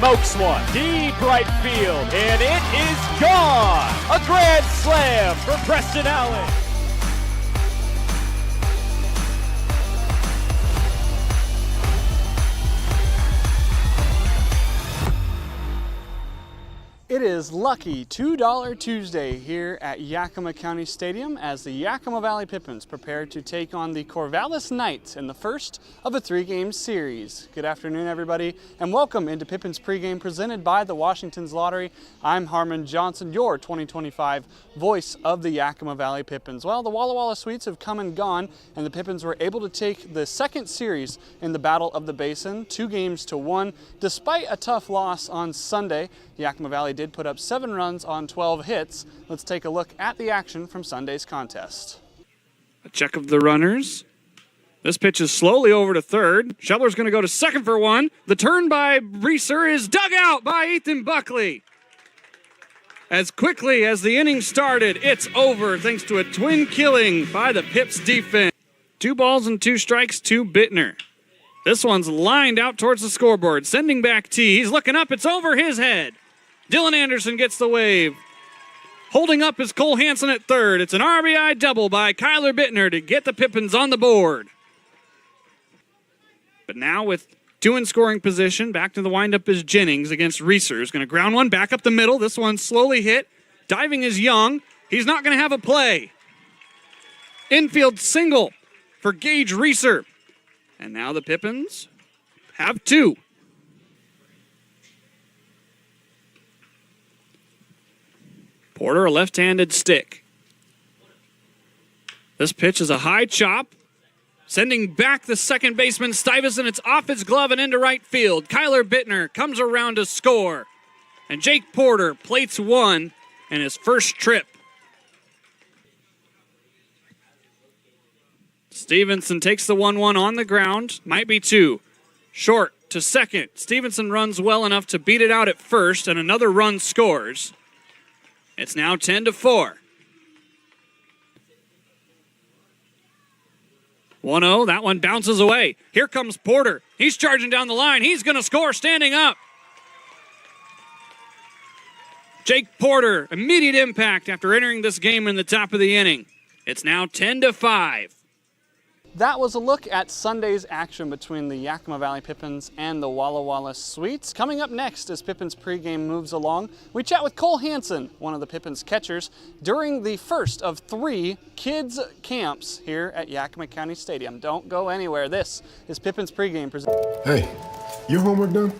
smokes one. Deep right field, and it is gone. A grand slam for Preston Allen. It is lucky $2 Tuesday here at Yakima County Stadium as the Yakima Valley Pippins prepare to take on the Corvallis Knights in the first of a three-game series. Good afternoon, everybody, and welcome into Pippins Pregame presented by the Washington's Lottery. I'm Harmon Johnson, your 2025 voice of the Yakima Valley Pippins. Well, the Walla Walla Sweets have come and gone, and the Pippins were able to take the second series in the Battle of the Basin, 2-1. Despite a tough loss on Sunday, Yakima Valley did put up 7 runs on 12 hits. Let's take a look at the action from Sunday's contest. A check of the runners. This pitch is slowly over to third. Shoveler's going to go to second for one. The turn by Reeser is dug out by Ethan Buckley. As quickly as the inning started, it's over thanks to a twin killing by the Pips defense. 2 balls and 2 strikes to Bittner. This one's lined out towards the scoreboard. Sending back T. He's looking up. It's over his head. Dylan Anderson gets the wave. Holding up is Cole Hansen at third. It's an RBI double by Kyler Bittner to get the Pippins on the board. But now with 2 in scoring position, back to the windup is Jennings against Reeser. He's going to ground one back up the middle. This one slowly hit. Diving is Young. He's not going to have a play. Infield single for Gage Reeser. And now the Pippins have 2. Porter, a left-handed stick. This pitch is a high chop. Sending back the second baseman, Stuyvesant. It's off his glove and into right field. Kyler Bittner comes around to score. And Jake Porter plates 1 in his first trip. Stevenson takes the 1-1 on the ground. Might be 2. Short to second. Stevenson runs well enough to beat it out at first, and another run scores. It's now 10-4. 1-0, that one bounces away. Here comes Porter. He's charging down the line. He's going to score standing up. Jake Porter, immediate impact after entering this game in the top of the inning. It's now 10-5. That was a look at Sunday's action between the Yakima Valley Pippins and the Walla Walla Sweets. Coming up next as Pippins pregame moves along, we chat with Cole Hansen, one of the Pippins catchers, during the first of 3 kids camps here at Yakima County Stadium. Don't go anywhere. This is Pippins pregame. Hey, your homework done?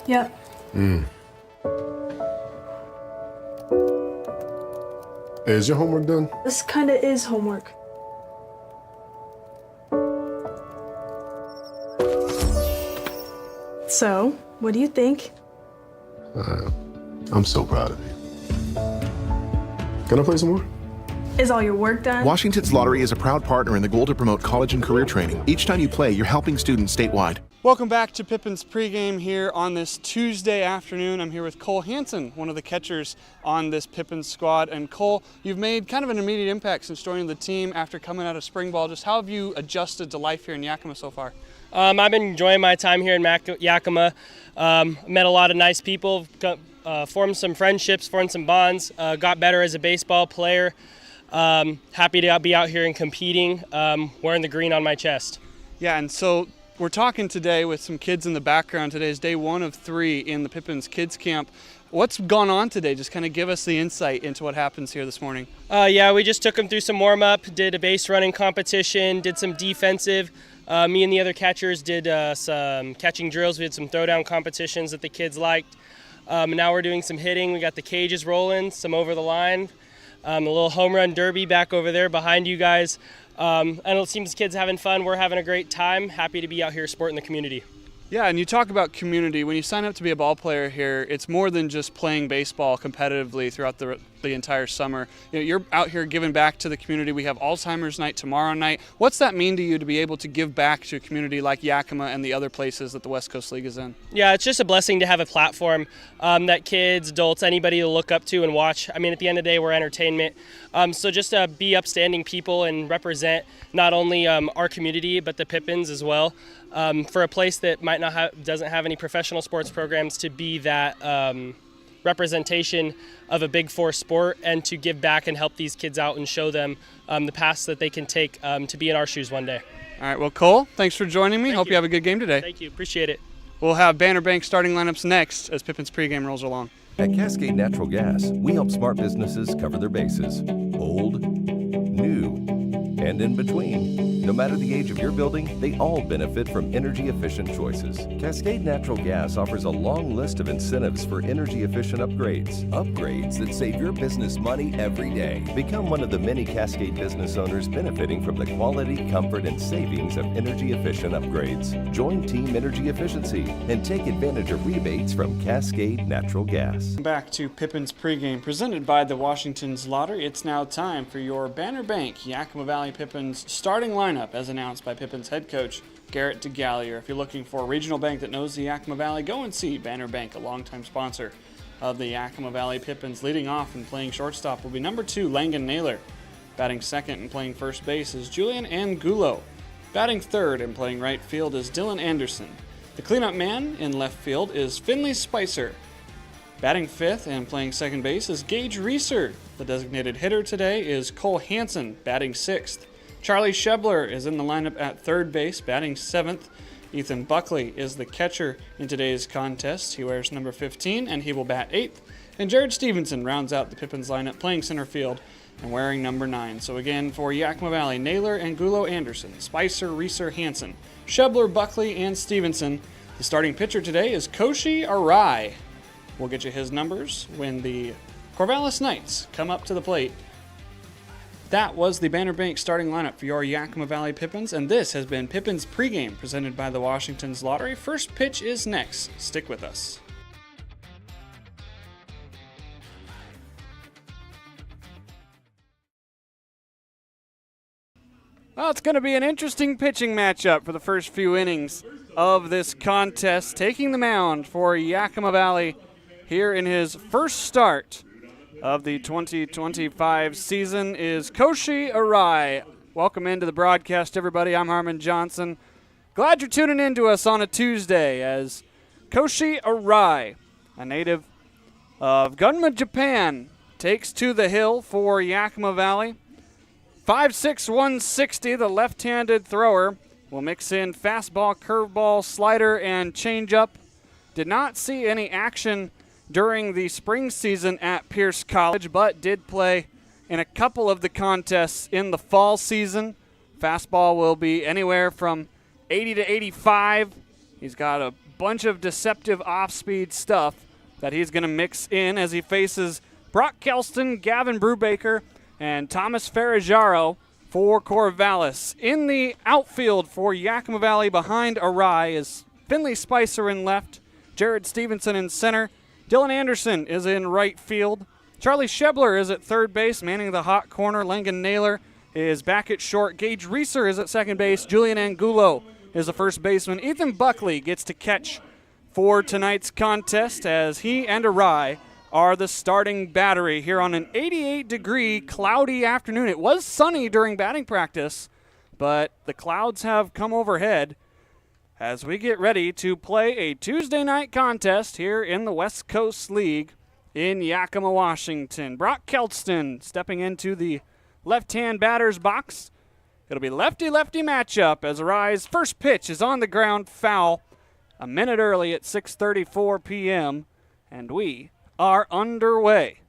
Yep. Hey, is your homework done? This kind of is homework. So, what do you think? I'm so proud of you. Can I play some more? Is all your work done? Washington's Lottery is a proud partner in the goal to promote college and career training. Each time you play, you're helping students statewide. Welcome back to Pippins pregame here on this Tuesday afternoon. I'm here with Cole Hansen, one of the catchers on this Pippins squad. And Cole, you've made kind of an immediate impact since joining the team after coming out of spring ball. Just how have you adjusted to life here in Yakima so far? I've been enjoying my time here in Yakima. Met a lot of nice people, formed some friendships, formed some bonds, got better as a baseball player. Happy to be out here and competing, wearing the green on my chest. Yeah, and so we're talking today with some kids in the background. Today is day 1 of 3 in the Pippins Kids Camp. What's gone on today? Just kind of give us the insight into what happens here this morning. Yeah, we just took them through some warm-up, did a base running competition, did some defensive. Me and the other catchers did some catching drills. We had some throwdown competitions that the kids liked. Now we're doing some hitting. We got the cages rolling, some over the line, a little home run derby back over there behind you guys. And it seems kids having fun. We're having a great time. Happy to be out here supporting the community. Yeah, and you talk about community. When you sign up to be a ball player here, it's more than just playing baseball competitively throughout the entire summer. You know, you're out here giving back to the community. We have Alzheimer's night tomorrow night. What's that mean to you to be able to give back to a community like Yakima and the other places that the West Coast League is in? Yeah, it's just a blessing to have a platform that kids, adults, anybody to look up to and watch. I mean, at the end of the day, we're entertainment. So just to be upstanding people and represent not only our community, but the Pippins as well. for a place that might not doesn't have any professional sports programs to be that representation of a Big Four sport, and to give back and help these kids out and show them the paths that they can take to be in our shoes one day. All right, well, Cole, thanks for joining me. Hope you. you have a good game today. Thank you. Appreciate it. We'll have Banner Bank starting lineups next as Pippins pregame rolls along. At Cascade Natural Gas, we help smart businesses cover their bases. Old, new, and in between. No matter the age of your building, they all benefit from energy-efficient choices. Cascade Natural Gas offers a long list of incentives for energy-efficient upgrades. Upgrades that save your business money every day. Become one of the many Cascade business owners benefiting from the quality, comfort, and savings of energy-efficient upgrades. Join Team Energy Efficiency and take advantage of rebates from Cascade Natural Gas. Back to Pippins pregame presented by the Washington's Lottery. It's now time for your Banner Bank Yakima Valley Pippins starting lineup as announced by Pippins head coach Garrett DeGallier. If you're looking for a regional bank that knows the Yakima Valley, go and see Banner Bank, a longtime sponsor of the Yakima Valley Pippins. Leading off and playing shortstop will be number 2, Langan Naylor. Batting second and playing first base is Julian Angulo. Batting third and playing right field is Dylan Anderson. The cleanup man in left field is Finley Spicer. Batting fifth and playing second base is Gage Reeser. The designated hitter today is Cole Hansen, batting sixth. Charlie Shebler is in the lineup at third base, batting seventh. Ethan Buckley is the catcher in today's contest. He wears number 15 and he will bat eighth. And Jared Stevenson rounds out the Pippins lineup, playing center field and wearing number 9. So again, for Yakima Valley, Naylor, Angulo, Anderson, Spicer, Reeser, Hansen, Shebler, Buckley, and Stevenson. The starting pitcher today is Koshi Arai. We'll get you his numbers when the Corvallis Knights come up to the plate. That was the Banner Bank starting lineup for your Yakima Valley Pippins, and this has been Pippins pregame presented by the Washington's Lottery. First pitch is next. Stick with us. Well, it's going to be an interesting pitching matchup for the first few innings of this contest. Taking the mound for Yakima Valley here in his first start of the 2025 season is Koshi Arai. Welcome into the broadcast, everybody. I'm Harmon Johnson. Glad you're tuning in to us on a Tuesday as Koshi Arai, a native of Gunma, Japan, takes to the hill for Yakima Valley. 5'6", 160, the left-handed thrower will mix in fastball, curveball, slider, and changeup. Did not see any action during the spring season at Pierce College, but did play in a couple of the contests in the fall season. Fastball will be anywhere from 80 to 85. He's got a bunch of deceptive off-speed stuff that he's going to mix in as he faces Brock Kelston, Gavin Brubaker, and Thomas Ferragaro for Corvallis. In the outfield for Yakima Valley behind Arai is Finley Spicer in left, Jared Stevenson in center, Dylan Anderson is in right field. Charlie Shebler is at third base, manning the hot corner. Langan Naylor is back at short. Gage Reeser is at second base. Julian Angulo is the first baseman. Ethan Buckley gets to catch for tonight's contest as he and Arai are the starting battery here on an 88-degree cloudy afternoon. It was sunny during batting practice, but the clouds have come overhead as we get ready to play a Tuesday night contest here in the West Coast League in Yakima, Washington. Brock Kelston stepping into the left-hand batter's box. It'll be lefty-lefty matchup as Arai's first pitch is on the ground, foul, a minute early at 6:34 p.m., and we are underway.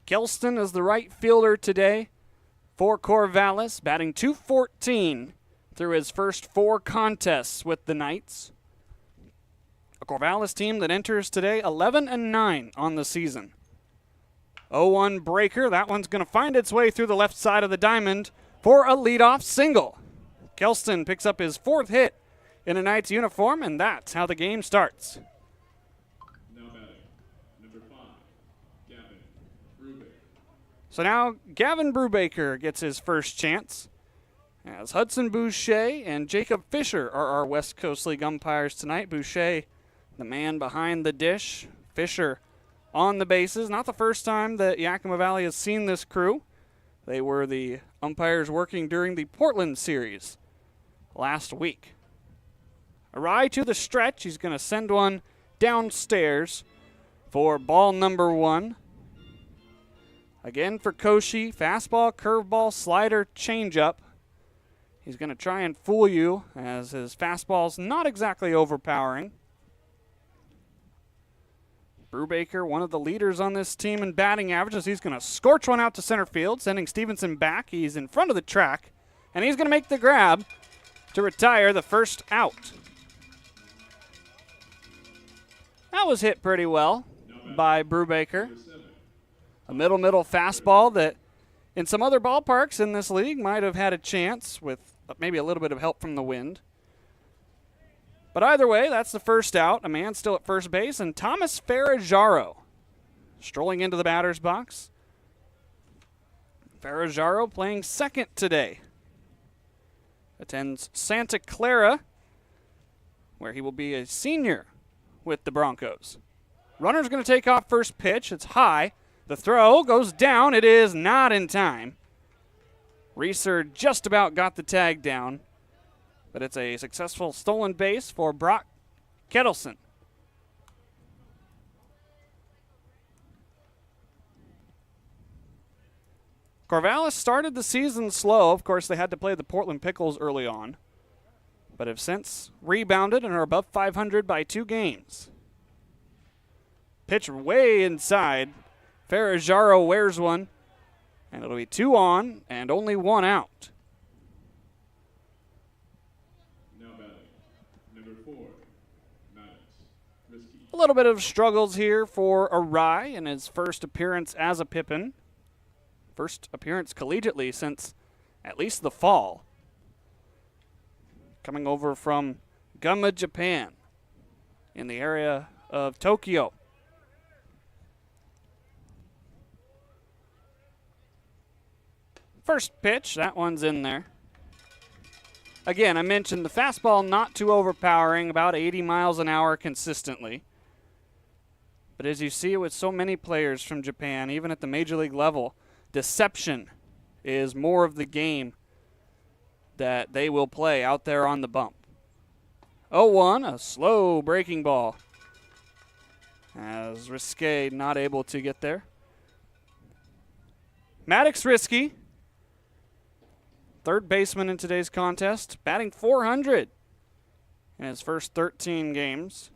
Kelston is the right fielder today for Corvallis, batting .214 through his first 4 contests with the Knights. A Corvallis team that enters today 11-9 on the season. 0-1 breaker. That one's going to find its way through the left side of the diamond for a leadoff single. Kelston picks up his 4th hit in a Knights uniform, and that's how the game starts. So now Gavin Brubaker gets his first chance, as Hudson Boucher and Jacob Fisher are our West Coast League umpires tonight. Boucher, the man behind the dish. Fisher on the bases. Not the first time that Yakima Valley has seen this crew. They were the umpires working during the Portland series last week. Arai to the stretch. He's going to send one downstairs for ball number 1. Again for Koshi, fastball, curveball, slider, changeup. He's going to try and fool you as his fastball's not exactly overpowering. Brubaker, one of the leaders on this team in batting averages. He's going to scorch one out to center field, sending Stevenson back. He's in front of the track, and he's going to make the grab to retire the first out. That was hit pretty well by Brubaker. A middle fastball that in some other ballparks in this league might have had a chance with maybe a little bit of help from the wind. But either way, that's the first out. A man still at first base, and Thomas Ferrajaro strolling into the batter's box. Ferrajaro playing second today. Attends Santa Clara, where he will be a senior with the Broncos. Runner's going to take off first pitch. It's high. The throw goes down. It is not in time. Reeser just about got the tag down, but it's a successful stolen base for Brock Kettleson. Corvallis started the season slow. Of course, they had to play the Portland Pickles early on, but have since rebounded and are above 500 by 2 games. Pitch way inside. Ferrajaro wears one, and it'll be 2 on and only 1 out. Now batting, number 4, Maddox, Risky. A little bit of struggles here for Arai in his first appearance as a Pippin. First appearance collegiately since at least the fall. Coming over from Gunma, Japan, in the area of Tokyo. First pitch, that one's in there. Again, I mentioned the fastball not too overpowering, about 80 miles an hour consistently. But as you see with so many players from Japan, even at the major league level, deception is more of the game that they will play out there on the bump. 0-1, a slow breaking ball. As Risky not able to get there. Maddox Risky, third baseman in today's contest, batting .400 in his first 13 games.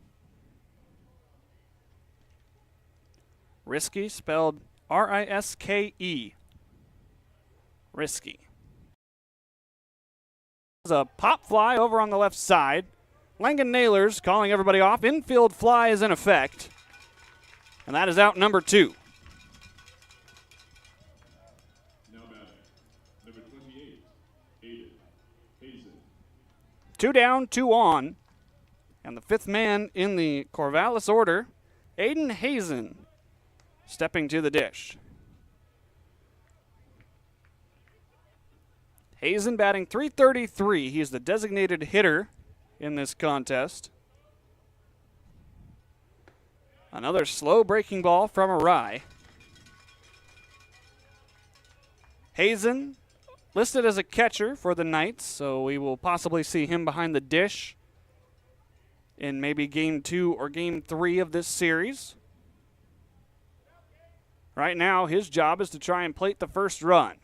Risky, spelled R-I-S-K-E. Risky. There's a pop fly over on the left side. Langan Nailers calling everybody off. Infield fly is in effect. And that is out number 2. Now batting, number 28, Aiden Hazen. 2 down, 2 on. And the 5th man in the Corvallis order, Aiden Hazen, stepping to the dish. Hazen batting .333. He is the designated hitter in this contest. Another slow breaking ball from Arai. Hazen listed as a catcher for the Knights, so we will possibly see him behind the dish in maybe Game 2 or Game 3 of this series. Right now, his job is to try and plate the first run.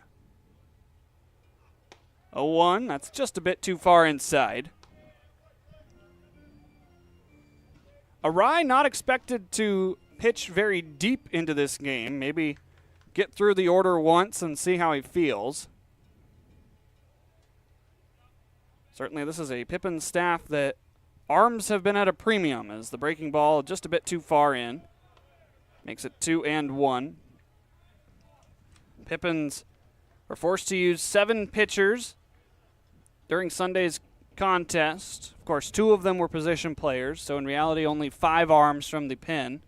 0-1, that's just a bit too far inside. Arai not expected to pitch very deep into this game. Maybe get through the order once and see how he feels. Certainly this is a Pippins staff that arms have been at a premium as the breaking ball just a bit too far in. Makes it 2-1. Pippins were forced to use 7 pitchers during Sunday's contest. Of course, 2 of them were position players, so in reality only 5 arms from the pen.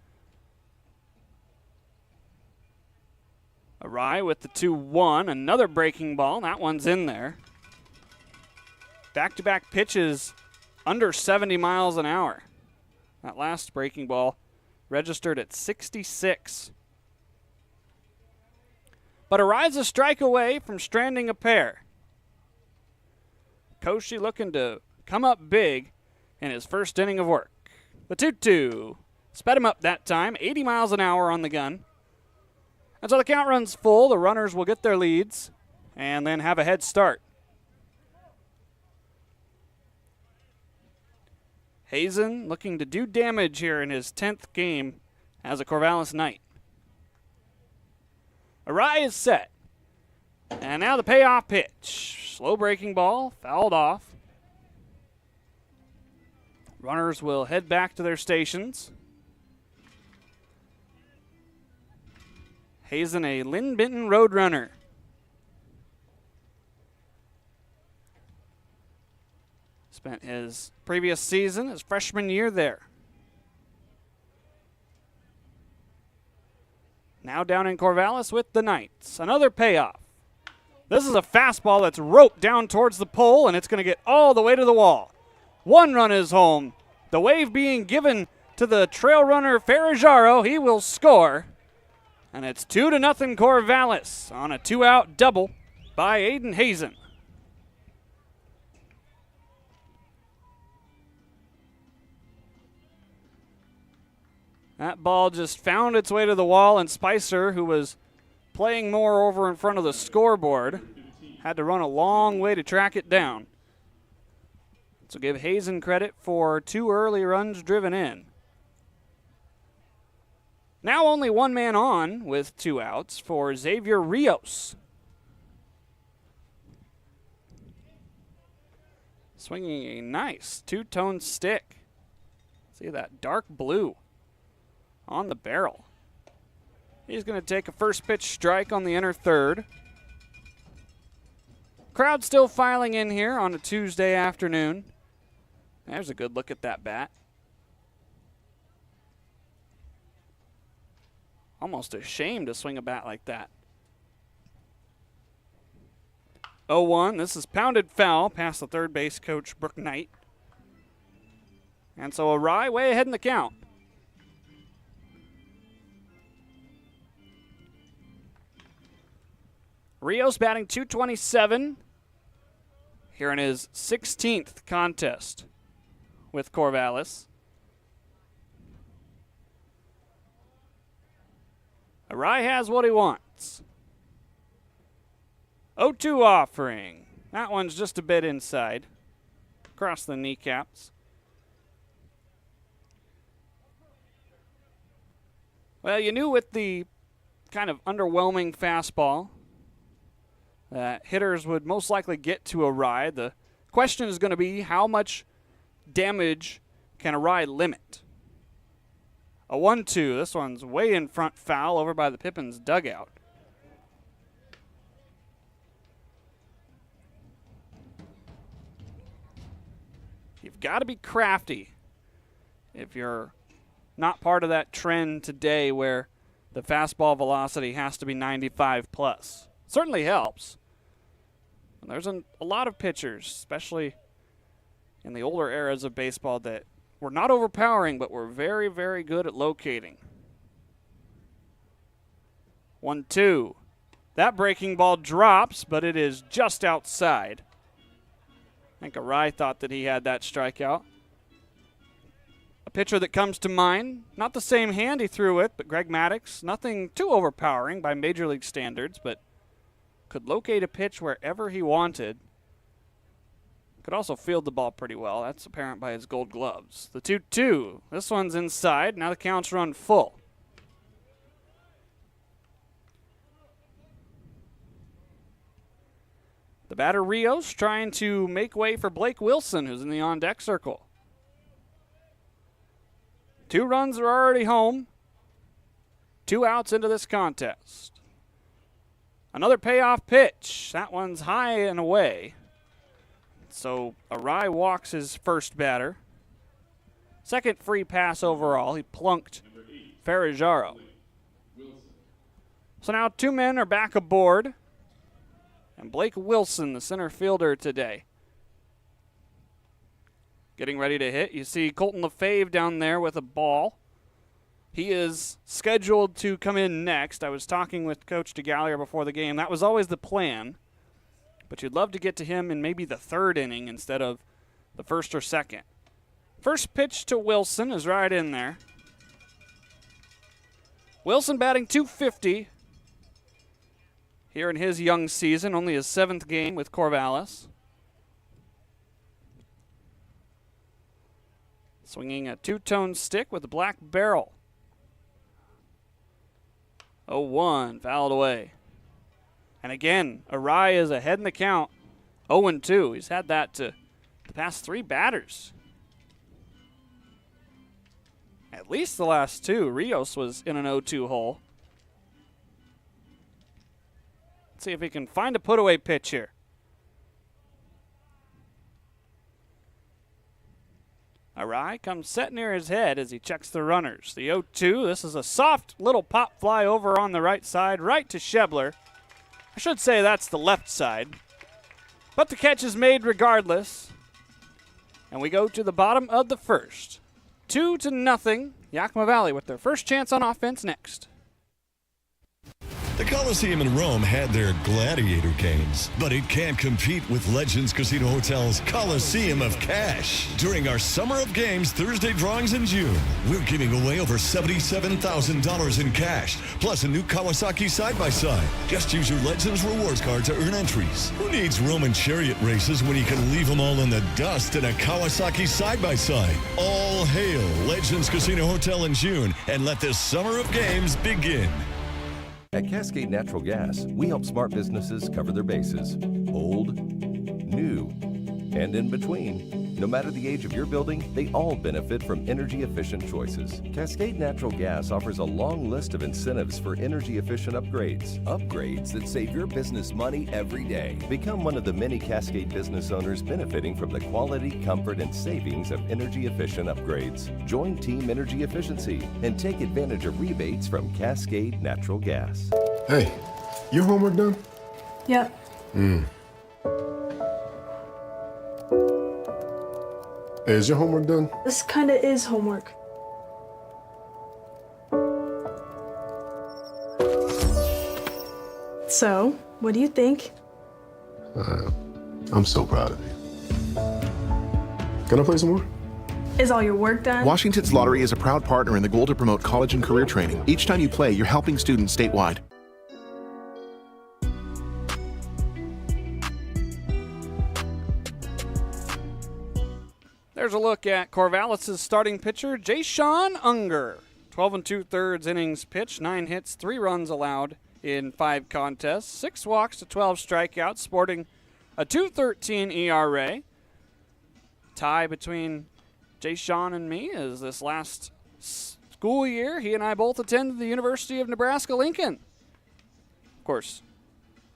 Arai with the 2-1, another breaking ball. That one's in there. Back-to-back pitches under 70 miles an hour. That last breaking ball registered at 66. But Arai's a strike away from stranding a pair. Koshi looking to come up big in his first inning of work. The 2-2. Sped him up that time, 80 miles an hour on the gun. And so the count runs full. The runners will get their leads and then have a head start. Hazen looking to do damage here in his 10th game as a Corvallis Knight. Arai is set. And now the payoff pitch. Slow breaking ball, fouled off. Runners will head back to their stations. Hazen, a Lynn Benton Roadrunner. Spent his previous season, his freshman year there. Now down in Corvallis with the Knights. Another payoff. This is a fastball that's roped down towards the pole, and it's going to get all the way to the wall. One run is home. The wave being given to the trail runner Ferrajaro. He will score. And it's 2-0 Corvallis on a 2-out double by Aiden Hazen. That ball just found its way to the wall, and Spicer, who was playing more over in front of the scoreboard, had to run a long way to track it down. So give Hazen credit for 2 early runs driven in. Now only one man on with 2 outs for Xavier Rios. Swinging a nice 2-tone stick. See that dark blue on the barrel. He's going to take a first pitch strike on the inner third. Crowd still filing in here on a Tuesday afternoon. There's a good look at that bat. Almost ashamed to swing a bat like that. 0-1. This is pounded foul past the third base coach, Brooke Knight. And so Arai way ahead in the count. Rios batting .227 here in his 16th contest with Corvallis. Arai has what he wants. 0-2 offering. That one's just a bit inside. Across the kneecaps. Well, you knew with the kind of underwhelming fastball that hitters would most likely get to Arai. The question is going to be how much damage can Arai limit? A 1-2. This one's way in front, foul over by the Pippens dugout. You've got to be crafty if you're not part of that trend today where the fastball velocity has to be 95 plus. Certainly helps. And there's a lot of pitchers, especially in the older eras of baseball, that were not overpowering, but were very, very good at locating. 1-2. That breaking ball drops, but it is just outside. I think Arai thought that he had that strikeout. A pitcher that comes to mind, not the same hand he threw it, but Greg Maddox. Nothing too overpowering by Major League standards, but could locate a pitch wherever he wanted. Could also field the ball pretty well. That's apparent by his gold gloves. The 2-2. This one's inside. Now the count's run full. The batter Rios trying to make way for Blake Wilson, who's in the on-deck circle. 2 runs are already home. 2 outs into this contest. Another payoff pitch. That one's high and away. So Arai walks his first batter. Second free pass overall. He plunked Ferrajaro. So now 2 men are back aboard. And Blake Wilson, the center fielder today, getting ready to hit. You see Colton LaFave down there with a ball. He is scheduled to come in next. I was talking with Coach DeGallier before the game. That was always the plan. but you'd love to get to him in maybe the third inning instead of the first or second. First pitch to Wilson is right in there. Wilson batting .250 here in his young season, only his 7th game with Corvallis. Swinging a two-tone stick with a black barrel. 0-1, fouled away. And again, Arai is ahead in the count, 0-2. He's had that to the past 3 batters. At least the last 2. Rios was in an 0-2 hole. Let's see if he can find a put-away pitch here. Arai comes set near his head as he checks the runners. The 0-2, this is a soft little pop fly over on the right side, right to Shebler. I should say that's the left side. But the catch is made regardless. And we go to the bottom of the first. 2-0, Yakima Valley with their first chance on offense next. The Coliseum in Rome had their gladiator games, but it can't compete with Legends Casino Hotel's Coliseum of Cash. During our Summer of Games Thursday drawings in June, we're giving away over $77,000 in cash, plus a new Kawasaki side-by-side. Just use your Legends Rewards card to earn entries. Who needs Roman chariot races when you can leave them all in the dust in a Kawasaki side-by-side? All hail Legends Casino Hotel in June, and let this Summer of Games begin. At Cascade Natural Gas, we help smart businesses cover their bases. Old, new, and in between. No matter the age of your building, they all benefit from energy-efficient choices. Cascade Natural Gas offers a long list of incentives for energy-efficient upgrades. Upgrades that save your business money every day. Become one of the many Cascade business owners benefiting from the quality, comfort, and savings of energy-efficient upgrades. Join Team Energy Efficiency and take advantage of rebates from Cascade Natural Gas. Hey, your homework done? Yep. Hey, is your homework done? This kinda is homework. So, what do you think? I'm so proud of you. Can I play some more? Is all your work done? Washington's Lottery is a proud partner in the goal to promote college and career training. Each time you play, you're helping students statewide. There's a look at Corvallis' starting pitcher, Jayshawn Unger. 12 2/3 innings pitched, 9 hits, 3 runs allowed in 5 contests, 6 walks to 12 strikeouts, sporting a .213 ERA. Tie between Jayshawn and me is this last school year. He and I both attended the University of Nebraska-Lincoln. Of course,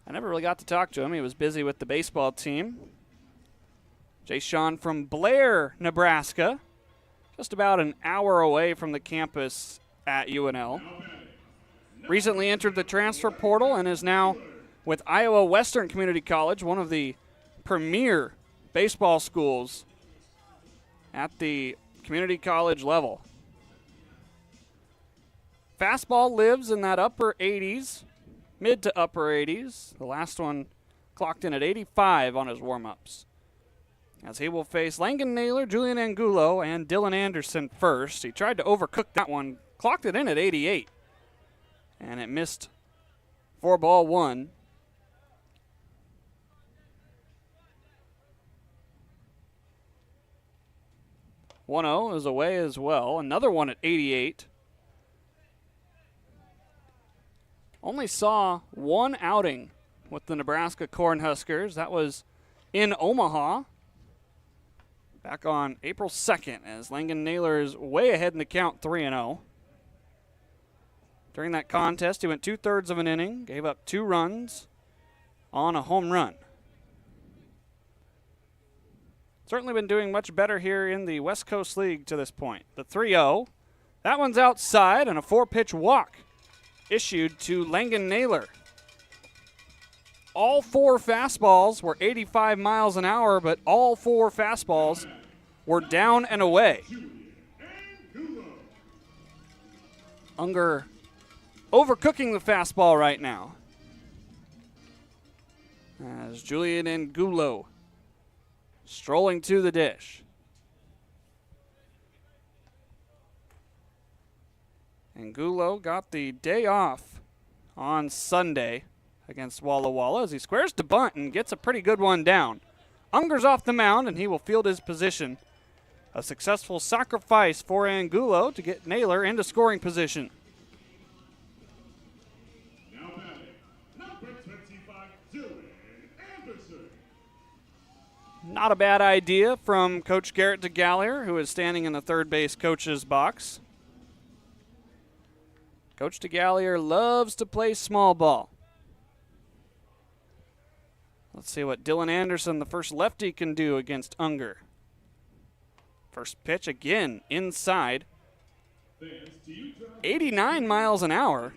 I never really got to talk to him. He was busy with the baseball team. Jayshawn from Blair, Nebraska, just about an hour away from the campus at UNL. Recently entered the transfer portal and is now with Iowa Western Community College, one of the premier baseball schools at the community college level. Fastball lives in that upper 80s, mid to upper 80s. The last one clocked in at 85 on his warm-ups. As he will face Langan Naylor, Julian Angulo, and Dylan Anderson first. He tried to overcook that one, clocked it in at 88, and it missed for ball 1. .1-0 is away as well. Another one at 88. Only saw one outing with the Nebraska Cornhuskers. That was in Omaha back on April 2nd as Langan Naylor is way ahead in the count, 3-0. During that contest, he went 2/3 of an inning, gave up 2 runs on a home run. Certainly been doing much better here in the West Coast League to this point. The 3-0, that one's outside, and a 4-pitch walk issued to Langan Naylor. All 4 fastballs were 85 miles an hour, but all 4 fastballs were down and away. Unger overcooking the fastball right now. as Julian Angulo strolling to the dish. Angulo got the day off on Sunday against Walla Walla as he squares to bunt and gets a pretty good one down. Unger's off the mound and he will field his position. A successful sacrifice for Angulo to get Naylor into scoring position. Now batting, number 25, Julian Anderson. Not a bad idea from Coach Garrett DeGallier, who is standing in the third base coach's box. Coach DeGallier loves to play small ball. Let's see what Dylan Anderson, the first lefty, can do against Unger. First pitch again inside. 89 miles an hour.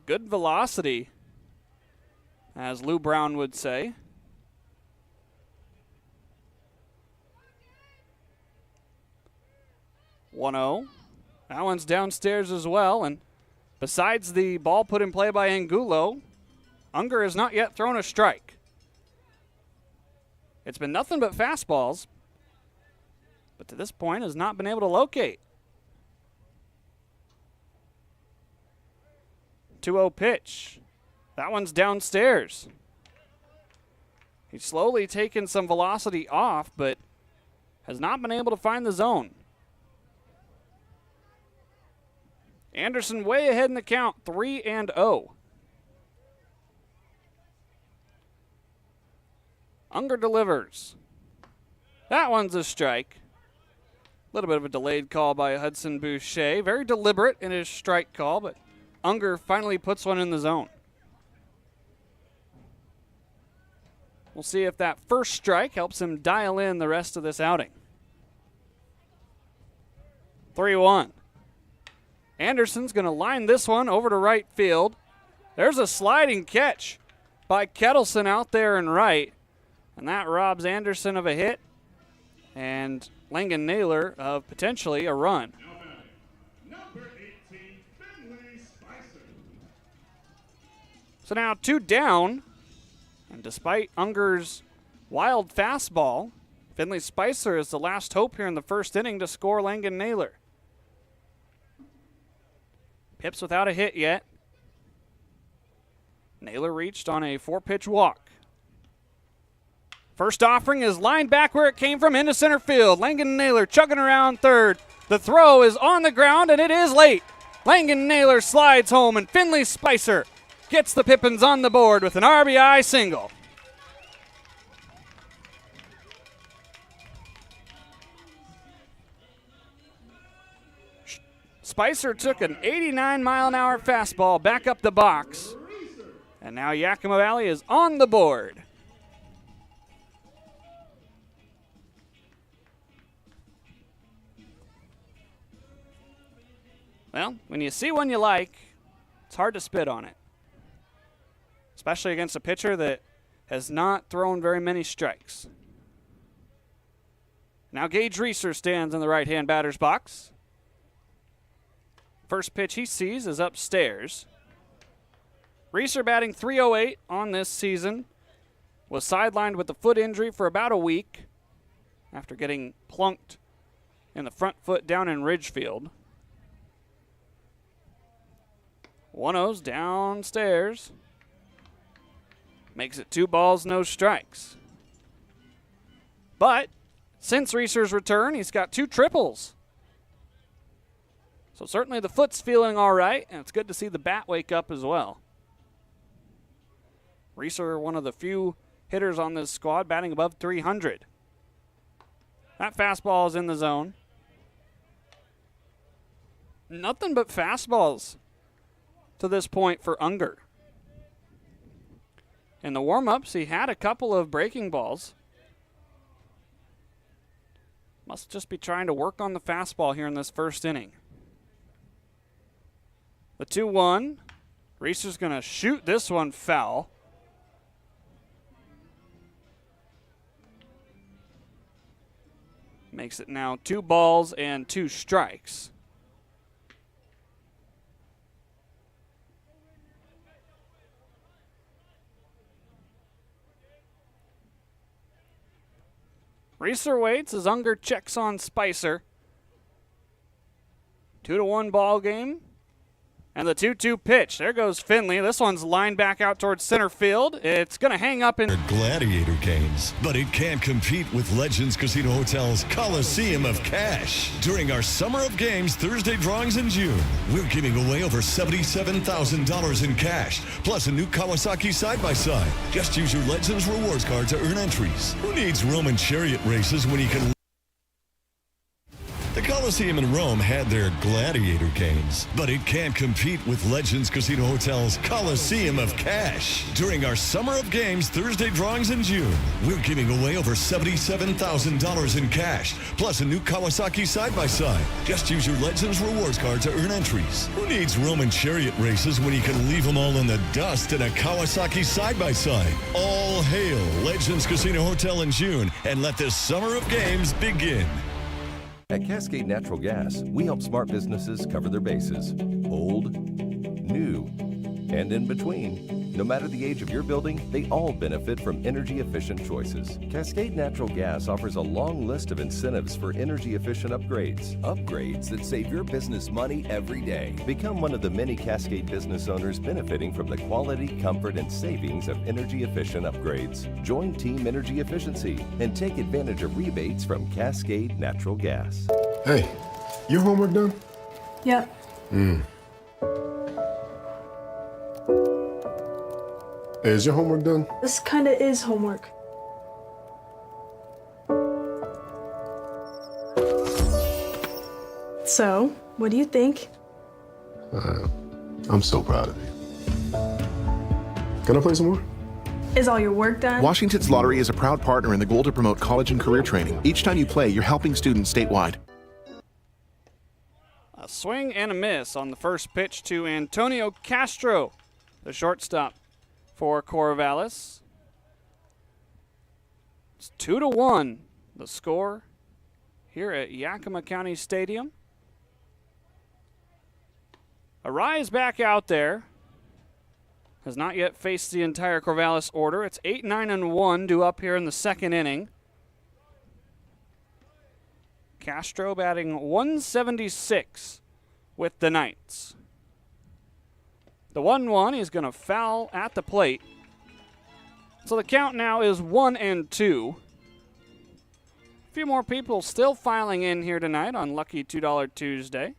Good velocity, as Lou Brown would say. (1-0). That one's downstairs as well, and besides the ball put in play by Angulo, Unger has not yet thrown a strike. It's been nothing but fastballs, but to this point has not been able to locate. 2-0 pitch. That one's downstairs. He's slowly taken some velocity off, but has not been able to find the zone. Anderson way ahead in the count, 3-0. Unger delivers. That one's a strike. A little bit of a delayed call by Hudson Boucher. Very deliberate in his strike call, but Unger finally puts one in the zone. We'll see if that first strike helps him dial in the rest of this outing. 3-1. Anderson's going to line this one over to right field. There's a sliding catch by Kettleson out there in right, and that robs Anderson of a hit and Langan Naylor of potentially a run. Number 18, Finley Spicer. So now 2 down, and despite Unger's wild fastball, Finley Spicer is the last hope here in the first inning to score Langan Naylor. Pips without a hit yet. Naylor reached on a 4-pitch walk. First offering is lined back where it came from into center field. Langan Naylor chugging around third. The throw is on the ground and it is late. Langan Naylor slides home and Finley Spicer gets the Pippins on the board with an RBI single. Spicer took an 89-mile-an-hour fastball back up the box. And now Yakima Valley is on the board. Well, when you see one you like, it's hard to spit on it. Especially against a pitcher that has not thrown very many strikes. Now Gage Reeser stands in the right-hand batter's box. First pitch he sees is upstairs. Reeser batting .308 on this season. Was sidelined with a foot injury for about a week after getting plunked in the front foot down in Ridgefield. 1-0's downstairs. Makes it 2 balls, no strikes. But since Reeser's return, he's got 2 triples. So certainly the foot's feeling all right, and it's good to see the bat wake up as well. Reeser, one of the few hitters on this squad, batting above 300. That fastball is in the zone. Nothing but fastballs to this point for Unger. In the warm-ups, he had a couple of breaking balls. Must just be trying to work on the fastball here in this first inning. The 2-1. Reeser's going to shoot this one foul. Makes it now 2 balls and 2 strikes. Reeser waits as Unger checks on Spicer. 2-1 ball game. And the 2-2 pitch. There goes Finley. This one's lined back out towards center field. It's going to hang up in Gladiator games, but it can't compete with Legends Casino Hotel's Coliseum of Cash. During our Summer of Games Thursday drawings in June, we're giving away over $77,000 in cash, plus a new Kawasaki side-by-side. Just use your Legends rewards card to earn entries. Who needs Roman chariot races when you can... The Coliseum in Rome had their gladiator games, but it can't compete with Legends Casino Hotel's Coliseum of Cash. During our Summer of Games Thursday drawings in June, we're giving away over $77,000 in cash, plus a new Kawasaki side-by-side. Just use your Legends rewards card to earn entries. Who needs Roman chariot races when you can leave them all in the dust in a Kawasaki side-by-side? All hail Legends Casino Hotel in June, and let this Summer of Games begin. At Cascade Natural Gas, we help smart businesses cover their bases. Old, new, and in between. No matter the age of your building, they all benefit from energy-efficient choices. Cascade Natural Gas offers a long list of incentives for energy-efficient upgrades. Upgrades that save your business money every day. Become one of the many Cascade business owners benefiting from the quality, comfort, and savings of energy-efficient upgrades. Join Team Energy Efficiency and take advantage of rebates from Cascade Natural Gas. Hey, your homework done? Yep. Hey, is your homework done? This kinda is homework. So, what do you think? I'm so proud of you. Can I play some more? Is all your work done? Washington's Lottery is a proud partner in the goal to promote college and career training. Each time you play, you're helping students statewide. a swing and a miss on the first pitch to Antonio Castro, the shortstop for Corvallis. It's 2-1, the score here at Yakima County Stadium. Arise back out there. Has not yet faced the entire Corvallis order. It's 8-9-1 due up here in the second inning. Castro batting 176 with the Knights. The 1-1, he's going to foul at the plate. So the count now is 1-2. A few more people still filing in here tonight on Lucky $2 Tuesday.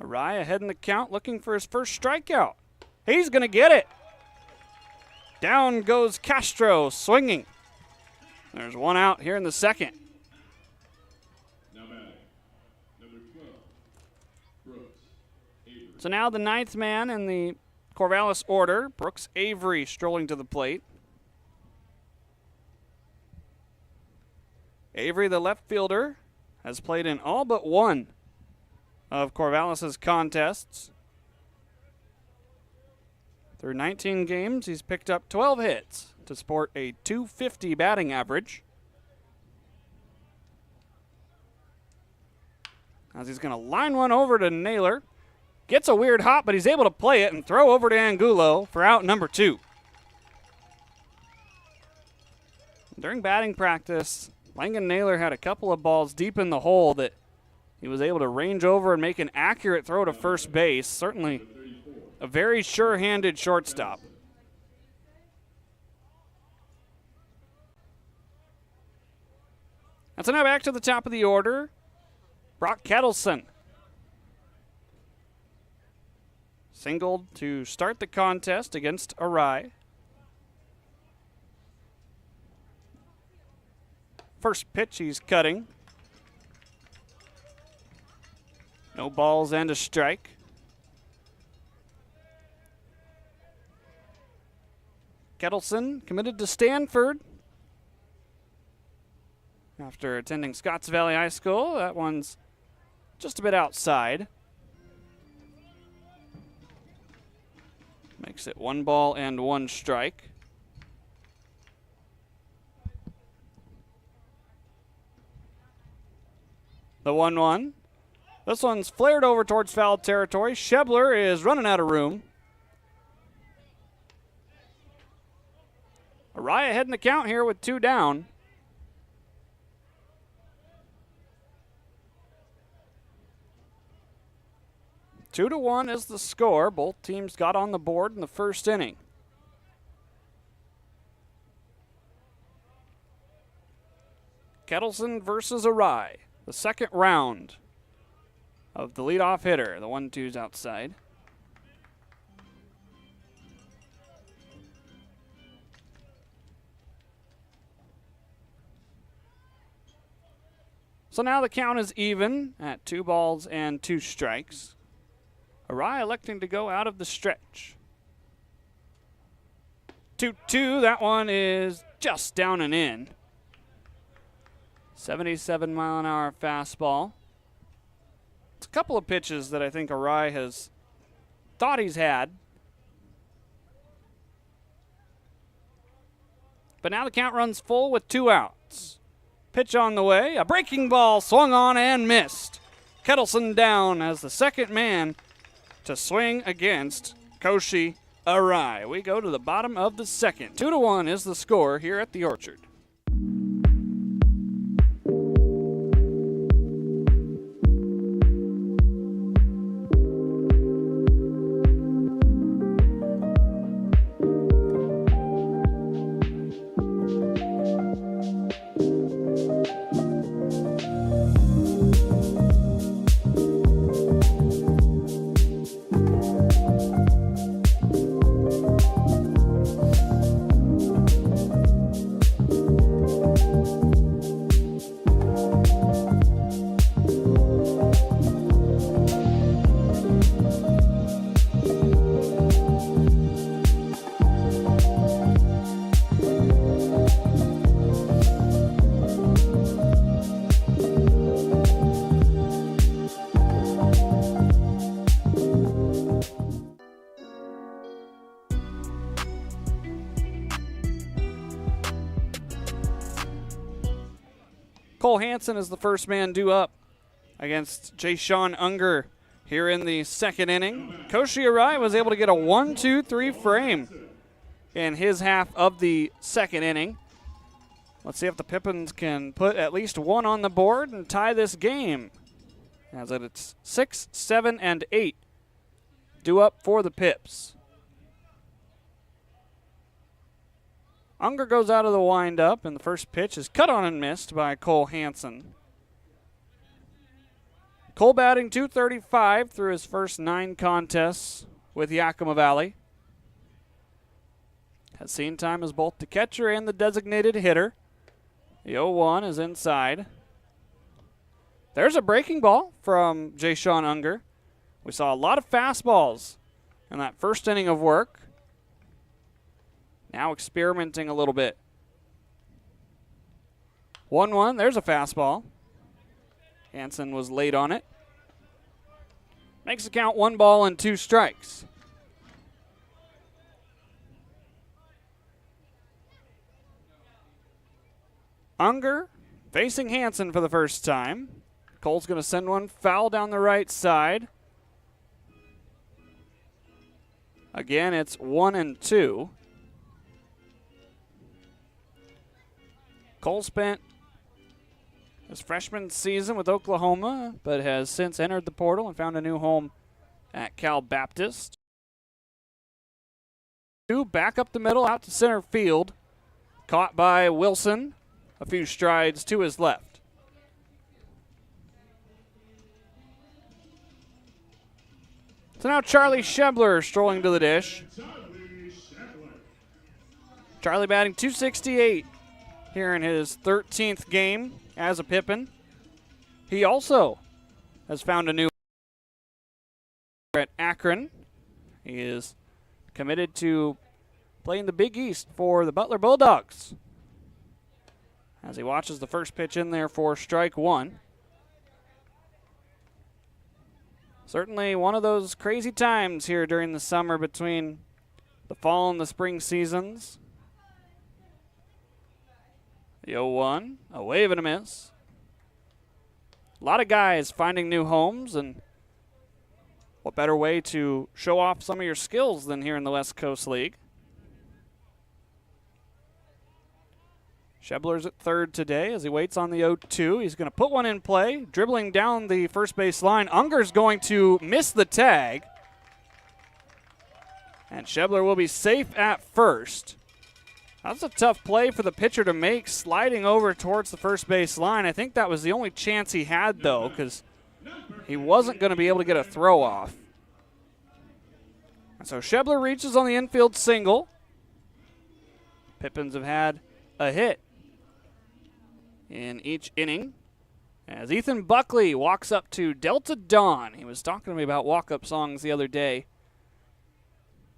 Araya ahead in the count, looking for his first strikeout. He's going to get it. Down goes Castro, swinging. There's one out here in the second. So now the ninth man in the Corvallis order, Brooks Avery, strolling to the plate. Avery, the left fielder, has played in all but one of Corvallis' contests. Through 19 games, he's picked up 12 hits to sport a .250 batting average. As he's going to line one over to Naylor. Gets a weird hop, but he's able to play it and throw over to Angulo for out number 2. During batting practice, Langan Naylor had a couple of balls deep in the hole that he was able to range over and make an accurate throw to first base. Certainly a very sure-handed shortstop. And so now back to the top of the order, Brock Kettleson. Singled to start the contest against Arai. First pitch he's cutting. No balls and a strike. Kettleson committed to Stanford after attending Scotts Valley High School. That one's just a bit outside. Makes it 1 ball and 1 strike. The 1-1. This one's flared over towards foul territory. Shebler is running out of room. Araya heading the count here with 2 down. Two to 1 is the score. Both teams got on the board in the first inning. Kettleson versus Arai. The second round of the leadoff hitter. The 1-2's outside. So now the count is even at 2 balls and 2 strikes. Arai electing to go out of the stretch. 2-2, that one is just down and in. 77-mile-an-hour fastball. It's a couple of pitches that I think Arai has thought he's had. But now the count runs full with 2 outs. Pitch on the way, a breaking ball swung on and missed. Kettleson down as the second man to swing against Koshi Arai. We go to the bottom of the second. 2-1 is the score here at the Orchard. Cole Hansen is the first man due up against Jay-Sean Unger here in the second inning. Koshi Arai was able to get a 1-2-3 frame in his half of the second inning. Let's see if the Pippins can put at least 1 on the board and tie this game. As it's 6, 7, and 8 due up for the Pips. Unger goes out of the windup, and the first pitch is cut on and missed by Cole Hansen. Cole batting .235 through his first 9 contests with Yakima Valley. Has seen time as both the catcher and the designated hitter. The 0-1 is inside. There's a breaking ball from Jay-Sean Unger. We saw a lot of fastballs in that first inning of work. Now experimenting a little bit. 1-1, there's a fastball. Hansen was late on it. Makes the count 1 ball and 2 strikes. Unger facing Hansen for the first time. Cole's going to send one foul down the right side. Again, it's 1-2. Cole spent his freshman season with Oklahoma, but has since entered the portal and found a new home at Cal Baptist. Back up the middle, out to center field. Caught by Wilson, a few strides to his left. So now Charlie Shebler strolling to the dish. Charlie batting .268 here in his 13th game as a Pippin. He also has found a new at Akron. He is committed to playing the Big East for the Butler Bulldogs. As he watches the first pitch in there for strike 1. Certainly one of those crazy times here during the summer between the fall and the spring seasons. The 0-1, a wave and a miss. A lot of guys finding new homes, and what better way to show off some of your skills than here in the West Coast League? Schebler's at third today as he waits on the 0-2. He's going to put one in play, dribbling down the first base line. Unger's going to miss the tag. And Schebler will be safe at first. That's a tough play for the pitcher to make, sliding over towards the first base line. I think that was the only chance he had, though, because he wasn't going to be able to get a throw off. And so Schebler reaches on the infield single. Pippins have had a hit in each inning as Ethan Buckley walks up to Delta Dawn. He was talking to me about walk-up songs the other day.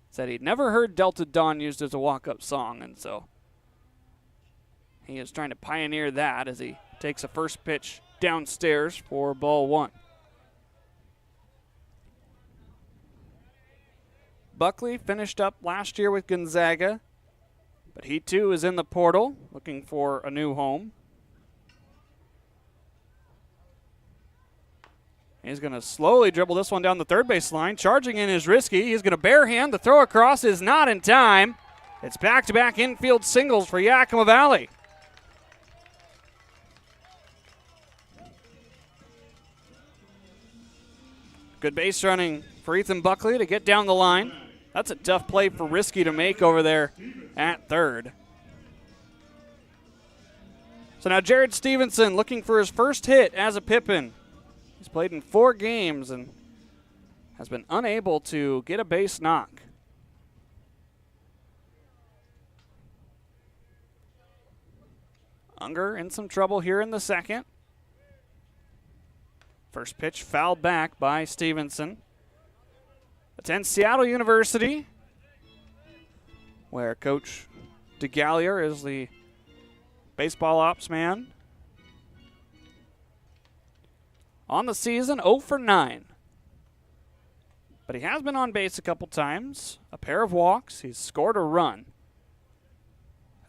Said he'd never heard Delta Dawn used as a walk-up song, and so he is trying to pioneer that as he takes a first pitch downstairs for ball one. Buckley finished up last year with Gonzaga, but he too is in the portal looking for a new home. He's going to slowly dribble this one down the third base line. Charging in is risky. He's going to barehand. The throw across is not in time. It's back-to-back infield singles for Yakima Valley. Good base running for Ethan Buckley to get down the line. That's a tough play for Risky to make over there at third. So now Jared Stevenson looking for his first hit as a Pippin. He's played in 4 games and has been unable to get a base knock. Unger in some trouble here in the second. First pitch fouled back by Stevenson. Attends Seattle University, where Coach DeGallier is the baseball ops man. On the season, 0 for 9. But he has been on base a couple times, a pair of walks. He's scored a run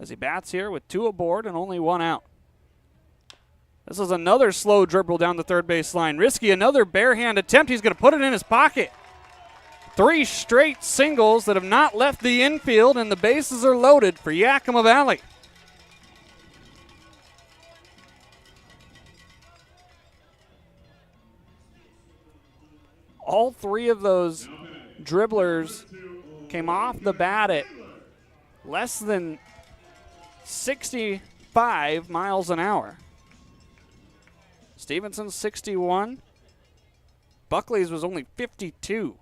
as he bats here with 2 aboard and only 1 out. This is another slow dribble down the third base line. Risky, another barehand attempt. He's going to put it in his pocket. 3 straight singles that have not left the infield, and the bases are loaded for Yakima Valley. All 3 of those dribblers came off the bat at less than 65 miles an hour. Stevenson's 61. Buckley's was only 52.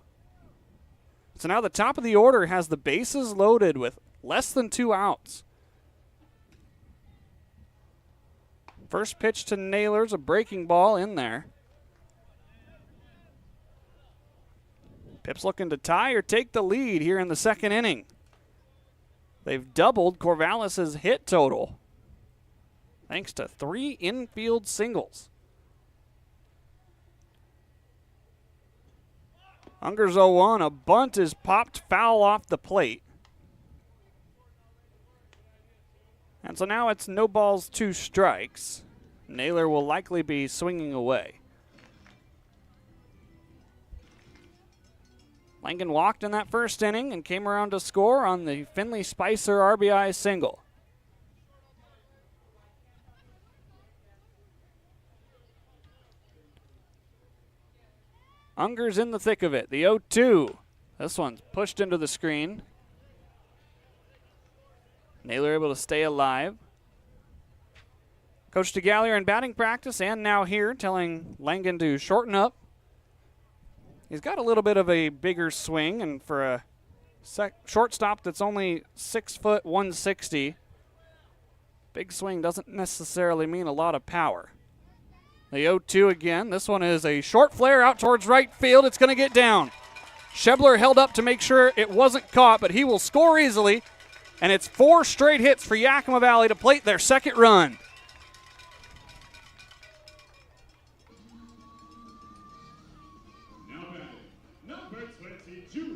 So now the top of the order has the bases loaded with less than 2 outs. First pitch to Naylor's a breaking ball in there. Pips looking to tie or take the lead here in the second inning. They've doubled Corvallis' hit total thanks to 3 infield singles. Unger's 0-1. A bunt is popped foul off the plate. And so now it's no balls, 2 strikes. Naylor will likely be swinging away. Langen walked in that first inning and came around to score on the Finley Spicer RBI single. Unger's in the thick of it. The 0-2. This one's pushed into the screen. Naylor able to stay alive. Coach DeGallier in batting practice and now here telling Langen to shorten up. He's got a little bit of a bigger swing, and for a shortstop that's only 6 foot 160, big swing doesn't necessarily mean a lot of power. The 0-2 again. This one is a short flare out towards right field. It's going to get down. Schebler held up to make sure it wasn't caught, but he will score easily, and it's 4 straight hits for Yakima Valley to plate their second run.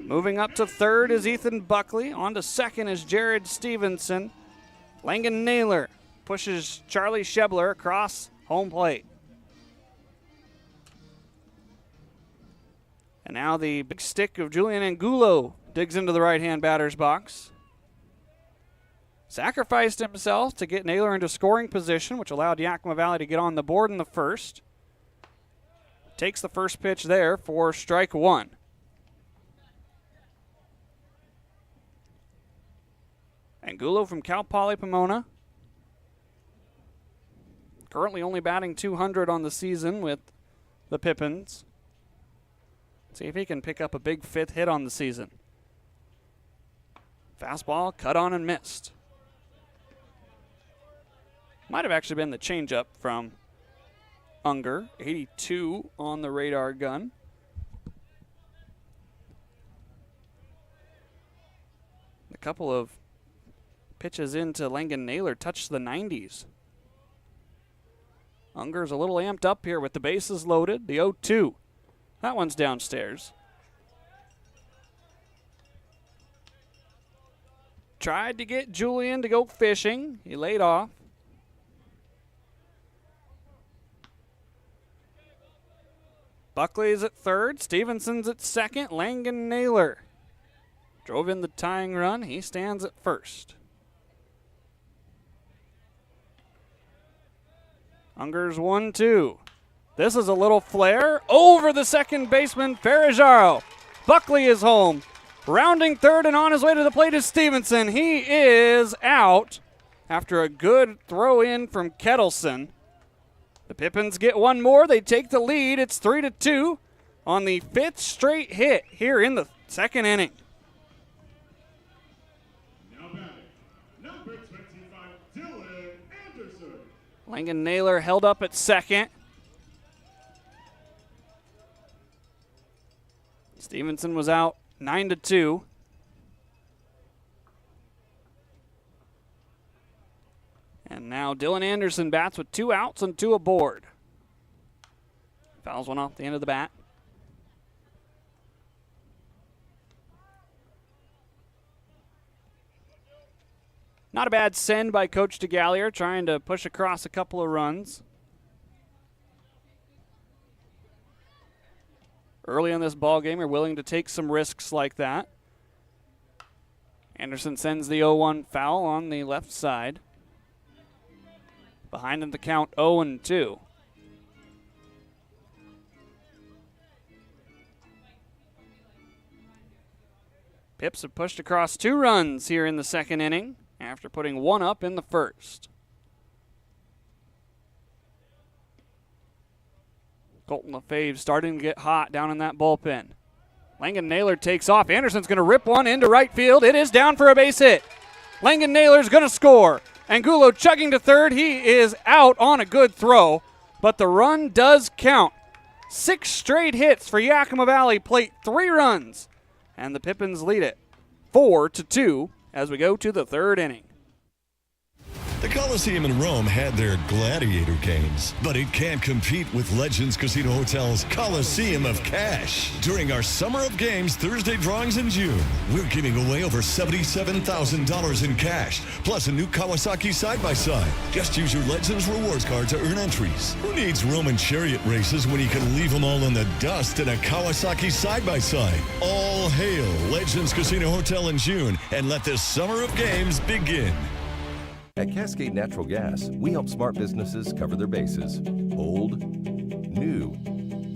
Moving up to third is Ethan Buckley. On to second is Jared Stevenson. Langen Naylor pushes Charlie Schebler across home plate. And now the big stick of Julian Angulo digs into the right-hand batter's box. sacrificed himself to get Naylor into scoring position, which allowed Yakima Valley to get on the board in the first. Takes the first pitch there for strike one. Angulo from Cal Poly Pomona. Currently only batting .200 on the season with the Pippins. See if he can pick up a big fifth hit on the season. Fastball cut on and missed. Might have actually been the changeup from Unger. 82 on the radar gun. A couple of pitches into Langan Naylor touched the 90s. Unger's a little amped up here with the bases loaded. The 0-2. That one's downstairs. Tried to get Julian to go fishing. He laid off. Buckley's at third. Stevenson's at second. Langan Naylor drove in the tying run. He stands at first. Unger's 1-2. This is a little flare over the second baseman, Ferrajaro. Buckley is home. Rounding third and on his way to the plate is Stevenson. He is out after a good throw in from Kettleson. The Pippins get one more. They take the lead. It's 3-2 on the fifth straight hit here in the second inning. Langan Naylor held up at second. Stevenson was out 9-2. And now Dylan Anderson bats with 2 outs and 2 aboard. Fouls one off the end of the bat. Not a bad send by Coach DeGallier, trying to push across a couple of runs. Early in this ball game, you're willing to take some risks like that. Anderson sends the 0-1 foul on the left side. Behind in the count, 0-2. Pips have pushed across 2 runs here in the second inning after putting 1 up in the first. Colton LaFave starting to get hot down in that bullpen. Langan Naylor takes off. Anderson's going to rip one into right field. It is down for a base hit. Langan Naylor's going to score. Angulo chugging to third. He is out on a good throw, but the run does count. 6 straight hits for Yakima Valley Plate, 3 runs, and the Pippins lead it 4-2 as we go to the third inning. The Coliseum in Rome had their gladiator games, but it can't compete with Legends Casino Hotel's Coliseum of Cash. During our Summer of Games Thursday drawings in June, we're giving away over $77,000 in cash, plus a new Kawasaki side-by-side. Just use your Legends Rewards card to earn entries. Who needs Roman chariot races when you can leave them all in the dust in a Kawasaki side-by-side? All hail Legends Casino Hotel in June, and let this Summer of Games begin. At Cascade Natural Gas, we help smart businesses cover their bases. Old, new,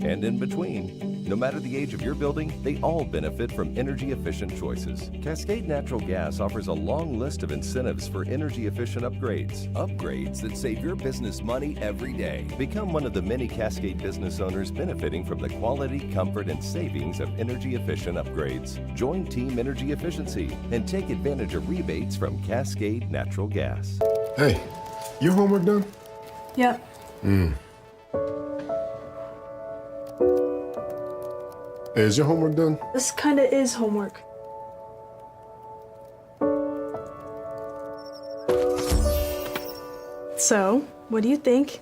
and in between. No matter the age of your building, they all benefit from energy-efficient choices. Cascade Natural Gas offers a long list of incentives for energy-efficient upgrades. Upgrades that save your business money every day. Become one of the many Cascade business owners benefiting from the quality, comfort, and savings of energy-efficient upgrades. Join Team Energy Efficiency and take advantage of rebates from Cascade Natural Gas. Hey, your homework done? Yep. Hey, is your homework done? This kinda is homework. So, what do you think?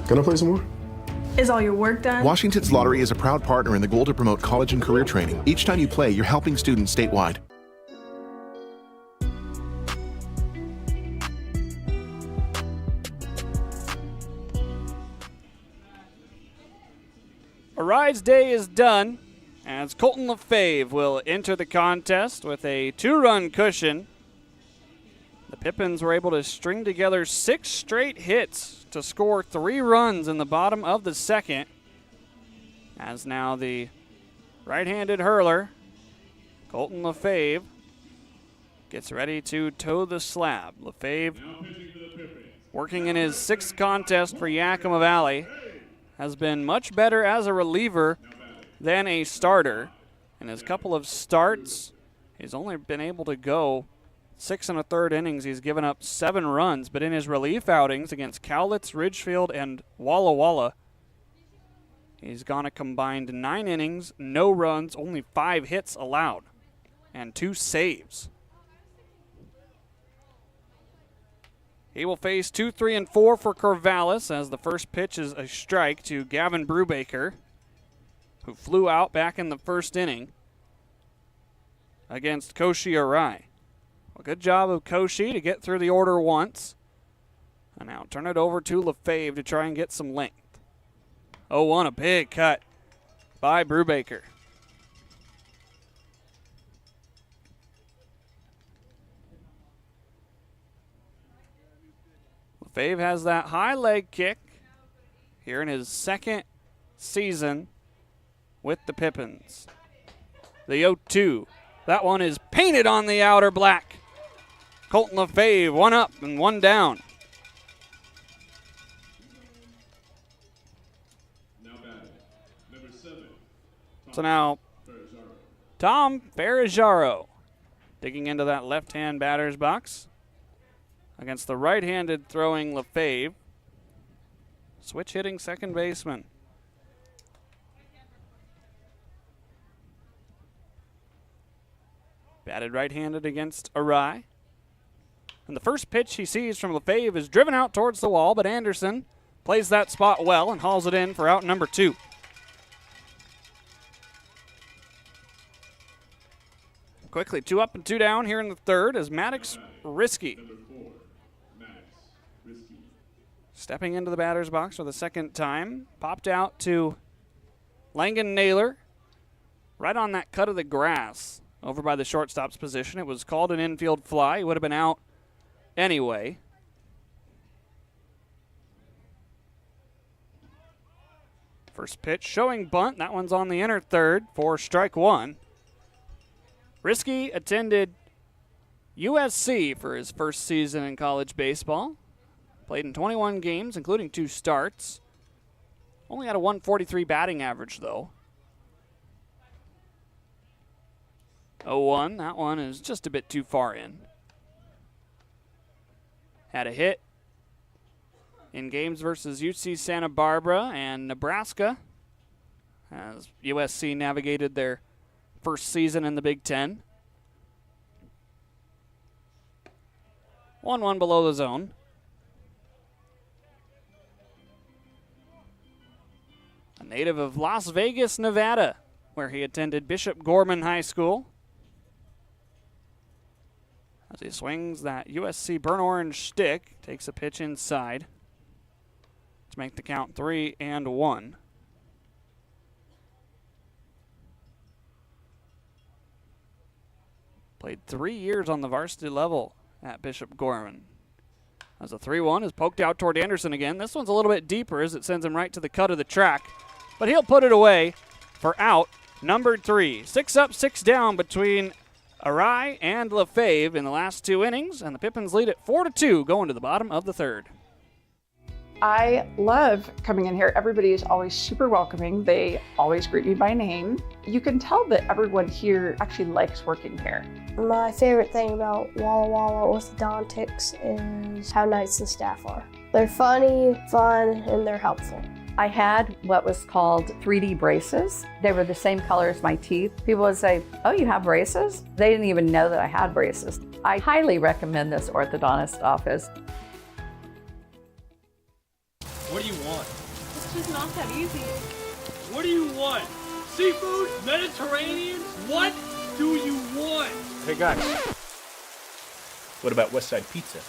Can I play some more? Is all your work done? Washington's Lottery is a proud partner in the goal to promote college and career training. Each time you play, you're helping students statewide. A Rides Day is done. as Colton Lefebvre will enter the contest with a 2-run cushion. The Pippins were able to string together 6 straight hits to score 3 runs in the bottom of the second. As now the right-handed hurler, Colton Lefebvre, gets ready to toe the slab. Lefebvre, working in his 6th contest for Yakima Valley, has been much better as a reliever than a starter. In his couple of starts, he's only been able to go 6 1/3 innings. He's given up 7 runs, but in his relief outings against Cowlitz, Ridgefield, and Walla Walla, he's gone a combined 9 innings, no runs, only 5 hits allowed, and 2 saves. He will face 2, 3, and 4 for Corvallis as the first pitch is a strike to Gavin Brubaker, who flew out back in the first inning against Koshi Arai. A good job of Koshi to get through the order once. And now turn it over to Lefebvre to try and get some length. 0-1, a big cut by Brubaker. Lefebvre has that high leg kick here in his 2nd season with the Pippins. The 0-2. That one is painted on the outer black. Colton Lefebvre, 1 up and 1 down. So now, Tom Ferrajaro digging into that left-hand batter's box against the right-handed throwing Lefebvre. Switch hitting second baseman. Batted right-handed against Arai. And the first pitch he sees from Lefebvre is driven out towards the wall, but Anderson plays that spot well and hauls it in for out number 2. Quickly, 2 up and 2 down here in the 3rd as Maddox Risky stepping into the batter's box for the 2nd time. Popped out to Langan Naylor right on that cut of the grass over by the shortstop's position. It was called an infield fly. He would have been out anyway. First pitch showing bunt. That one's on the inner 3rd for strike 1. Risky attended USC for his first season in college baseball. Played in 21 games, including 2 starts. Only had a 143 batting average, though. 0-1, that one is just a bit too far in. Had a hit in games versus UC Santa Barbara and Nebraska as USC navigated their first season in the Big Ten. 1-1 below the zone. A native of Las Vegas, Nevada, where he attended Bishop Gorman High School. As he swings that USC burnt orange stick, takes a pitch inside to make the count 3-1. Played 3 years on the varsity level at Bishop Gorman. As a 3-1 is poked out toward Anderson again. This one's a little bit deeper as it sends him right to the cut of the track. But he'll put it away for out number 3. 6 up, 6 down between Arai and Lefebvre in the last 2 innings. And the Pippins lead at 4-2 going to the bottom of the 3rd. I love coming in here. Everybody is always super welcoming. They always greet me by name. You can tell that everyone here actually likes working here. My favorite thing about Walla Walla Orthodontics is how nice the staff are. They're funny, fun, and they're helpful. I had what was called 3D braces. They were the same color as my teeth. People would say, "Oh, you have braces?" They didn't even know that I had braces. I highly recommend this orthodontist office. What do you want? It's just not that easy. What do you want? Seafood? Mediterranean? What do you want? Hey guys, what about West Side Pizza?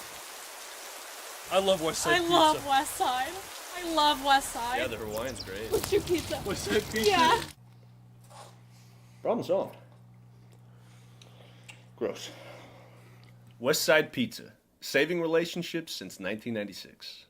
I love West Side Pizza. I love West Side. I love West Side. Yeah, the Hawaiian's great. What's your pizza? West Side Pizza? Yeah. Problem solved. Gross. West Side Pizza. Saving relationships since 1996.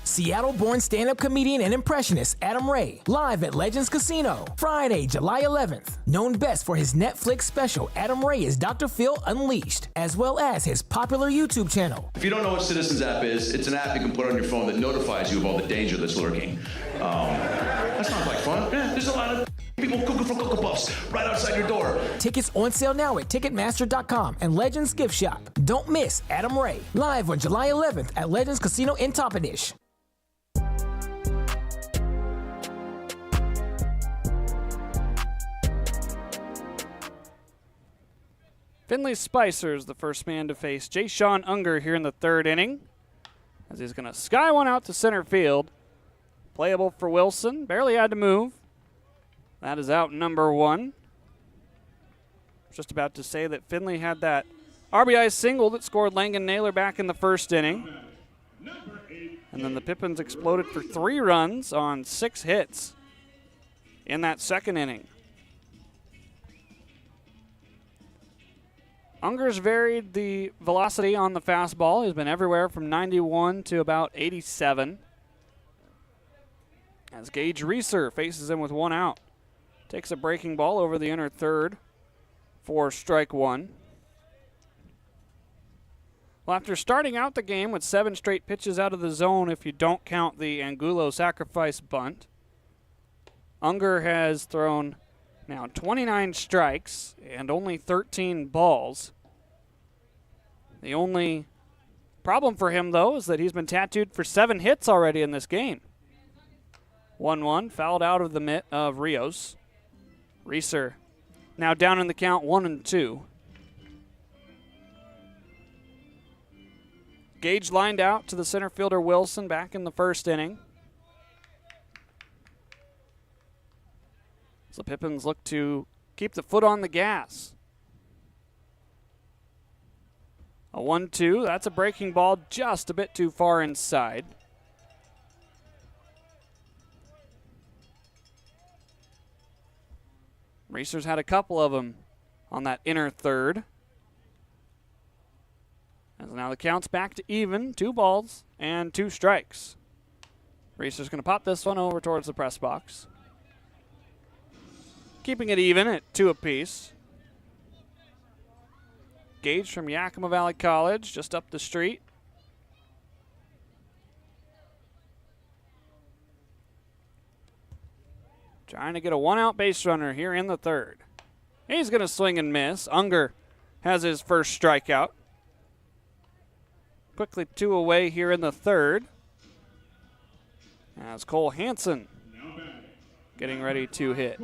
Seattle-born stand-up comedian and impressionist Adam Ray, live at Legends Casino, Friday, July 11th. Known best for his Netflix special, Adam Ray is Dr. Phil Unleashed, as well as his popular YouTube channel. If you don't know what Citizens app is, it's an app you can put on your phone that notifies you of all the danger that's lurking. That sounds like fun. Yeah, there's a lot of people cooking for Cocoa Puffs right outside your door. Tickets on sale now at Ticketmaster.com and Legends Gift Shop. Don't miss Adam Ray, live on July 11th at Legends Casino in Toppenish. Finley Spicer's the first man to face Jay Sean Unger here in the third inning, as he's going to sky one out to center field. Playable for Wilson, barely had to move. That is out number one. Just about to say that Finley had that RBI single that scored Langan Naylor back in the first inning. And then the Pippins exploded for 3 runs on 6 hits in that second inning. Unger's varied the velocity on the fastball. He's been everywhere from 91 to about 87. As Gage Reeser faces him with 1 out. Takes a breaking ball over the inner third for strike 1. Well, after starting out the game with 7 straight pitches out of the zone, if you don't count the Angulo sacrifice bunt, Unger has thrown now 29 strikes and only 13 balls. The only problem for him, though, is that he's been tattooed for 7 hits already in this game. 1-1, fouled out of the mitt of Rios. Reeser now down in the count 1-2. Gage lined out to the center fielder Wilson back in the first inning. So the Pippins look to keep the foot on the gas. A 1-2, that's a breaking ball just a bit too far inside. Reeser's had a couple of them on that inner third. As now the count's back to even, 2 balls and 2 strikes. Reeser's going to pop this one over towards the press box. Keeping it even at 2 apiece. Gage from Yakima Valley College, just up the street. Trying to get a 1-out base runner here in the third. He's going to swing and miss. Unger has his first strikeout. Quickly 2 away here in the third. As Cole Hansen getting ready to hit.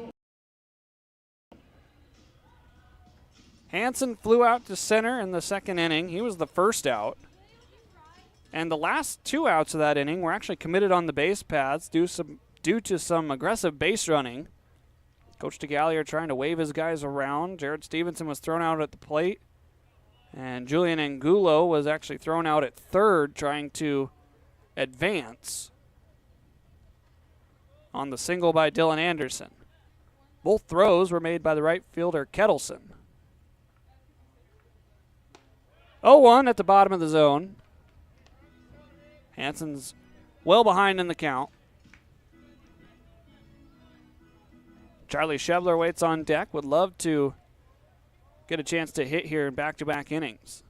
Hansen flew out to center in the second inning. He was the first out. And the last 2 outs of that inning were actually committed on the base paths due to some aggressive base running. Coach DeGallier trying to wave his guys around. Jared Stevenson was thrown out at the plate. And Julian Angulo was actually thrown out at third trying to advance on the single by Dylan Anderson. Both throws were made by the right fielder Kettleson. 0-1 at the bottom of the zone. Hansen's well behind in the count. Charlie Shevler waits on deck. Would love to get a chance to hit here in back-to-back innings.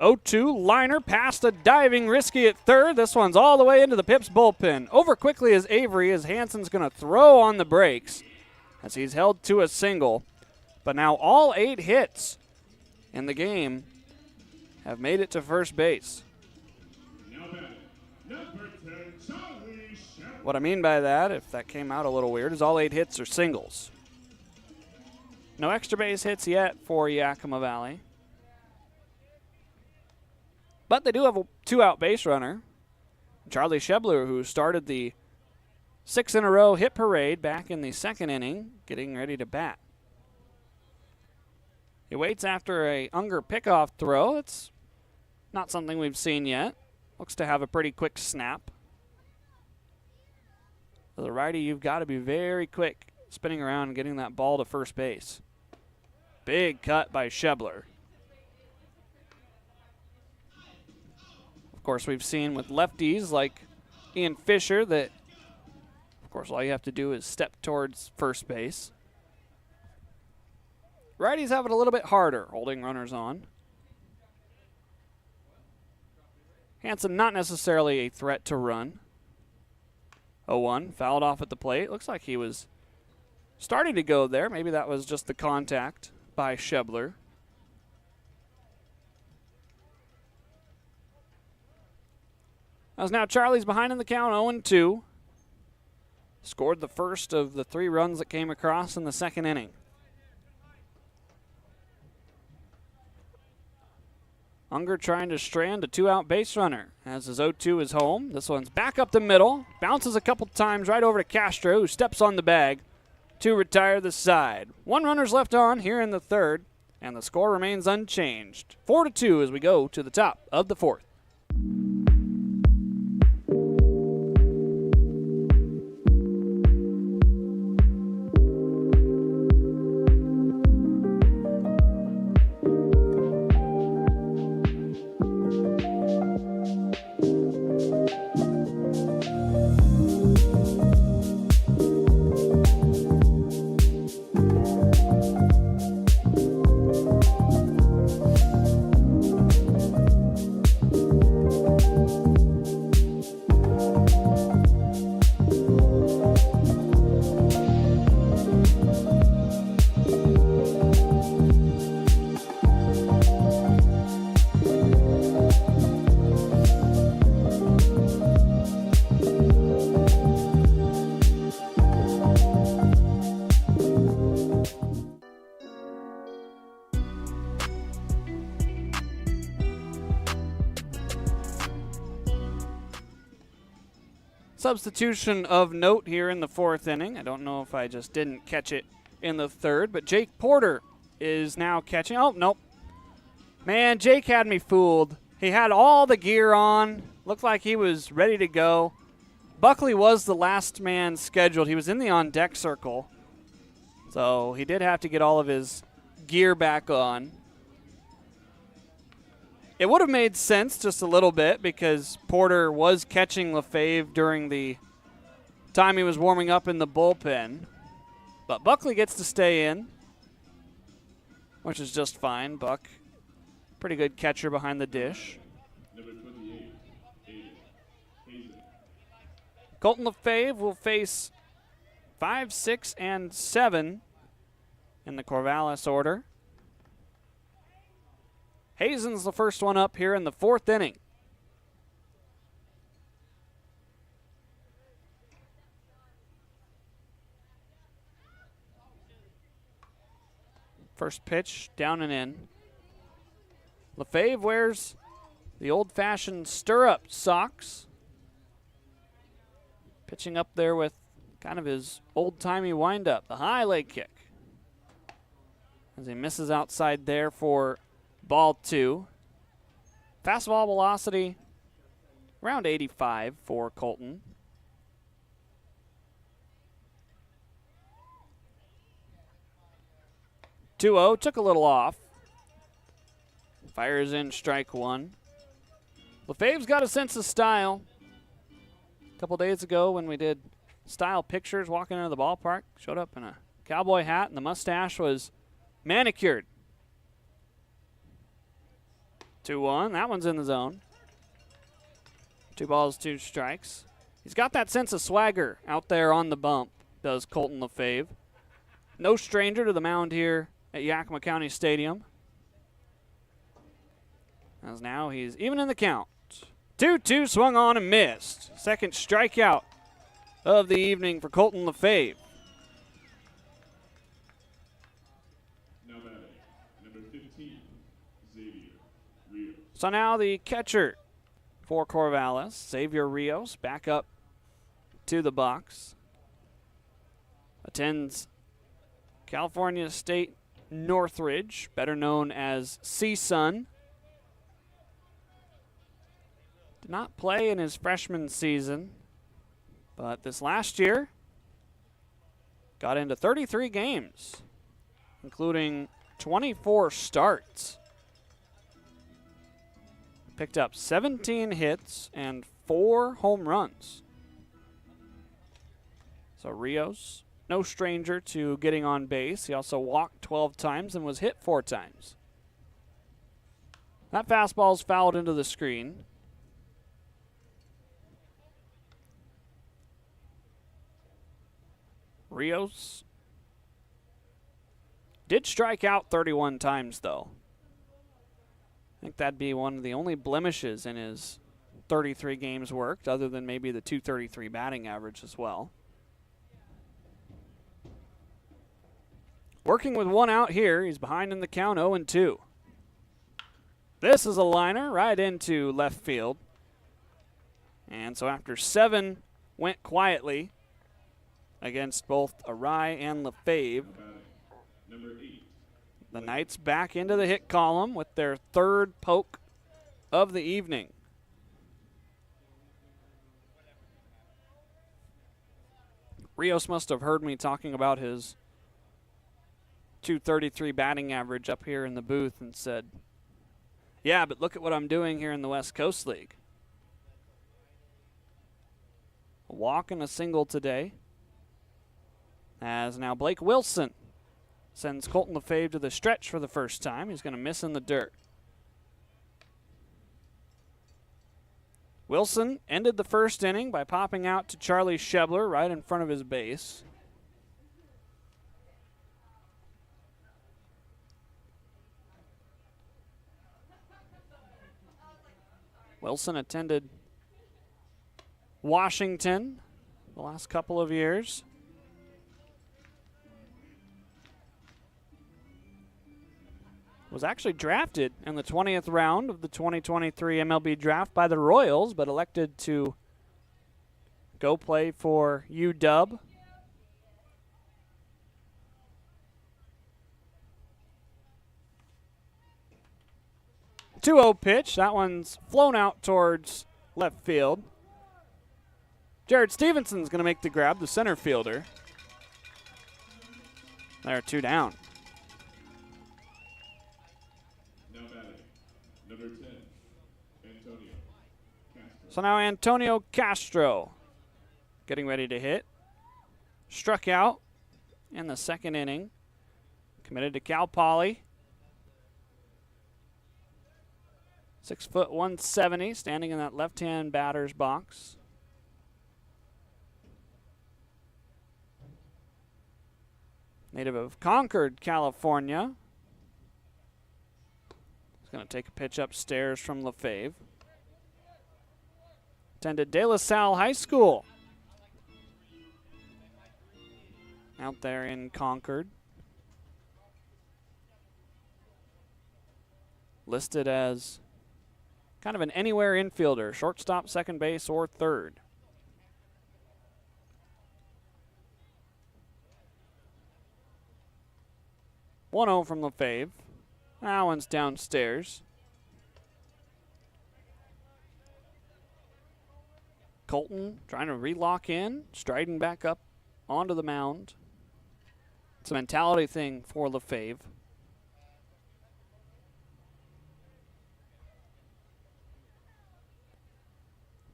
0-2, liner past a diving Risky at third. This one's all the way into the Pips bullpen. Over quickly as Avery, as Hansen's going to throw on the brakes as he's held to a single. But now all 8 hits in the game have made it to first base. What I mean by that, if that came out a little weird, is all 8 hits are singles. No extra base hits yet for Yakima Valley. But they do have a 2-out base runner. Charlie Shebler, who started the 6-in-a-row hit parade back in the second inning, getting ready to bat. He waits after a Unger pickoff throw. It's not something we've seen yet. Looks to have a pretty quick snap. For the righty, you've got to be very quick spinning around and getting that ball to first base. Big cut by Shebler. Of course, we've seen with lefties like Ian Fisher that, of course, all you have to do is step towards first base. Righties have it a little bit harder, holding runners on. Hansen not necessarily a threat to run. 0-1, fouled off at the plate. Looks like he was starting to go there. Maybe that was just the contact by Shebler. As now Charlie's behind in the count, 0-2. Scored the first of the 3 runs that came across in the second inning. Unger trying to strand a 2-out base runner as his 0-2 is home. This one's back up the middle. Bounces a couple times right over to Castro, who steps on the bag to retire the side. 1 runner's left on here in the third, and the score remains unchanged. 4-2 as we go to the top of the fourth. Substitution of note here in the fourth inning. I don't know if I just didn't catch it in the third, but Jake Porter is now catching. Oh, nope. Man, Jake had me fooled. He had all the gear on. Looked like he was ready to go. Buckley was the last man scheduled. He was in the on-deck circle. So he did have to get all of his gear back on. It would have made sense just a little bit because Porter was catching Lefebvre during the time he was warming up in the bullpen. But Buckley gets to stay in, which is just fine. Buck, pretty good catcher behind the dish. Colton Lefebvre will face 5, 6, and 7 in the Corvallis order. Hazen's the first one up here in the fourth inning. First pitch down and in. Lefebvre wears the old-fashioned stirrup socks. Pitching up there with kind of his old-timey windup, the high leg kick. As he misses outside there for ball 2. Fastball velocity around 85 for Colton. Two-0, took a little off. Fires in strike 1. Lefebvre's got a sense of style. A couple days ago when we did style pictures walking into the ballpark, showed up in a cowboy hat and the mustache was manicured. 2-1, that one's in the zone. 2 balls, 2 strikes. He's got that sense of swagger out there on the bump, does Colton Lefebvre. No stranger to the mound here at Yakima County Stadium. As now he's even in the count. 2-2 swung on and missed. Second strikeout of the evening for Colton Lefebvre. So now the catcher for Corvallis, Xavier Rios, back up to the box. Attends California State Northridge, better known as CSUN. Did not play in his freshman season, but this last year got into 33 games, including 24 starts. Picked up 17 hits and 4 home runs. So Rios, no stranger to getting on base. He also walked 12 times and was hit 4 times. That fastball's fouled into the screen. Rios did strike out 31 times, though. I think that'd be one of the only blemishes in his 33 games worked, other than maybe the 233 batting average as well. Working with 1 out here, he's behind in the count 0-2. This is a liner right into left field. And so after 7 went quietly against both Arai and Lefebvre, the Knights back into the hit column with their 3rd poke of the evening. Rios must have heard me talking about his 233 batting average up here in the booth and said, yeah, but look at what I'm doing here in the West Coast League. A walk and a single today. As now Blake Wilson sends Colton Lefebvre to the stretch for the first time. He's going to miss in the dirt. Wilson ended the first inning by popping out to Charlie Shebler right in front of his base. Wilson attended Washington the last couple of years. Was actually drafted in the 20th round of the 2023 MLB draft by the Royals, but elected to go play for UW. Two-0 pitch. That one's flown out towards left field. Jared Stevenson's going to make the grab, the center fielder. There are 2 down. So now Antonio Castro getting ready to hit. Struck out in the 2nd inning. Committed to Cal Poly. 6 foot 170, standing in that left-hand batter's box. Native of Concord, California. He's going to take a pitch upstairs from Lefebvre. Attended De La Salle High School out there in Concord. Listed as kind of an anywhere infielder, shortstop, second base, or third. One-0 from Lefebvre. That one's downstairs. Colton trying to relock in, striding back up onto the mound. It's a mentality thing for Lefebvre.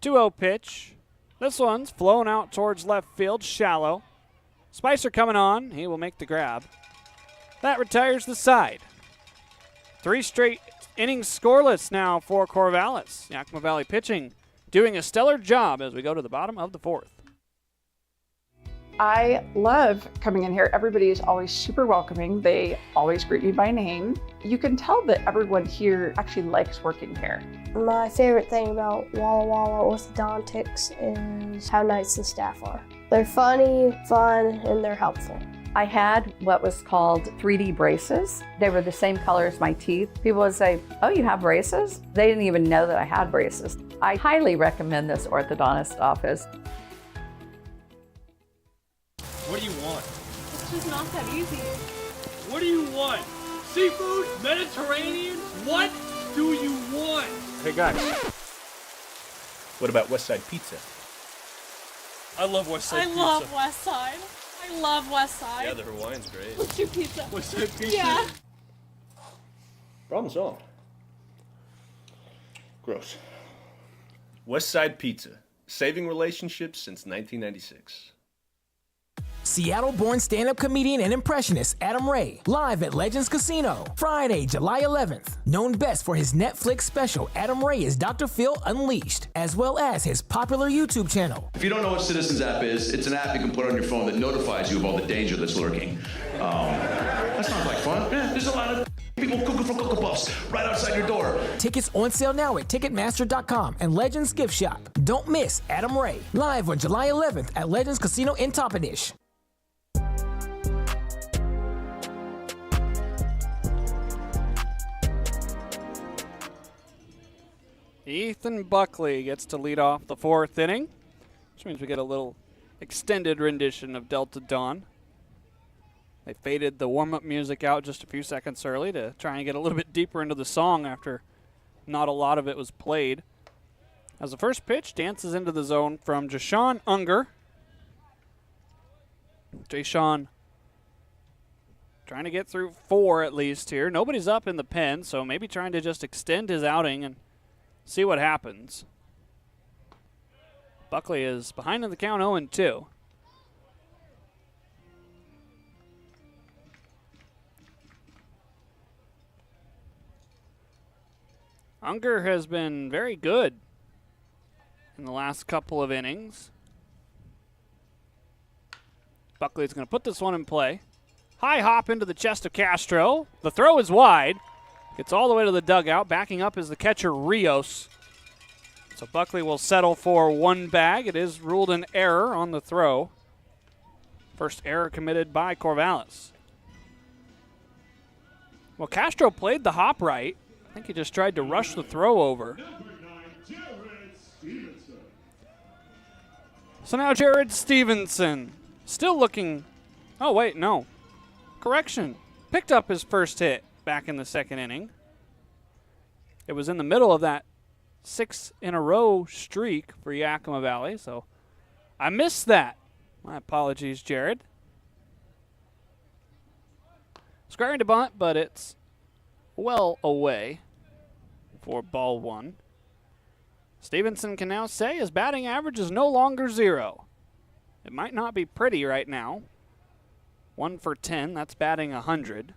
Two-0 pitch. This one's flown out towards left field, shallow. Spicer coming on. He will make the grab. That retires the side. 3 straight innings scoreless now for Corvallis. Yakima Valley pitching doing a stellar job as we go to the bottom of the 4th. I love coming in here. Everybody is always super welcoming. They always greet me by name. You can tell that everyone here actually likes working here. My favorite thing about Walla Walla Orthodontics is how nice the staff are. They're funny, fun, and they're helpful. I had what was called 3D braces. They were the same color as my teeth. People would say, oh, you have braces? They didn't even know that I had braces. I highly recommend this orthodontist office. What do you want? It's just not that easy. What do you want? Seafood? Mediterranean? What do you want? Hey guys, what about West Side Pizza? I love West Side Pizza. I love West Side. I love West Side. Yeah, the Hawaiian's great. Let's do pizza. West Side pizza? Yeah. Problem solved. Gross. West Side Pizza. Saving relationships since 1996. Seattle-born stand-up comedian and impressionist Adam Ray, live at Legends Casino, Friday, July 11th. Known best for his Netflix special, Adam Ray is Dr. Phil Unleashed, as well as his popular YouTube channel. If you don't know what Citizens app is, it's an app you can put on your phone that notifies you of all the danger that's lurking. That sounds like fun. Yeah, there's a lot of people cooking for Cocoa Puffs right outside your door. Tickets on sale now at Ticketmaster.com and Legends Gift Shop. Don't miss Adam Ray, live on July 11th at Legends Casino in Toppenish. Ethan Buckley gets to lead off the 4th inning, which means we get a little extended rendition of Delta Dawn. They faded the warm-up music out just a few seconds early to try and get a little bit deeper into the song after not a lot of it was played. As the first pitch dances into the zone from Jashawn Unger. Jashawn trying to get through 4 at least here. Nobody's up in the pen, so maybe trying to just extend his outing and see what happens. Buckley is behind in the count 0-2. Unger has been very good in the last couple of innings. Buckley's going to put this one in play. High hop into the chest of Castro. The throw is wide. Gets all the way to the dugout. Backing up is the catcher, Rios. So Buckley will settle for 1 bag. It is ruled an error on the throw. First error committed by Corvallis. Well, Castro played the hop right. I think he just tried to rush the throw over. So now Jared Stevenson still looking. Oh, wait, no. Correction. Picked up his first hit back in the 2nd inning. It was in the middle of that 6-in-a-row streak for Yakima Valley, so I missed that. My apologies, Jared. Squaring to bunt, but it's well away for ball 1. Stevenson can now say his batting average is no longer 0. It might not be pretty right now. 1 for 10, that's batting 100.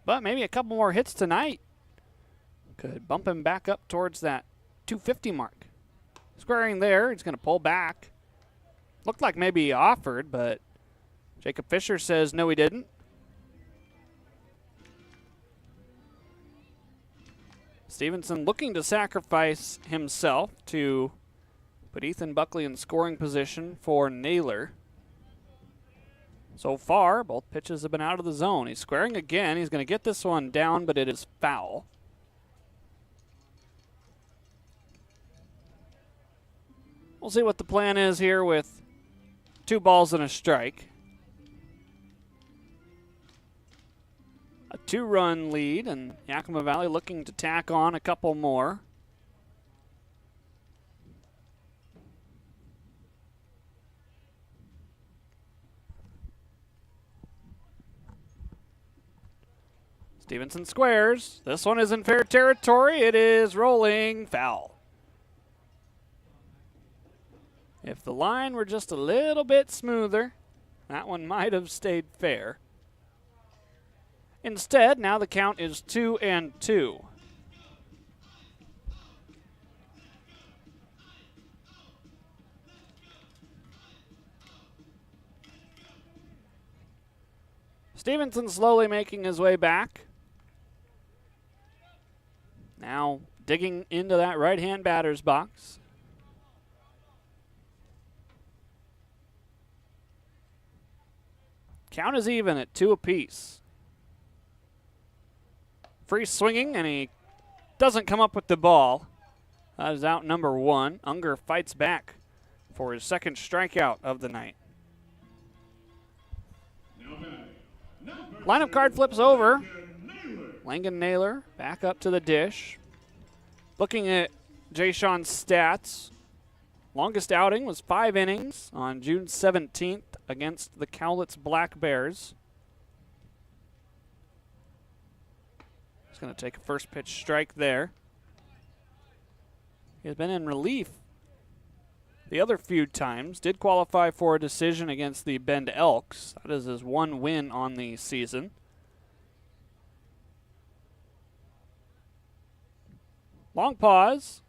But maybe a couple more hits tonight could bump him back up towards that 250 mark. Squaring there, he's going to pull back. Looked like maybe he offered, but Jacob Fisher says no, he didn't. Stevenson looking to sacrifice himself to put Ethan Buckley in scoring position for Naylor. So far, both pitches have been out of the zone. He's squaring again. He's going to get this one down, but it is foul. We'll see what the plan is here with 2 balls and a strike. A 2-run lead, and Yakima Valley looking to tack on a couple more. Stevenson squares. This one is in fair territory. It is rolling foul. If the line were just a little bit smoother, that one might have stayed fair. Instead, now the count is 2-2. Stevenson slowly making his way back. Now digging into that right-hand batter's box. Count is even at 2 apiece. Free swinging, and he doesn't come up with the ball. That is out number 1. Unger fights back for his 2nd strikeout of the night. Lineup card flips over. Langan Naylor back up to the dish. Looking at Jashawn's stats. Longest outing was 5 innings on June 17th against the Cowlitz Black Bears. He's going to take a first pitch strike there. He has been in relief the other few times. Did qualify for a decision against the Bend Elks. That is his 1 win on the season. Long pause.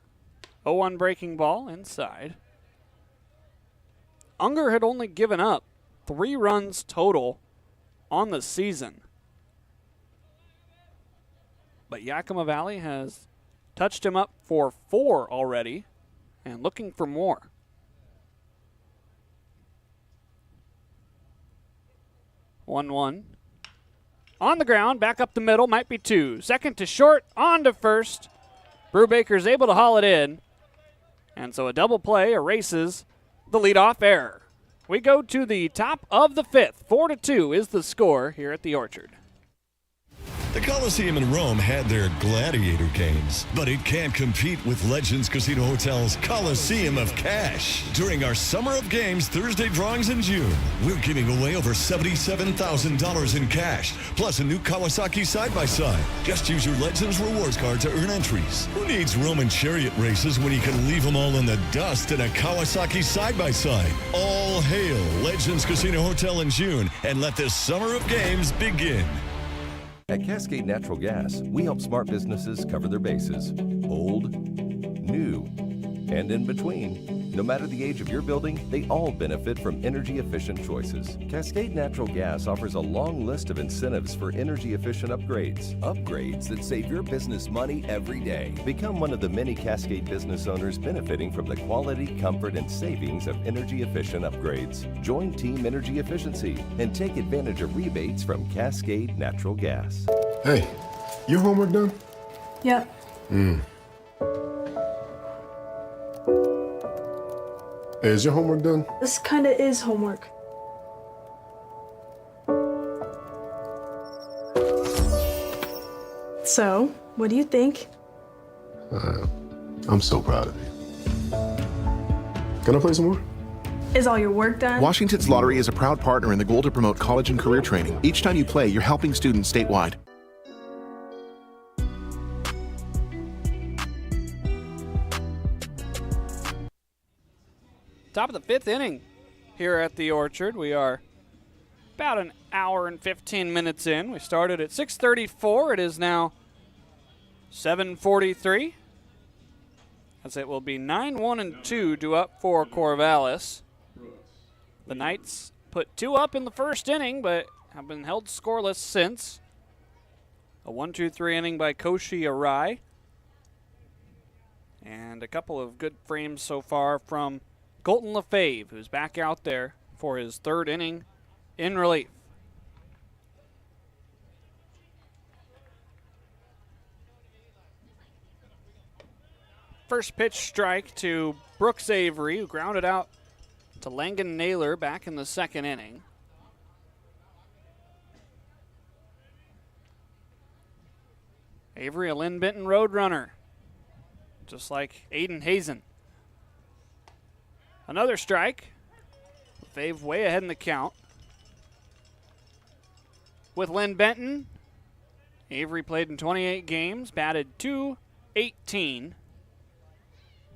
0-1 breaking ball inside. Unger had only given up 3 runs total on the season. But Yakima Valley has touched him up for 4 already and looking for more. One. On the ground, back up the middle, might be 2. Second to short, on to first. Brubaker's able to haul it in. And so a double play erases the leadoff error. We go to the top of the 5th. 4-2 is the score here at the Orchard. The Coliseum in Rome had their gladiator games, but it can't compete with Legends Casino Hotel's Coliseum of Cash. During our Summer of Games Thursday drawings in June, we're giving away over $77,000 in cash, plus a new Kawasaki side-by-side. Just use your Legends Rewards card to earn entries. Who needs Roman chariot races when you can leave them all in the dust in a Kawasaki side-by-side? All hail Legends Casino Hotel in June, and let this Summer of Games begin. At Cascade Natural Gas, we help smart businesses cover their bases. Old, new, and in between. No matter the age of your building, they all benefit from energy-efficient choices. Cascade Natural Gas offers a long list of incentives for energy-efficient upgrades. Upgrades that save your business money every day. Become one of the many Cascade business owners benefiting from the quality, comfort, and savings of energy-efficient upgrades. Join Team Energy Efficiency and take advantage of rebates from Cascade Natural Gas. Hey, your homework done? Yep. Hey, is your homework done? This kinda is homework. So, what do you think? I'm so proud of you. Can I play some more? Is all your work done? Washington's Lottery is a proud partner in the goal to promote college and career training. Each time you play, you're helping students statewide. Top of the 5th inning here at the Orchard. We are about an hour and 15 minutes in. We started at 6:34. It is now 7:43. As it will be 9-1-2 due up for Corvallis. The Knights put 2 up in the first inning, but have been held scoreless since. A 1-2-3 inning by Koshi Arai. And a couple of good frames so far from Colton Lefebvre, who's back out there for his 3rd inning in relief. First pitch strike to Brooks Avery, who grounded out to Langan Naylor back in the 2nd inning. Avery, a Lynn Benton Roadrunner, just like Aiden Hazen. Another strike. Lefebvre way ahead in the count. With Lynn Benton, Avery played in 28 games, batted .218.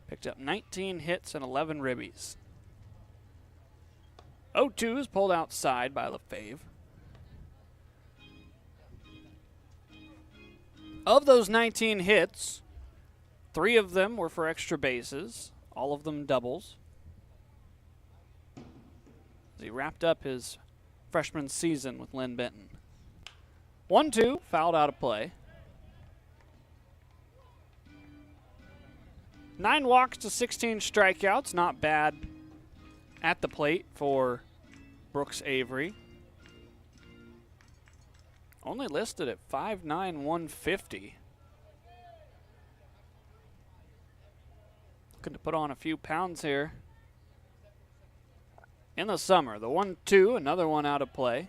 Picked up 19 hits and 11 ribbies. 0-2 is pulled outside by Lefebvre. Of those 19 hits, 3 of them were for extra bases, all of them doubles. As he wrapped up his freshman season with Lynn Benton. 1-2, fouled out of play. 9 walks to 16 strikeouts, not bad at the plate for Brooks Avery. Only listed at 5'9", 150. Looking to put on a few pounds here in the summer. The 1-2, another one out of play.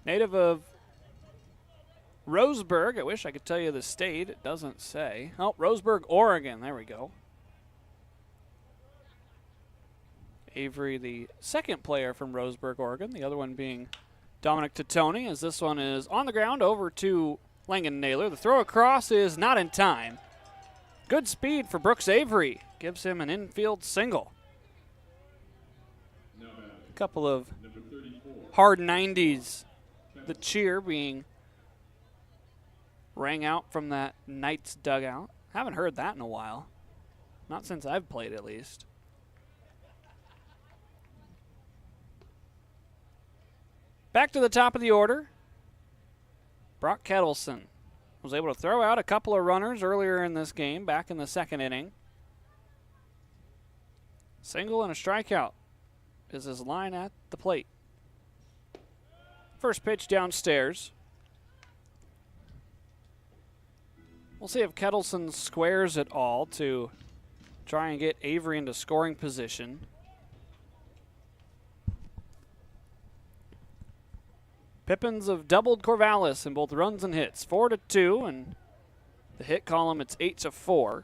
Native of Roseburg. I wish I could tell you the state. It doesn't say. Oh, Roseburg, Oregon. There we go. Avery, the second player from Roseburg, Oregon. The other one being Dominic Totoni, as this one is on the ground over to Langan Naylor. The throw across is not in time. Good speed for Brooks Avery. Gives him an infield single. A couple of hard 90s. The cheer being rang out from that Knights dugout. Haven't heard that in a while. Not since I've played, at least. Back to the top of the order. Brock Kettleson was able to throw out a couple of runners earlier in this game, back in the second inning. Single and a strikeout is his line at the plate. First pitch downstairs. We'll see if Kettleson squares it all to try and get Avery into scoring position. Pippins have doubled Corvallis in both runs and hits, 4-2, and the hit column it's 8-4.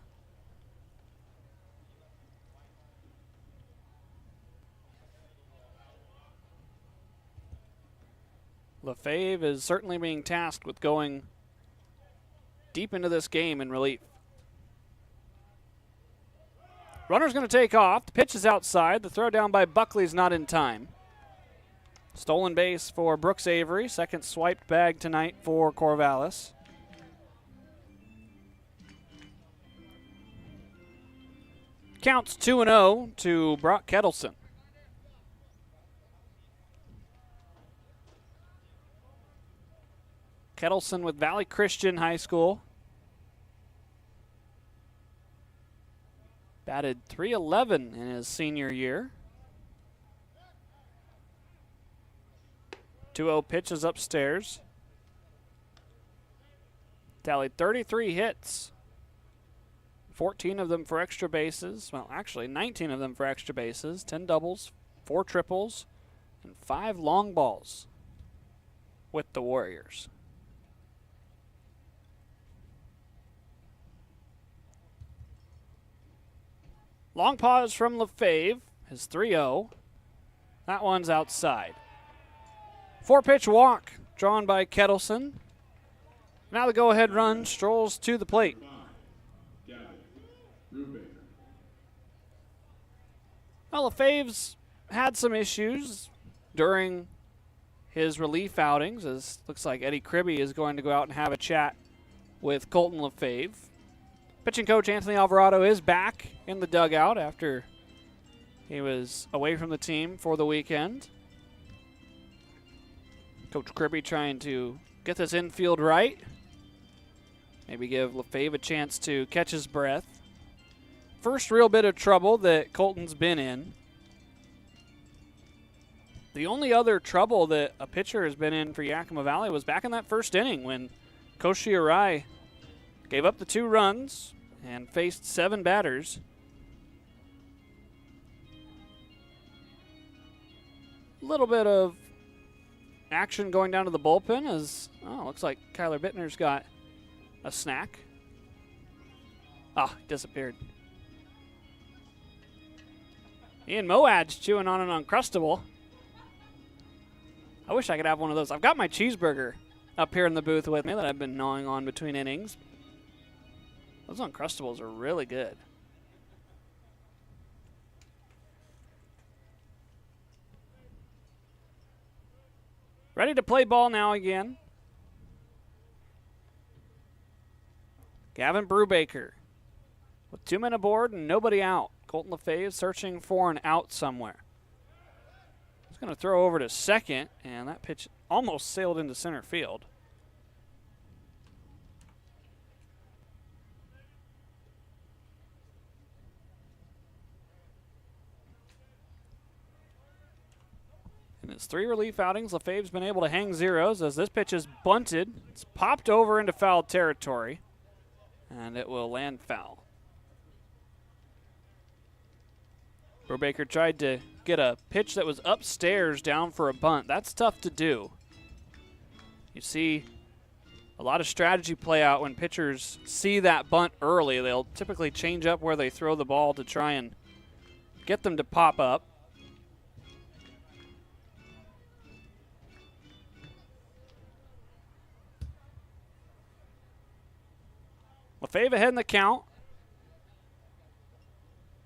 Lefebvre is certainly being tasked with going deep into this game in relief. Runner's going to take off. The pitch is outside. The throw down by Buckley's not in time. Stolen base for Brooks Avery. Second swiped bag tonight for Corvallis. Counts 2-0 to Brock Kettleson. Kettleson with Valley Christian High School. Batted .311 in his senior year. 2-0 pitches upstairs. Tallied 33 hits. 14 of them for extra bases. Well, actually, 19 of them for extra bases. 10 doubles, 4 triples, and 5 long balls with the Warriors. Long pause from Lefebvre, his 3-0. That one's outside. 4-pitch walk drawn by Kettleson. Now the go-ahead run strolls to the plate. Well, Lefebvre's had some issues during his relief outings, as looks like Eddie Kribbe is going to go out and have a chat with Colton Lefebvre. Pitching coach Anthony Alvarado is back in the dugout after he was away from the team for the weekend. Coach Kribbe trying to get this infield right. Maybe give Lefebvre a chance to catch his breath. First real bit of trouble that Colton's been in. The only other trouble that a pitcher has been in for Yakima Valley was back in that first inning when Koshi Arai gave up the 2 runs and faced 7 batters. A little bit of action going down to the bullpen as, looks like Kyler Bittner's got a snack. Disappeared. Ian Moad's chewing on an Uncrustable. I wish I could have one of those. I've got my cheeseburger up here in the booth with me that I've been gnawing on between innings. Those Uncrustables are really good. Ready to play ball now again. Gavin Brubaker with 2 men aboard and nobody out. Colton Lefebvre searching for an out somewhere. He's going to throw over to second, and that pitch almost sailed into center field. In his 3 relief outings, Lefebvre's been able to hang zeros as this pitch is bunted. It's popped over into foul territory, and it will land foul. Brubaker tried to get a pitch that was upstairs down for a bunt. That's tough to do. You see A lot of strategy play out when pitchers see that bunt early. They'll typically change up where they throw the ball to try and get them to pop up. LaFave ahead in the count.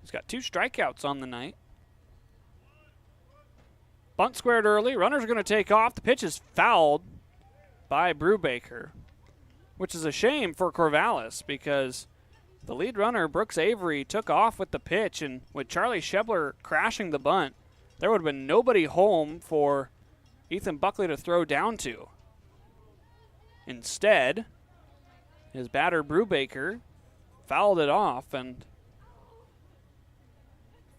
He's got 2 strikeouts on the night. Bunt squared early. Runner's going to take off. The pitch is fouled by Brubaker, which is a shame for Corvallis because the lead runner, Brooks Avery, took off with the pitch, and with Charlie Shebler crashing the bunt, there would have been nobody home for Ethan Buckley to throw down to. Instead, his batter, Brubaker, fouled it off and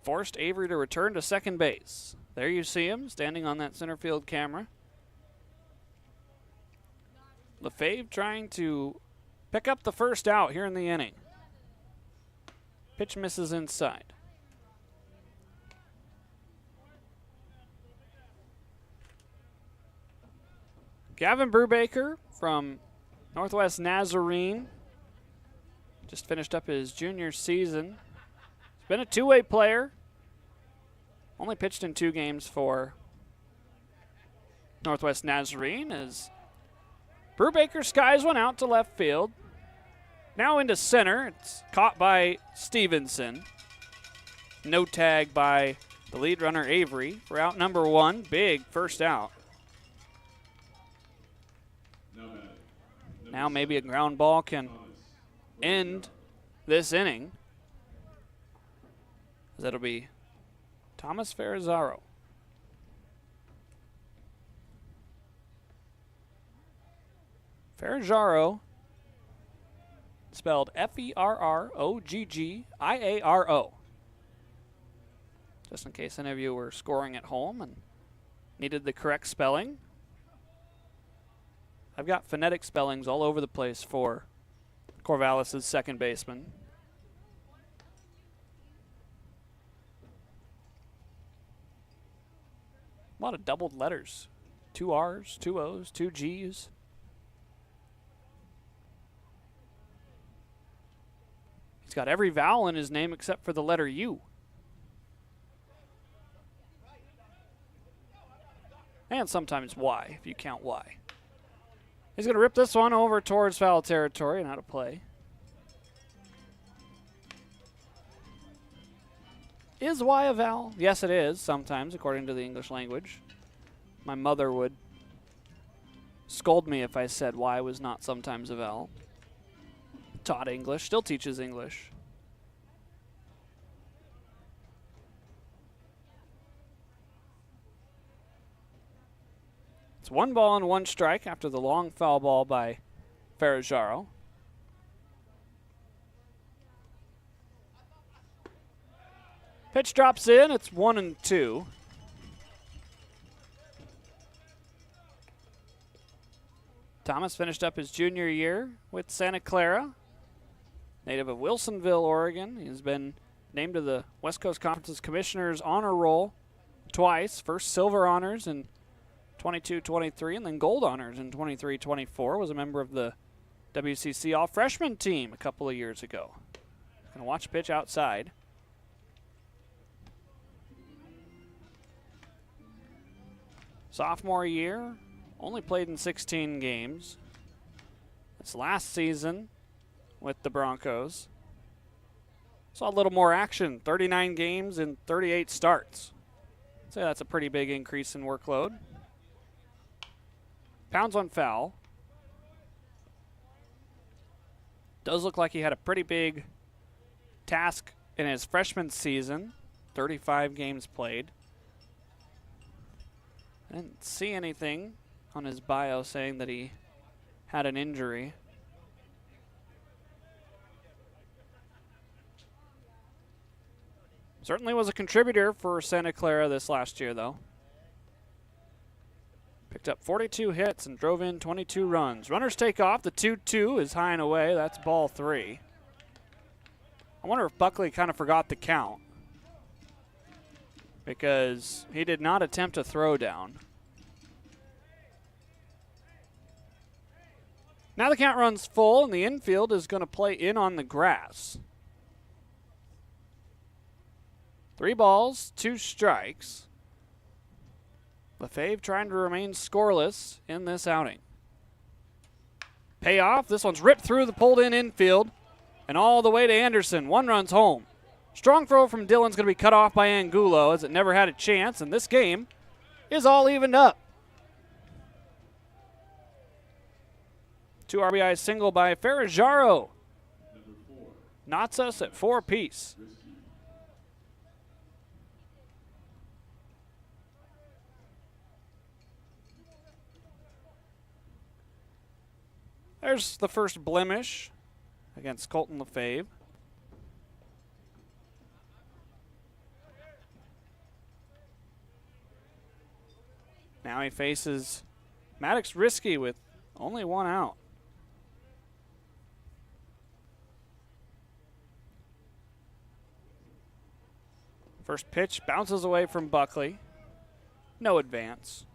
forced Avery to return to second base. There you see him standing on that center field camera. LaFave trying to pick up the first out here in the inning. Pitch misses inside. Gavin Brubaker from Northwest Nazarene just finished up his junior season. He's been a two-way player. Only pitched in 2 games for Northwest Nazarene as Brubaker skies one out to left field. Now into center. It's caught by Stevenson. No tag by the lead runner Avery for out number 1. Big first out. Now maybe a ground ball can end this inning. That'll be Thomas Ferrazzaro. Ferrazzaro, spelled Ferroggiaro. Just in case any of you were scoring at home and needed the correct spelling. I've got phonetic spellings all over the place for Corvallis' second baseman. A lot of doubled letters. 2 R's, 2 O's, 2 G's. He's got every vowel in his name except for the letter U. And sometimes Y, if you count Y. He's going to rip this one over towards foul territory and out of play. Is Y a vowel? Yes, it is, sometimes, according to the English language. My mother would scold me if I said Y was not sometimes a vowel. Taught English, still teaches English. It's 1 ball and 1 strike after the long foul ball by Ferrazzaro. Pitch drops in, it's 1-2. Thomas finished up his junior year with Santa Clara. Native of Wilsonville, Oregon. He's been named to the West Coast Conference's Commissioner's Honor Roll twice. First silver honors in 22-23 and then gold honors in 23-24. Was a member of the WCC All-Freshman team a couple of years ago. Going to watch pitch outside. Sophomore year, only played in 16 games. This last season with the Broncos. Saw a little more action, 39 games and 38 starts. I'd say that's a pretty big increase in workload. Pounds on foul. Does look like he had a pretty big task in his freshman season, 35 games played. I didn't see anything on his bio saying that he had an injury. Certainly was a contributor for Santa Clara this last year, though. Picked up 42 hits and drove in 22 runs. Runners take off. The 2-2 is high and away. That's ball 3. I wonder if Buckley kind of forgot the count, because he did not attempt a throw down. Now the count runs full, and the infield is going to play in on the grass. 3 balls, 2 strikes. Lefebvre trying to remain scoreless in this outing. Payoff. This one's ripped through the pulled-in infield and all the way to Anderson. 1 run's home. Strong throw from Dillon's going to be cut off by Angulo as it never had a chance, and this game is all evened up. 2 RBI single by Ferrajaro. Knots us at 4 apiece. There's the first blemish against Colton Lefebvre. Now he faces Maddox Risky with only 1 out. First pitch bounces away from Buckley. No advance.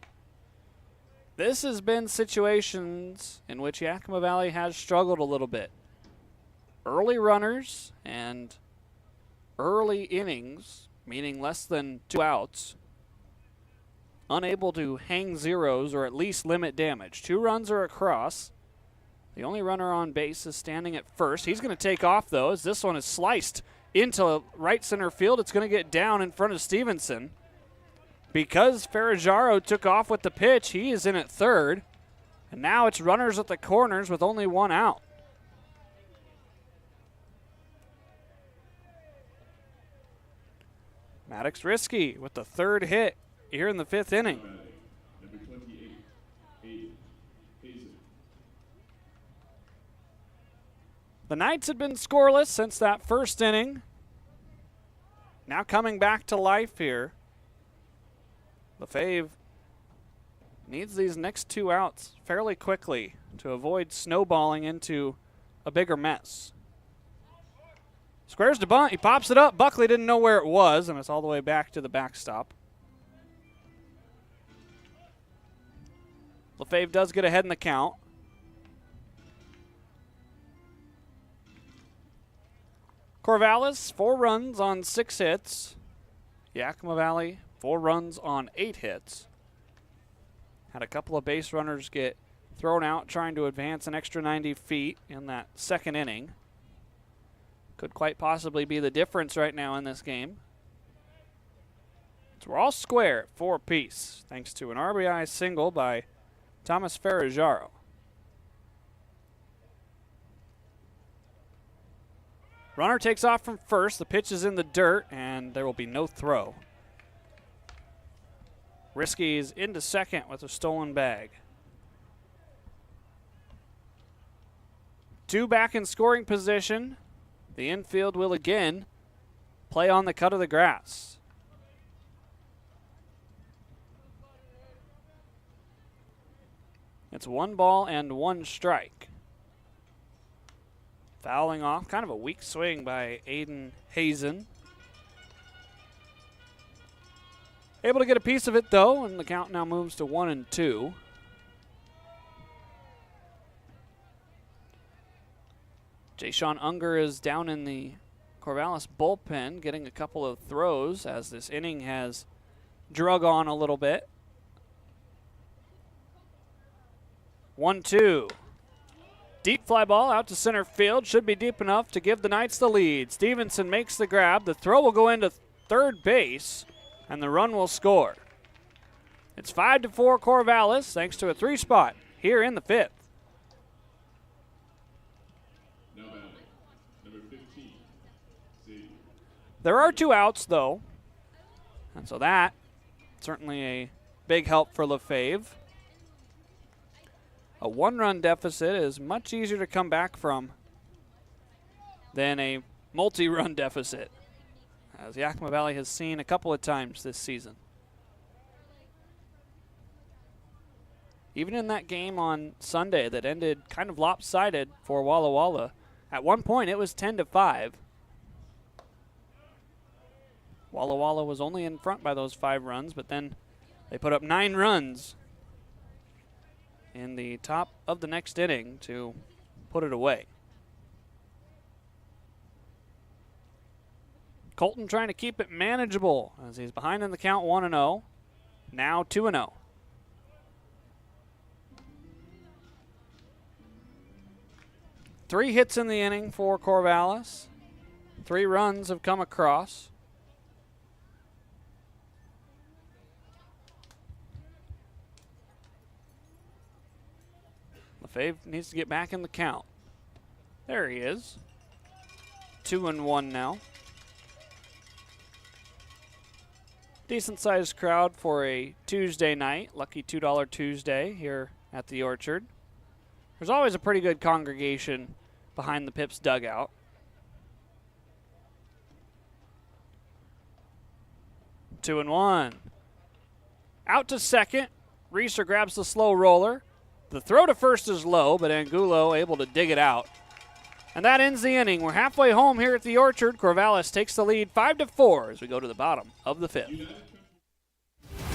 This has been situations in which Yakima Valley has struggled a little bit. Early runners and early innings, meaning less than 2 outs, unable to hang zeros or at least limit damage. 2 runs are across. The only runner on base is standing at first. He's going to take off, though, as this one is sliced into right center field. It's going to get down in front of Stevenson. Because Ferrajaro took off with the pitch, he is in at third. And now it's runners at the corners with only 1 out. Maddox Risky with the 3rd hit here in the 5th inning. The Knights had been scoreless since that 1st inning. Now coming back to life here. Lefebvre needs these next 2 outs fairly quickly to avoid snowballing into a bigger mess. Squares to bunt. He pops it up. Buckley didn't know where it was, and it's all the way back to the backstop. Lefebvre does get ahead in the count. Corvallis, 4 runs on 6 hits. Yakima Valley, 4 runs on 8 hits. Had a couple of base runners get thrown out trying to advance an extra 90 feet in that 2nd inning. Could quite possibly be the difference right now in this game. So we're all square at 4 apiece, thanks to an RBI single by Thomas Ferrajaro. Runner takes off from first. The pitch is in the dirt, and there will be no throw. Risky is into second with a stolen bag. 2 back in scoring position. The infield will again play on the cut of the grass. It's 1 ball and 1 strike. Fouling off, kind of a weak swing by Aiden Hazen. Able to get a piece of it, though, and the count now moves to 1-2. Jay-Sean Unger is down in the Corvallis bullpen, getting a couple of throws as this inning has drug on a little bit. 1-2. Deep fly ball out to center field. Should be deep enough to give the Knights the lead. Stevenson makes the grab. The throw will go into third base, and the run will score. It's 5-4 Corvallis, thanks to a 3 spot here in the 5th. There are 2 outs, though, and so that certainly a big help for Lefebvre. A 1-run deficit is much easier to come back from than a multi-run deficit, as Yakima Valley has seen a couple of times this season. Even in that game on Sunday that ended kind of lopsided for Walla Walla, at one point it was 10-5. Walla Walla was only in front by those 5 runs, but then they put up 9 runs in the top of the next inning to put it away. Colton trying to keep it manageable as he's behind in the count 1-0. Now 2-0. Three hits in the inning for Corvallis. 3 runs have come across. LaFave needs to get back in the count. There he is. 2-1 now. Decent sized crowd for a Tuesday night, lucky $2 Tuesday here at the Orchard. There's always a pretty good congregation behind the Pips dugout. 2-1. Out to second. Reeser grabs the slow roller. The throw to first is low, but Angulo able to dig it out. And that ends the inning. We're halfway home here at the Orchard. Corvallis takes the lead 5-4 as we go to the bottom of the 5th.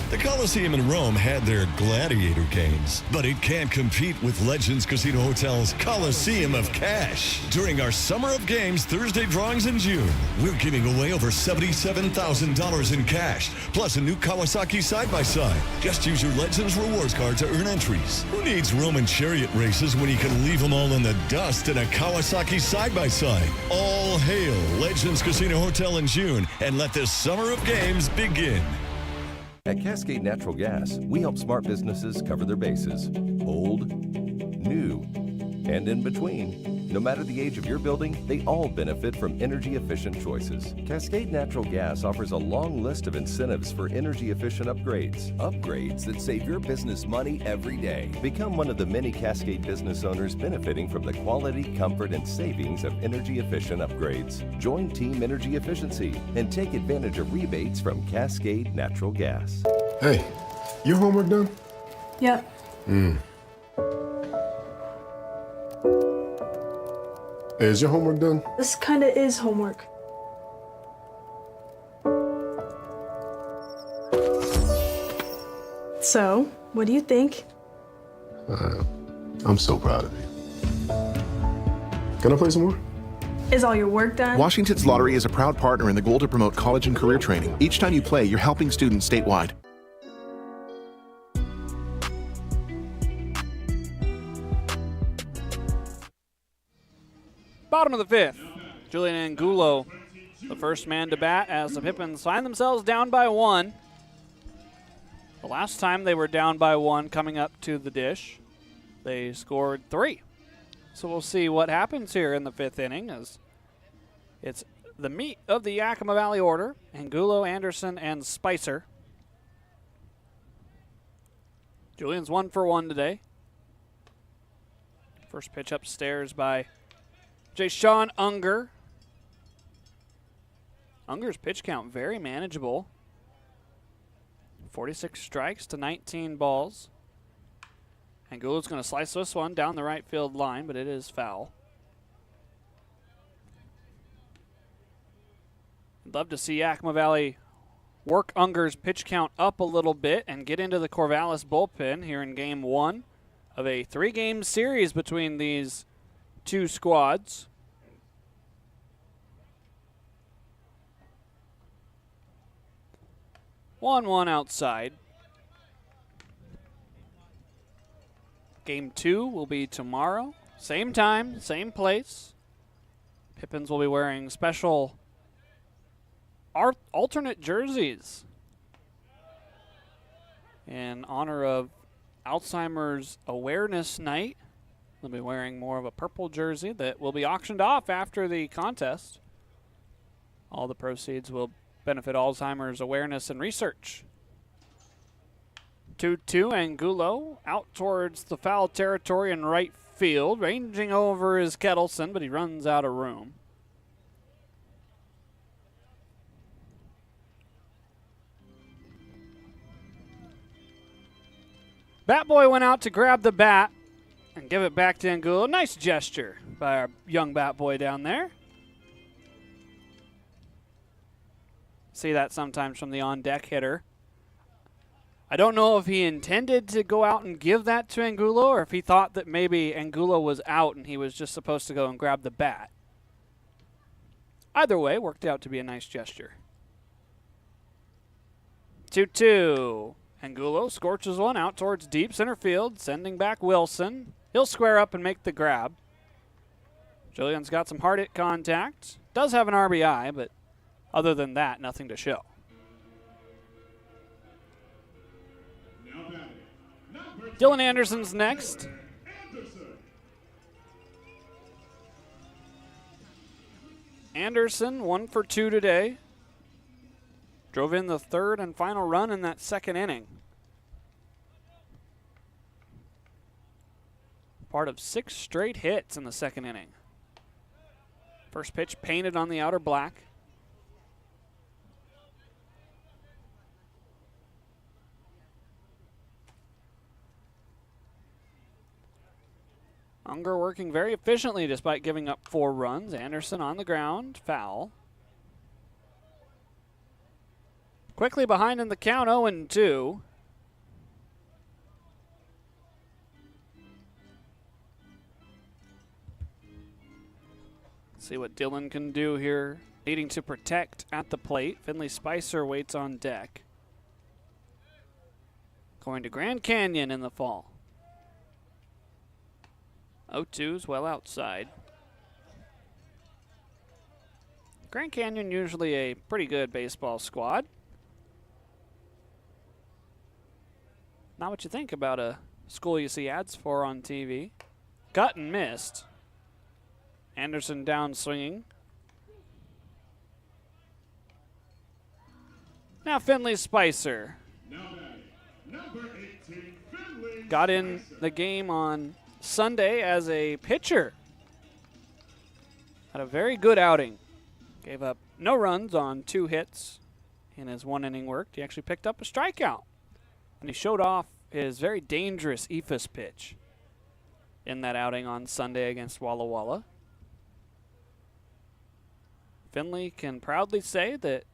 The Coliseum in Rome had their gladiator games, but it can't compete with Legends Casino Hotel's Coliseum of Cash. During our Summer of Games Thursday drawings in June, we're giving away over $77,000 in cash, plus a new Kawasaki side-by-side. Just use your Legends Rewards card to earn entries. Who needs Roman chariot races when you can leave them all in the dust in a Kawasaki side-by-side? All hail Legends Casino Hotel in June, and let this Summer of Games begin. At Cascade Natural Gas, we help smart businesses cover their bases. Old, new, and in between. No matter the age of your building, they all benefit from energy-efficient choices. Cascade Natural Gas offers a long list of incentives for energy-efficient upgrades. Upgrades that save your business money every day. Become one of the many Cascade business owners benefiting from the quality, comfort, and savings of energy-efficient upgrades. Join Team Energy Efficiency and take advantage of rebates from Cascade Natural Gas. Hey, your homework done? Yep. Hey, is your homework done? This kind of is homework. So, what do you think? I'm so proud of you. Can I play some more? Is all your work done? Washington's Lottery is a proud partner in the goal to promote college and career training. Each time you play, you're helping students statewide. Bottom of the 5th. Julian Angulo, the first man to bat as the Pippins find themselves down by 1. The last time they were down by 1 coming up to the dish, they scored 3. So we'll see what happens here in the 5th inning as it's the meat of the Yakima Valley order. Angulo, Anderson, and Spicer. Julian's 1 for 1 today. First pitch upstairs by Sean Unger. Unger's pitch count very manageable. 46 strikes to 19 balls. Angulo's going to slice this one down the right field line, but it is foul. I'd love to see Yakima Valley work Unger's pitch count up a little bit and get into the Corvallis bullpen here in Game 1 of a 3-game series between these two squads. 1-1 outside. Game 2 will be tomorrow. Same time, same place. Pippins will be wearing special alternate jerseys in honor of Alzheimer's Awareness Night. They'll be wearing more of a purple jersey that will be auctioned off after the contest. All the proceeds will benefit Alzheimer's awareness and research. 2-2, Angulo out towards the foul territory in right field. Ranging over is Kettleson, but he runs out of room. Bat Boy went out to grab the bat and give it back to Angulo. Nice gesture by our young Bat Boy down there. See that sometimes from the on-deck hitter. I don't know if he intended to go out and give that to Angulo or if he thought that maybe Angulo was out and he was just supposed to go and grab the bat. Either way, worked out to be a nice gesture. 2-2. Angulo scorches one out towards deep center field, sending back Wilson. He'll square up and make the grab. Julian's got some hard hit contact. Does have an RBI, but other than that, nothing to show. Dylan Anderson's next. Anderson, 1 for 2 today. Drove in the third and final run in that second inning. Part of 6 straight hits in the second inning. First pitch painted on the outer black. Unger working very efficiently despite giving up 4 runs. Anderson on the ground, foul. Quickly behind in the count, 0-2. See what Dylan can do here. Needing to protect at the plate. Finley Spicer waits on deck. Going to Grand Canyon in the fall. 0-2's well outside. Grand Canyon usually a pretty good baseball squad. Not what you think about a school you see ads for on TV. Cut and missed. Anderson down swinging. Now Finley Spicer. Number 18, Finley got in the game on Sunday as a pitcher. Had a very good outing. Gave up no runs on 2 hits in his 1 inning work. He actually picked up a strikeout. And he showed off his very dangerous eephus pitch in that outing on Sunday against Walla Walla. Finley can proudly say that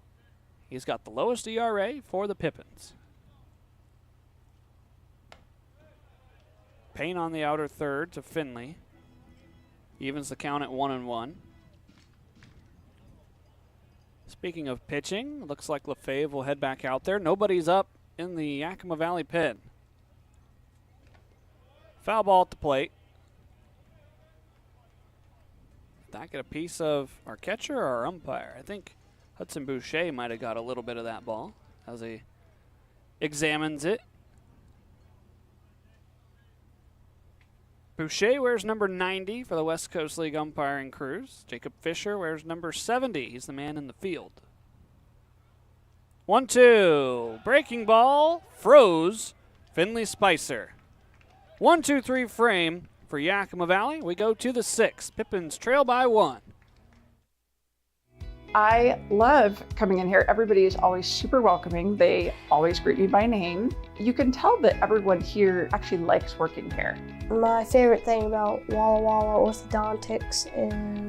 he's got the lowest ERA for the Pippins. Payne on the outer third to Finley. Evens the count at 1-1. Speaking of pitching, looks like Lefebvre will head back out there. Nobody's up in the Yakima Valley pen. Foul ball at the plate. Did that get a piece of our catcher or our umpire? I think Hudson Boucher might have got a little bit of that ball as he examines it. Boucher wears number 90 for the West Coast League umpiring crews. Jacob Fisher wears number 70. He's the man in the field. 1-2. Breaking ball. Froze. Finley Spicer. 1-2-3 frame for Yakima Valley. We go to the 6th. Pippins trail by 1. I love coming in here. Everybody is always super welcoming. They always greet me by name. You can tell that everyone here actually likes working here. My favorite thing about Walla Walla orthodontics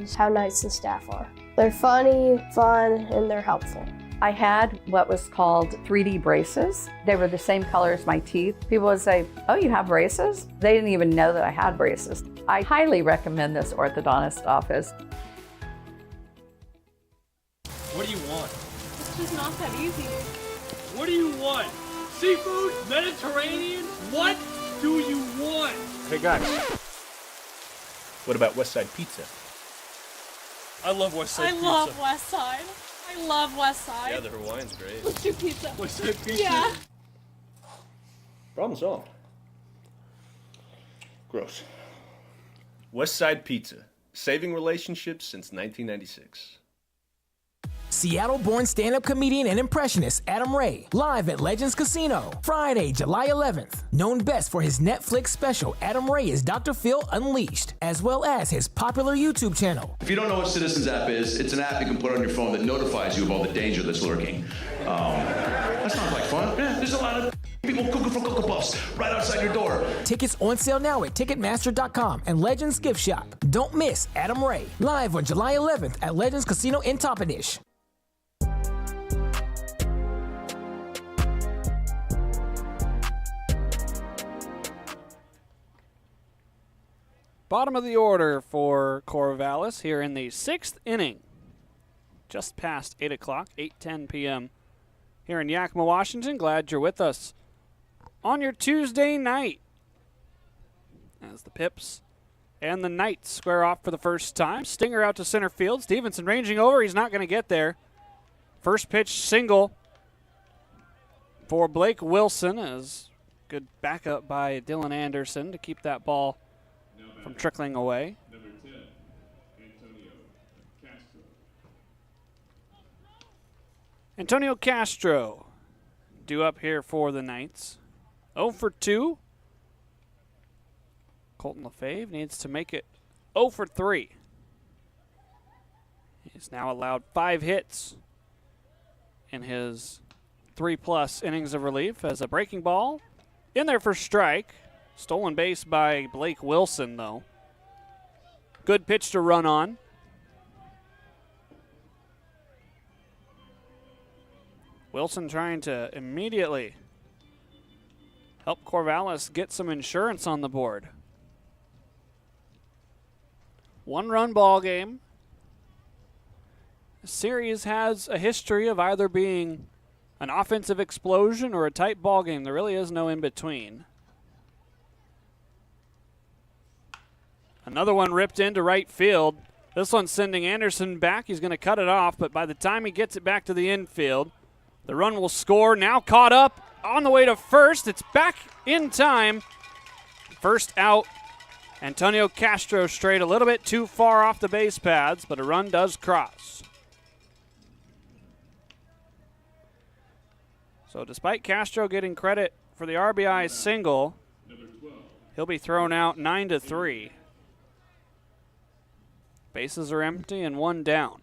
is how nice the staff are. They're funny, fun, and they're helpful. I had what was called 3D braces. They were the same color as my teeth. People would say, "Oh, you have braces?" They didn't even know that I had braces. I highly recommend this orthodontist office. What do you want? It's just not that easy. What do you want? Seafood? Mediterranean? What do you want? Hey guys, what about West Side Pizza? I love West Side Pizza. I love West Side. I love West Side. Yeah, the Hawaiian's great. Let's do pizza. West Side Pizza? Yeah. Problem solved. Gross. West Side Pizza, saving relationships since 1996. Seattle-born stand-up comedian and impressionist Adam Ray, live at Legends Casino, Friday, July 11th. Known best for his Netflix special, Adam Ray is Dr. Phil Unleashed, as well as his popular YouTube channel. If you don't know what Citizens app is, it's an app you can put on your phone that notifies you of all the danger that's lurking. That sounds like fun. Yeah, there's a lot of people cooking for Cocoa Puffs right outside your door. Tickets on sale now at Ticketmaster.com and Legends Gift Shop. Don't miss Adam Ray, live on July 11th at Legends Casino in Toppenish. Bottom of the order for Corvallis here in the 6th inning. Just past 8 o'clock, 8:10 p.m. here in Yakima, Washington. Glad you're with us on your Tuesday night as the Pips and the Knights square off for the first time. Stinger out to center field. Stevenson ranging over. He's not going to get there. First pitch single for Blake Wilson, as good backup by Dylan Anderson to keep that ball from trickling away. Number 10, Antonio Castro. Antonio Castro due up here for the Knights. 0 for 2. Colton Lefebvre needs to make it 0 for 3. He's now allowed 5 hits in his 3+ innings of relief as a breaking ball in there for strike. Stolen base by Blake Wilson, though. Good pitch to run on. Wilson trying to immediately help Corvallis get some insurance on the board. 1-run ball game. The series has a history of either being an offensive explosion or a tight ball game. There really is no in between. Another one ripped into right field. This one's sending Anderson back. He's going to cut it off, but by the time he gets it back to the infield, the run will score. Now caught up on the way to first. It's back in time. First out. Antonio Castro strayed a little bit too far off the base paths, but a run does cross. So despite Castro getting credit for the RBI single, he'll be thrown out 9-3. Bases are empty and 1 down.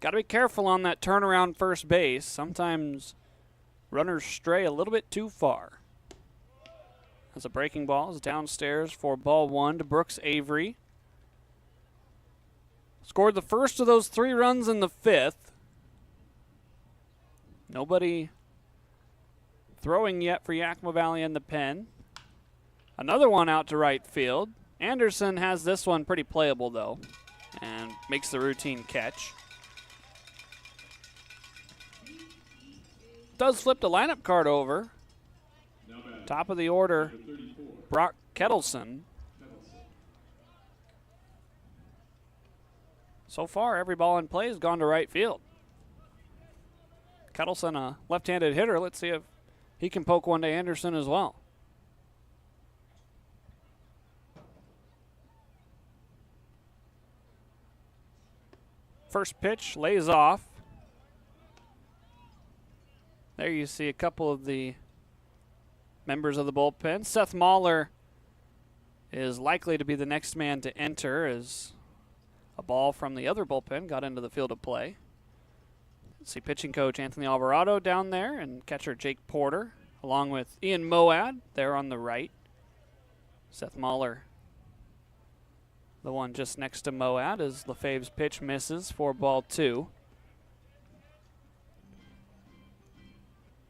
Got to be careful on that turnaround first base. Sometimes runners stray a little bit too far. As a breaking ball is downstairs for ball 1 to Brooks Avery. Scored the first of those 3 runs in the 5th. Nobody throwing yet for Yakima Valley in the pen. Another one out to right field. Anderson has this one pretty playable, though, and makes the routine catch. Does flip the lineup card over. Top of the order, Brock Kettleson. So far, every ball in play has gone to right field. Kettleson, a left-handed hitter. Let's see if he can poke one to Anderson as well. First pitch lays off. There you see a couple of the members of the bullpen. Seth Mahler is likely to be the next man to enter as a ball from the other bullpen got into the field of play. See pitching coach Anthony Alvarado down there and catcher Jake Porter along with Ian Moad there on the right. Seth Mahler, the one just next to Moad, as Lefebvre's pitch misses for ball 2.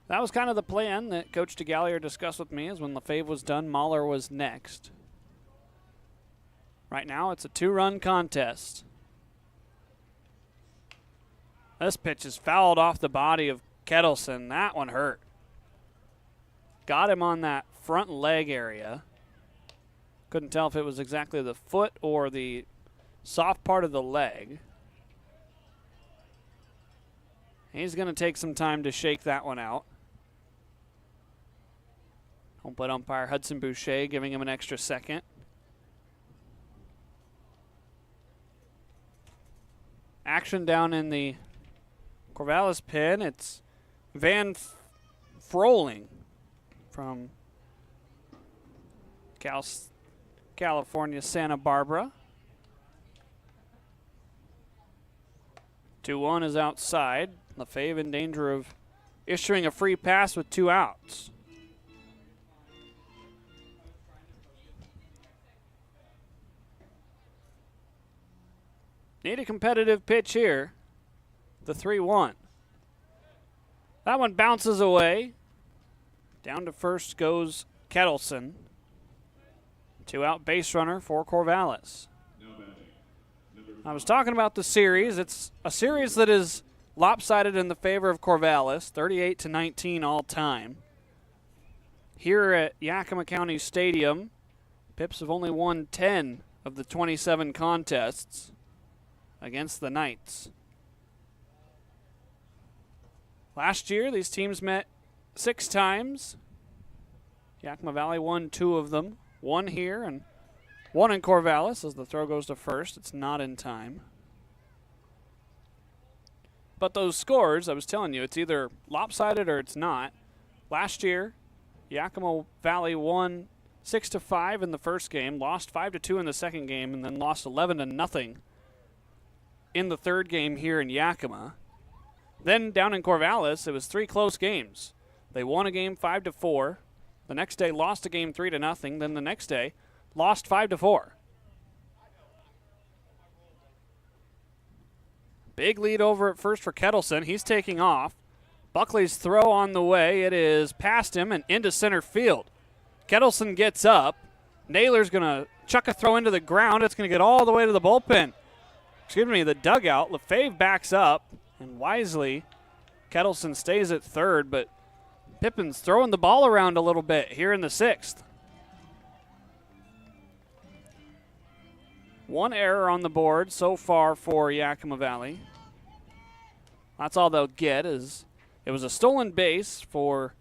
That was kind of the plan that Coach DeGallier discussed with me, is when Lefebvre was done, Mahler was next. Right now it's a 2-run contest. This pitch is fouled off the body of Kettleson. That one hurt. Got him on that front leg area. Couldn't tell if it was exactly the foot or the soft part of the leg. He's going to take some time to shake that one out. Home plate umpire Hudson Boucher giving him an extra second. Action down in the Corvallis pen. It's Van Froling from California, Santa Barbara. 2-1 is outside. Lefebvre in danger of issuing a free pass with 2 outs. Need a competitive pitch here. The 3-1. That one bounces away. Down to first goes Kettleson. 2-out base runner for Corvallis. I was talking about the series. It's a series that is lopsided in the favor of Corvallis, 38-19 all time. Here at Yakima County Stadium, Pips have only won 10 of the 27 contests against the Knights. Last year, these teams met 6 times. Yakima Valley won 2 of them. 1 here and 1 in Corvallis as the throw goes to first. It's not in time. But those scores, I was telling you, it's either lopsided or it's not. Last year, Yakima Valley won 6-5 in the first game, lost 5-2 in the second game, and then lost 11-0 in the third game here in Yakima. Then down in Corvallis, it was 3 close games. They won a game 5-4. The next day lost a game 3-0. Then the next day lost 5-4. Big lead over at first for Kettleson. He's taking off. Buckley's throw on the way. It is past him and into center field. Kettleson gets up. Naylor's going to chuck a throw into the ground. It's going to get all the way to the bullpen. Excuse me, the dugout. Lefebvre backs up, and wisely, Kettleson stays at third, but Pippens throwing the ball around a little bit here in the 6th. 1 error on the board so far for Yakima Valley. That's all they'll get. Is it was a stolen base for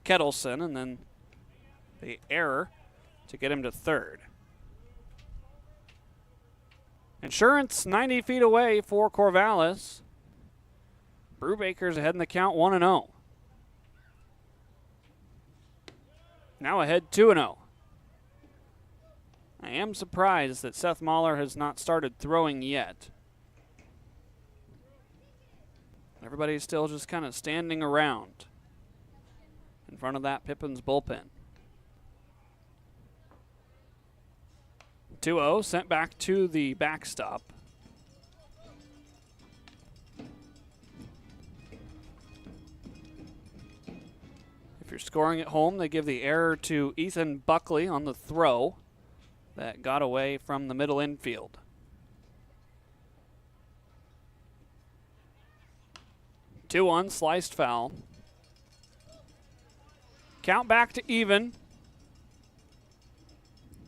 Kettleson, and then the error to get him to third. Insurance 90 feet away for Corvallis. Brubaker's ahead in the count 1-0. Now ahead 2-0. I am surprised that Seth Mahler has not started throwing yet. Everybody's still just kind of standing around in front of that Pippins bullpen. 2-0, sent back to the backstop. If you're scoring at home, they give the error to Ethan Buckley on the throw that got away from the middle infield. Two one, sliced foul. Count back to even.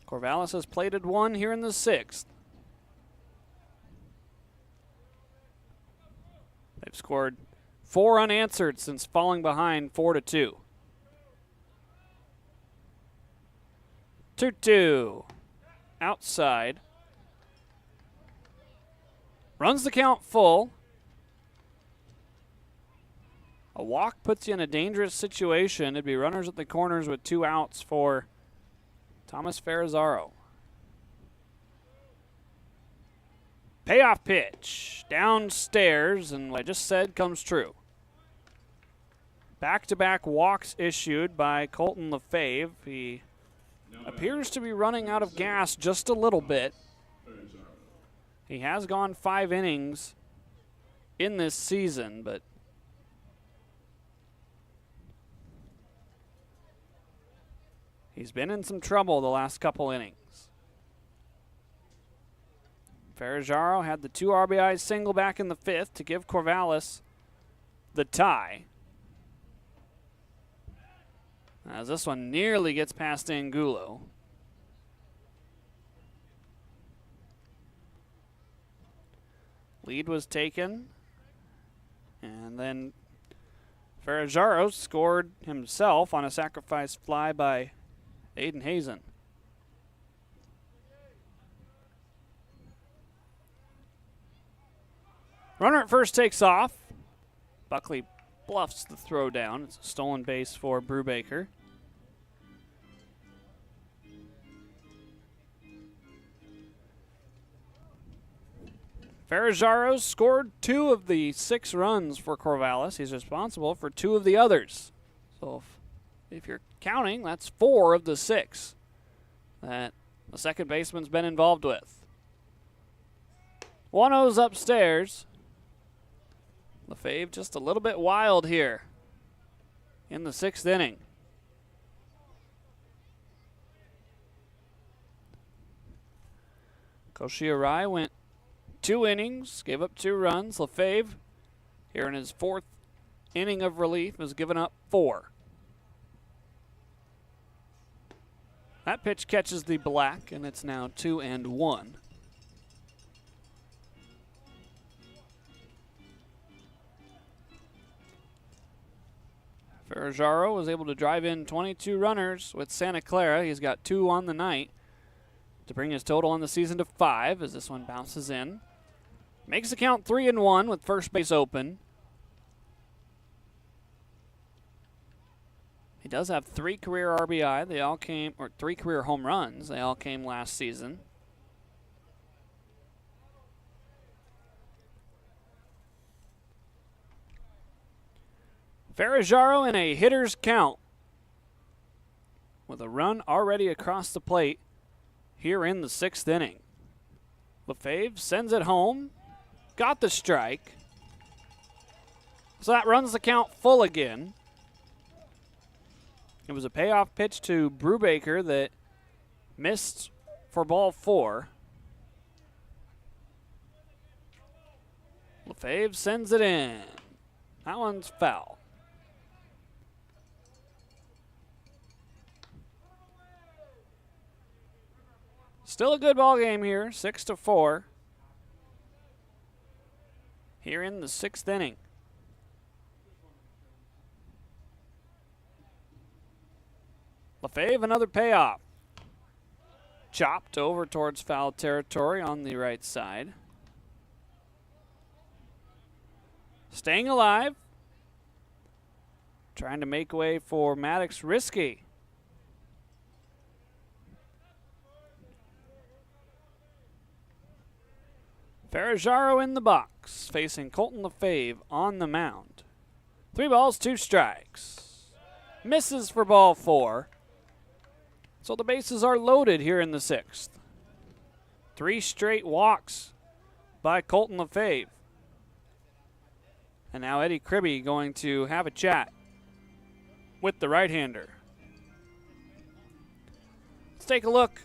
Corvallis has plated 1 here in the 6th. They've scored 4 unanswered since falling behind 4-2. 2-2. Outside. Runs the count full. A walk puts you in a dangerous situation. It'd be runners at the corners with 2 outs for Thomas Ferrazzaro. Payoff pitch. Downstairs, and what I just said comes true. Back-to-back walks issued by Colton Lefebvre. He appears to be running out of gas just a little bit. He has gone 5 innings in this season, but he's been in some trouble the last couple innings. Ferrazzaro had the 2 RBI single back in the 5th to give Corvallis the tie. As this one nearly gets past Angulo. Lead was taken, and then Ferrazzaro scored himself on a sacrifice fly by Aiden Hazen. Runner at first takes off. Buckley bluffs the throw down. It's a stolen base for Brubaker. Ferrazzaro scored 2 of the 6 runs for Corvallis. He's responsible for 2 of the others. So if you're counting, that's 4 of the 6 that the second baseman's been involved with. 1-0's upstairs. Lefebvre just a little bit wild here in the 6th inning. Koshiarai went 2 innings, gave up 2 runs. Lefebvre, here in his 4th inning of relief, has given up 4. That pitch catches the black, and it's now 2-1. Ferrajaro was able to drive in 22 runners with Santa Clara. He's got 2 on the night to bring his total on the season to 5 as this one bounces in. Makes the count 3-1 with first base open. He does have 3 career RBI. They all came, or 3 career home runs. They all came last season. Ferrajaro in a hitter's count with a run already across the plate here in the 6th inning. Lefebvre sends it home. Got the strike. So that runs the count full again. It was a payoff pitch to Brubaker that missed for ball 4. Lefebvre sends it in. That one's foul. Still a good ball game here, 6-4. Here in the 6th inning. Lefebvre, another payoff. Chopped over towards foul territory on the right side. Staying alive. Trying to make way for Maddox Risky. Ferrajaro in the box, facing Colton Lefebvre on the mound. 3 balls, 2 strikes. Misses for ball 4. So the bases are loaded here in the 6th. 3 straight walks by Colton Lefebvre. And now Eddie Kribbe going to have a chat with the right-hander. Let's take a look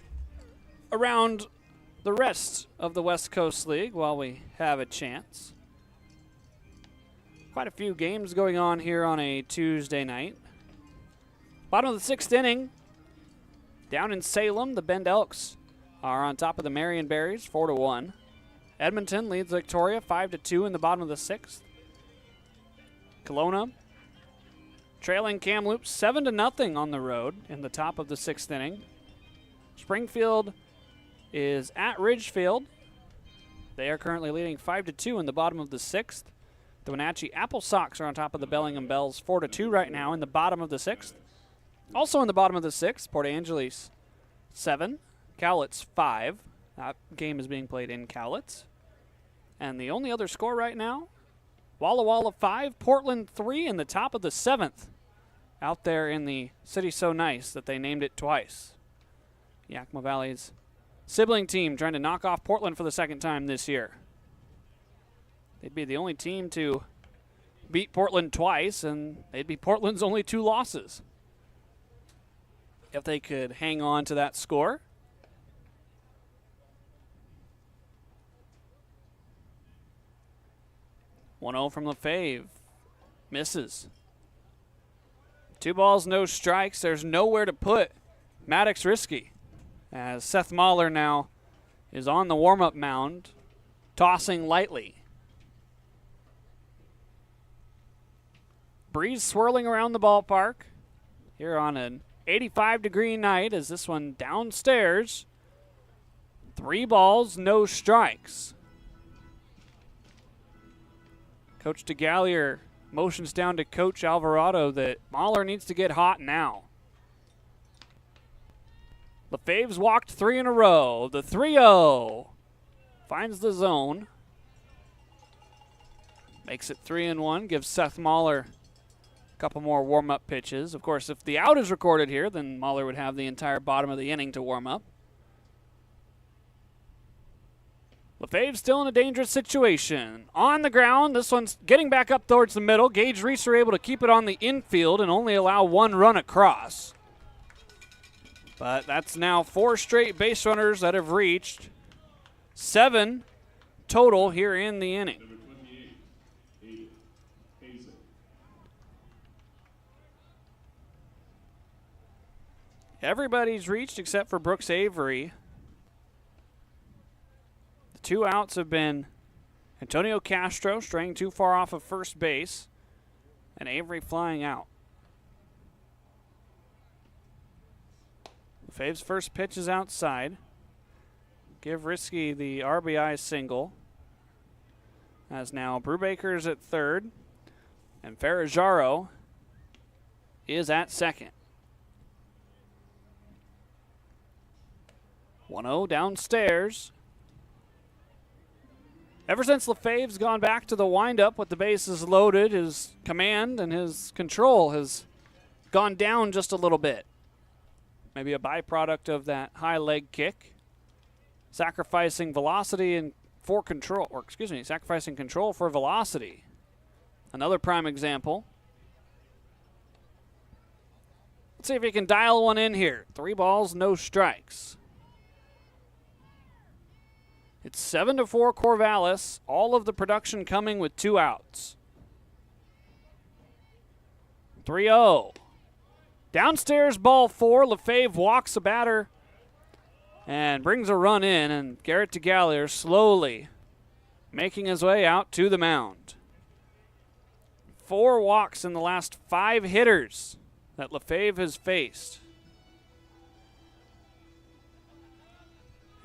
around the rest of the West Coast League while we have a chance. Quite a few games going on here on a Tuesday night. Bottom of the 6th inning. Down in Salem, the Bend Elks are on top of the Marion Berries, 4-1. Edmonton leads Victoria 5-2 in the bottom of the 6th. Kelowna trailing Kamloops 7-0 on the road in the top of the 6th inning. Springfield is at Ridgefield. They are currently leading 5-2 in the bottom of the 6th. The Wenatchee Apple Sox are on top of the Bellingham Bells 4-2 right now in the bottom of the 6th. Also in the bottom of the 6th, Port Angeles 7, Cowlitz 5. That game is being played in Cowlitz. And the only other score right now, Walla Walla 5, Portland 3 in the top of the 7th. Out there in the City So Nice that they named it twice. Yakima Valley's sibling team trying to knock off Portland for the 2nd time this year. They'd be the only team to beat Portland twice, and they'd be Portland's only 2 losses. If they could hang on to that score. (1-0) from Lefebvre. Misses. 2 balls, no strikes. There's nowhere to put Maddox Risky, as Seth Mahler now is on the warm-up mound, tossing lightly. Breeze swirling around the ballpark here on an 85-degree night as this one downstairs. 3 balls, no strikes. Coach DeGallier motions down to Coach Alvarado that Mahler needs to get hot now. Lefebvre's walked 3 in a row. The 3-0 finds the zone. Makes it 3-1, gives Seth Mahler couple more warm-up pitches. Of course, if the out is recorded here, then Mahler would have the entire bottom of the inning to warm up. Lefebvre's still in a dangerous situation. On the ground, this one's getting back up towards the middle. Gage Reeser able to keep it on the infield and only allow 1 run across. But that's now 4 straight base runners that have reached 7 total here in the inning. Number 28, Hazen. Everybody's reached except for Brooks Avery. The 2 outs have been Antonio Castro straying too far off of first base and Avery flying out. Fave's first pitch is outside. Give Risky the RBI single. As now Brubaker's at third and Ferrajaro is at second. 1-0 downstairs. Ever since LaFave's gone back to the windup with the bases loaded, his command and his control has gone down just a little bit. Maybe a byproduct of that high leg kick. Sacrificing velocity and for control, or excuse me, sacrificing control for velocity. Another prime example. Let's see if he can dial one in here. 3 balls, no strikes. It's 7-4 Corvallis. All of the production coming with 2 outs. 3-0. Downstairs, ball 4. LaFave walks a batter and brings a run in, and Garrett DeGallier slowly making his way out to the mound. 4 walks in the last 5 hitters that LaFave has faced.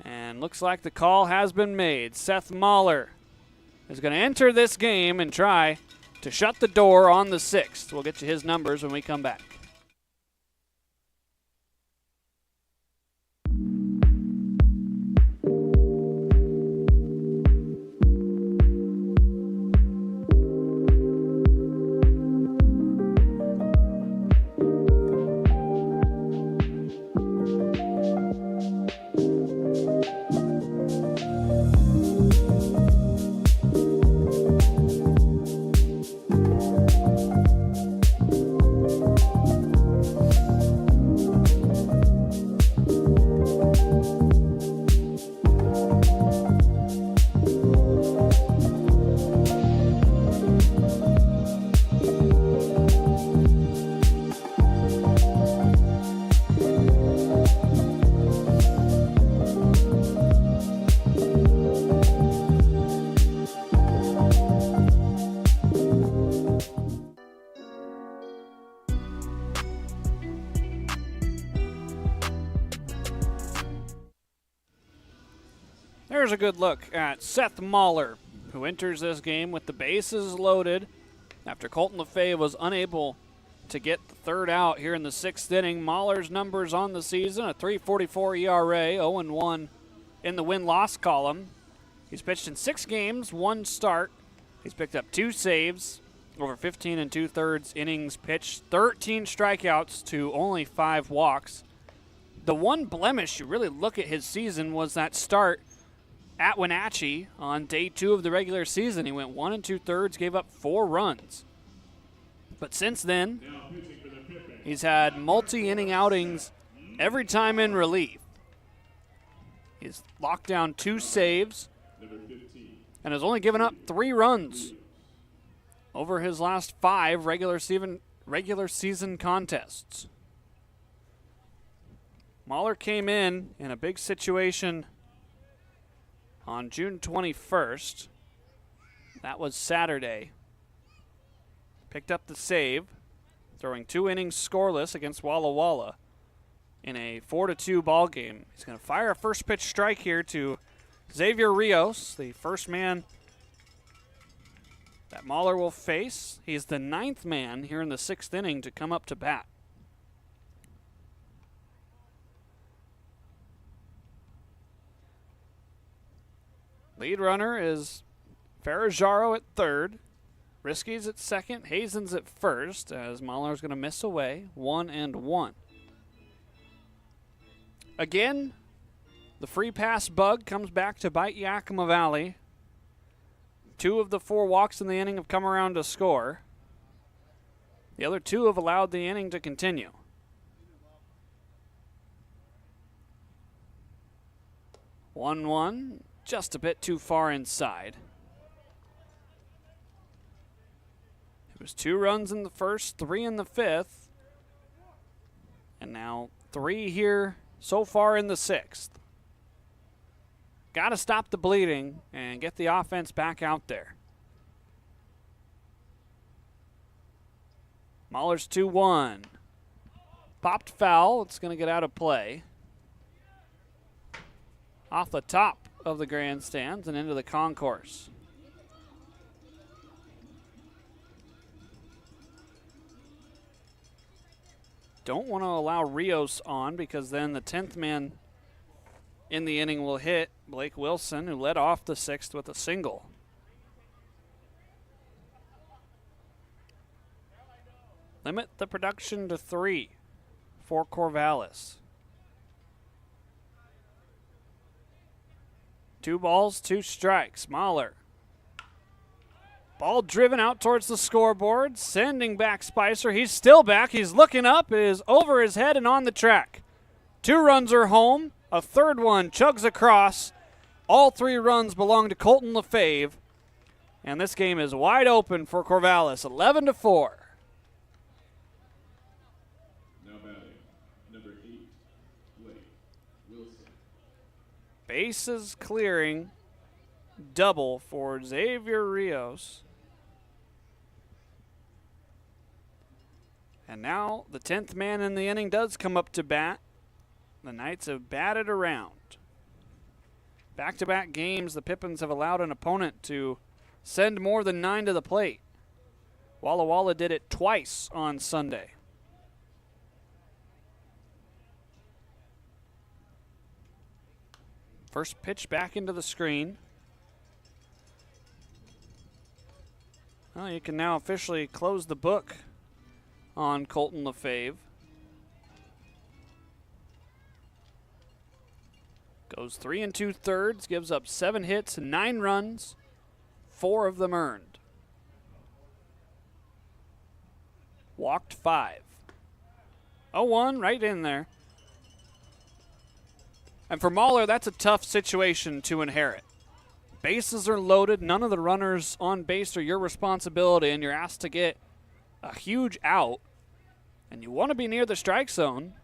And looks like the call has been made. Seth Mahler is going to enter this game and try to shut the door on the 6th. We'll get you his numbers when we come back. There's a good look at Seth Mahler, who enters this game with the bases loaded after Colton LaFave was unable to get the 3rd out here in the 6th inning. Mahler's numbers on the season, a .344 ERA, 0-1 in the win-loss column. He's pitched in 6 games, 1 start. He's picked up 2 saves, over 15 2/3 innings pitched, 13 strikeouts to only 5 walks. The one blemish, you really look at his season, was that start at Wenatchee on day 2 of the regular season. He went 1 2/3, gave up 4 runs. But since then, he's had multi-inning outings every time in relief. He's locked down 2 saves and has only given up 3 runs over his last 5 regular season contests. Mahler came in a big situation on June 21st. That was Saturday. Picked up the save, throwing 2 innings scoreless against Walla Walla in a 4-2 ball game. He's going to fire a first pitch strike here to Xavier Rios, the first man that Mahler will face. He's the 9th man here in the 6th inning to come up to bat. Lead runner is Ferrajaro at 3rd. Risky's at 2nd. Hazen's at 1st as Mahler's going to miss away. 1-1. Again, the free pass bug comes back to bite Yakima Valley. 2 of the 4 walks in the inning have come around to score. The other 2 have allowed the inning to continue. One just a bit too far inside. It was 2 runs in the first, 3 in the 5th, and now 3 here so far in the 6th. Got to stop the bleeding and get the offense back out there. Mahler's 2-1. Popped foul. It's going to get out of play. Off the top of the grandstands and into the concourse. Don't want to allow Rios on because then the 10th man in the inning will hit Blake Wilson, who led off the 6th with a single. Limit the production to 3 for Corvallis. 2 balls, 2 strikes. Mahler. Ball driven out towards the scoreboard, sending back Spicer. He's still back. He's looking up. It is over his head and on the track. 2 runs are home. A 3rd one chugs across. All 3 runs belong to Colton Lefebvre. And this game is wide open for Corvallis, 11-4. Now batting, number 8, Blake Wilson. Bases clearing. Double for Xavier Rios. And now the 10th man in the inning does come up to bat. The Knights have batted around. Back-to-back games, the Pippins have allowed an opponent to send more than 9 to the plate. Walla Walla did it twice on Sunday. First pitch back into the screen. Well, you can now officially close the book on Colton Lefebvre. Goes 3 2/3, gives up 7 hits and 9 runs, 4 of them earned. Walked 5. 0-1 right in there. And for Mahler, that's a tough situation to inherit. Bases are loaded. None of the runners on base are your responsibility, and you're asked to get a huge out. And you want to be near the strike zone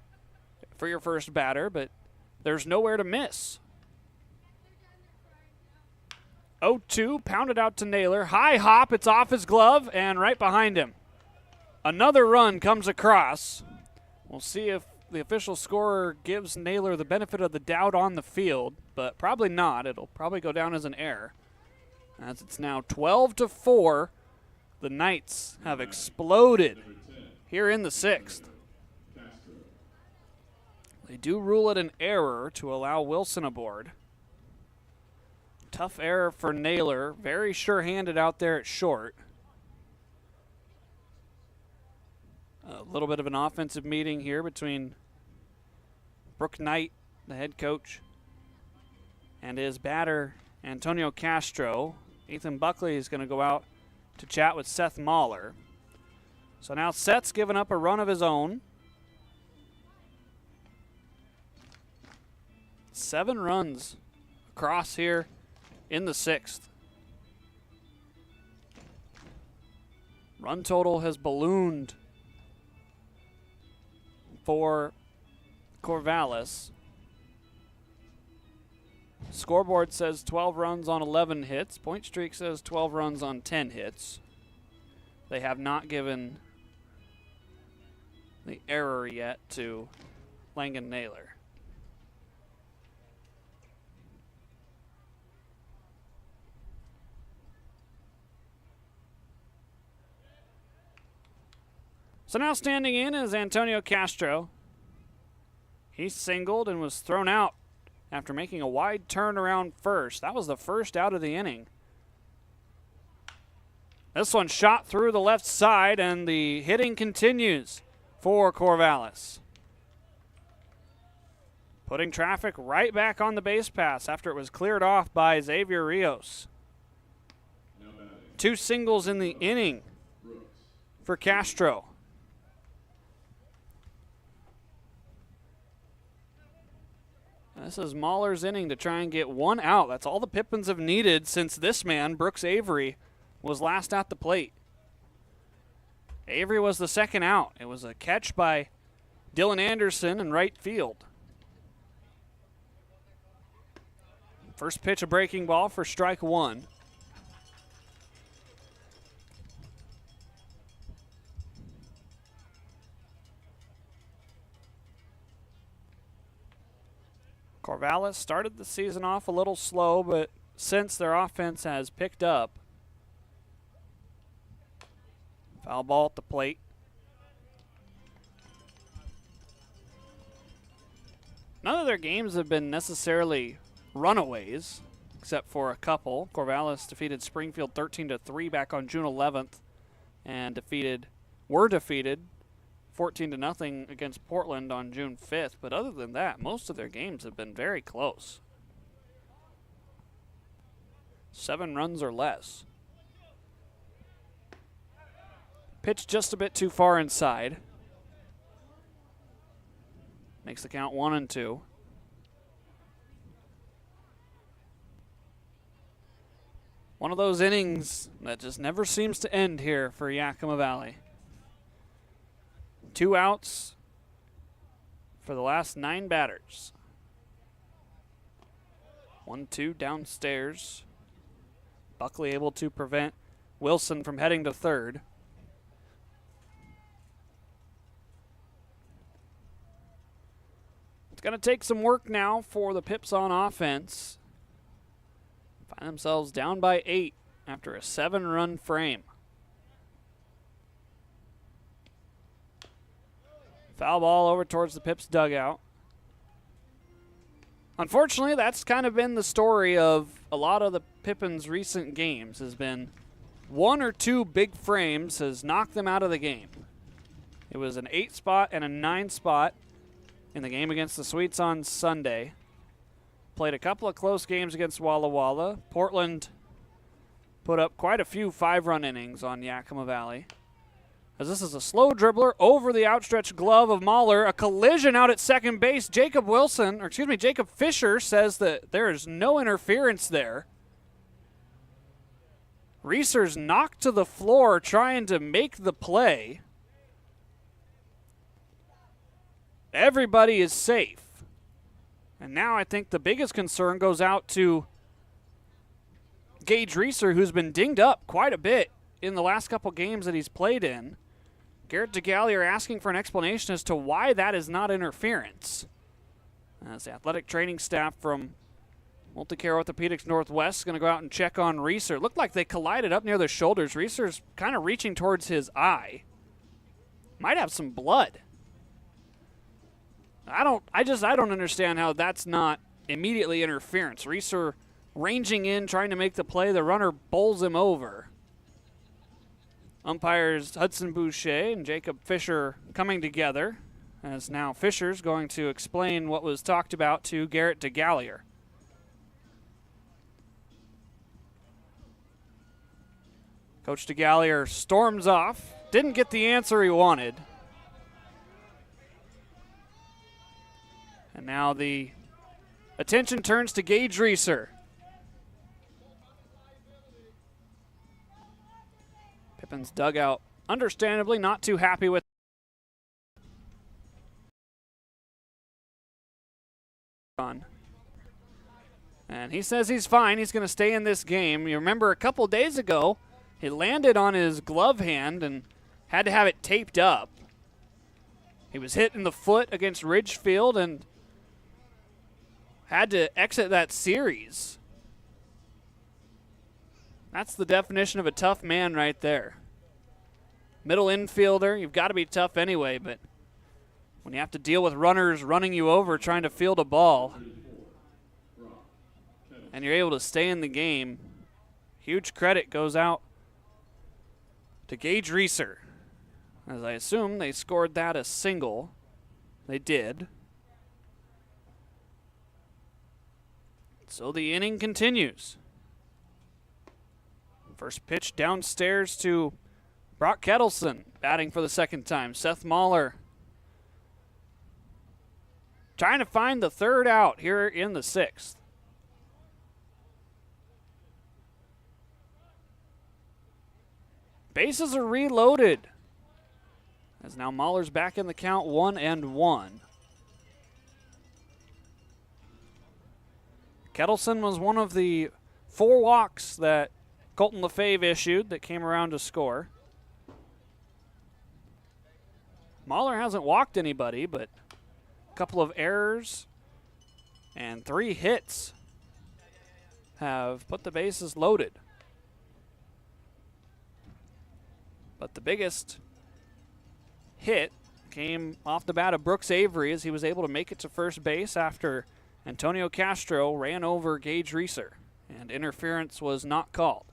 for your first batter, but there's nowhere to miss. 0-2, pounded out to Naylor. High hop, it's off his glove, and right behind him. Another run comes across. We'll see if the official scorer gives Naylor the benefit of the doubt on the field, but probably not. It'll probably go down as an error. As it's now 12-4, the Knights have exploded here in the 6th. They do rule it an error to allow Wilson aboard. Tough error for Naylor. Very sure-handed out there at short. A little bit of an offensive meeting here between Brooke Knight, the head coach, and his batter, Antonio Castro. Ethan Buckley is going to go out to chat with Seth Mahler. So now Seth's given up a run of his own. 7 runs across here in the 6th. Run total has ballooned for Corvallis. Scoreboard says 12 runs on 11 hits. Point streak says 12 runs on 10 hits. They have not given the error yet to Langan Naylor. So now standing in is Antonio Castro. He singled and was thrown out after making a wide turnaround first. That was the first out of the inning. This one shot through the left side, and the hitting continues for Corvallis. Putting traffic right back on the base pass after it was cleared off by Xavier Rios. 2 singles in the inning for Castro. This is Mahler's inning to try and get one out. That's all the Pippins have needed since this man, Brooks Avery, was last at the plate. Avery was the second out. It was a catch by Dylan Anderson in right field. First pitch, a breaking ball for strike one. Corvallis started the season off a little slow, but since their offense has picked up. Foul ball at the plate. None of their games have been necessarily runaways, except for a couple. Corvallis defeated Springfield 13-3 back on June 11th, and were defeated 14-0 against Portland on June 5th. But other than that, most of their games have been very close. 7 runs or less. Pitch just a bit too far inside. Makes the count 1-2. One of those innings that just never seems to end here for Yakima Valley. 2 outs for the last 9 batters. 1-2 downstairs. Buckley able to prevent Wilson from heading to third. It's going to take some work now for the Pips on offense. Find themselves down by 8 after a 7-run frame. Foul ball over towards the Pips dugout. Unfortunately, that's kind of been the story of a lot of the Pippins' recent games, has been 1 or 2 big frames has knocked them out of the game. It was an 8 spot and a 9 spot in the game against the Sweets on Sunday. Played a couple of close games against Walla Walla. Portland put up quite a few 5-run innings on Yakima Valley. As this is a slow dribbler over the outstretched glove of Mahler. A collision out at second base. Jacob Fisher says that there is no interference there. Reeser's knocked to the floor trying to make the play. Everybody is safe. And now I think the biggest concern goes out to Gage Reeser, who's been dinged up quite a bit in the last couple games that he's played in. Garrett DeGallier asking for an explanation as to why that is not interference. As the athletic training staff from Multicare Orthopedics Northwest is going to go out and check on Reeser. It looked like they collided up near the shoulders. Reeser's kind of reaching towards his eye. Might have some blood. I don't understand how that's not immediately interference. Reeser ranging in, trying to make the play. The runner bowls him over. Umpires Hudson Boucher and Jacob Fisher coming together, as now Fisher's going to explain what was talked about to Garrett DeGallier. Coach DeGallier storms off. Didn't get the answer he wanted. And now the attention turns to Gage Reeser. Pippins dugout, understandably not too happy with. And he says he's fine. He's going to stay in this game. You remember a couple days ago, he landed on his glove hand and had to have it taped up. He was hit in the foot against Ridgefield and had to exit that series. That's the definition of a tough man right there. Middle infielder, you've got to be tough anyway, but when you have to deal with runners running you over trying to field a ball, and you're able to stay in the game, huge credit goes out to Gage Reeser. As I assume they scored that a single. They did. So the inning continues. First pitch downstairs to Brock Kettleson, batting for the second time. Seth Mahler trying to find the third out here in the 6th. Bases are reloaded, as now Mahler's back in the count, 1-1. Kettleson was one of the 4 walks that Colton Lefebvre issued that came around to score. Mahler hasn't walked anybody, but a couple of errors and 3 hits have put the bases loaded. But the biggest hit came off the bat of Brooks Avery as he was able to make it to first base after Antonio Castro ran over Gage Reeser, and interference was not called.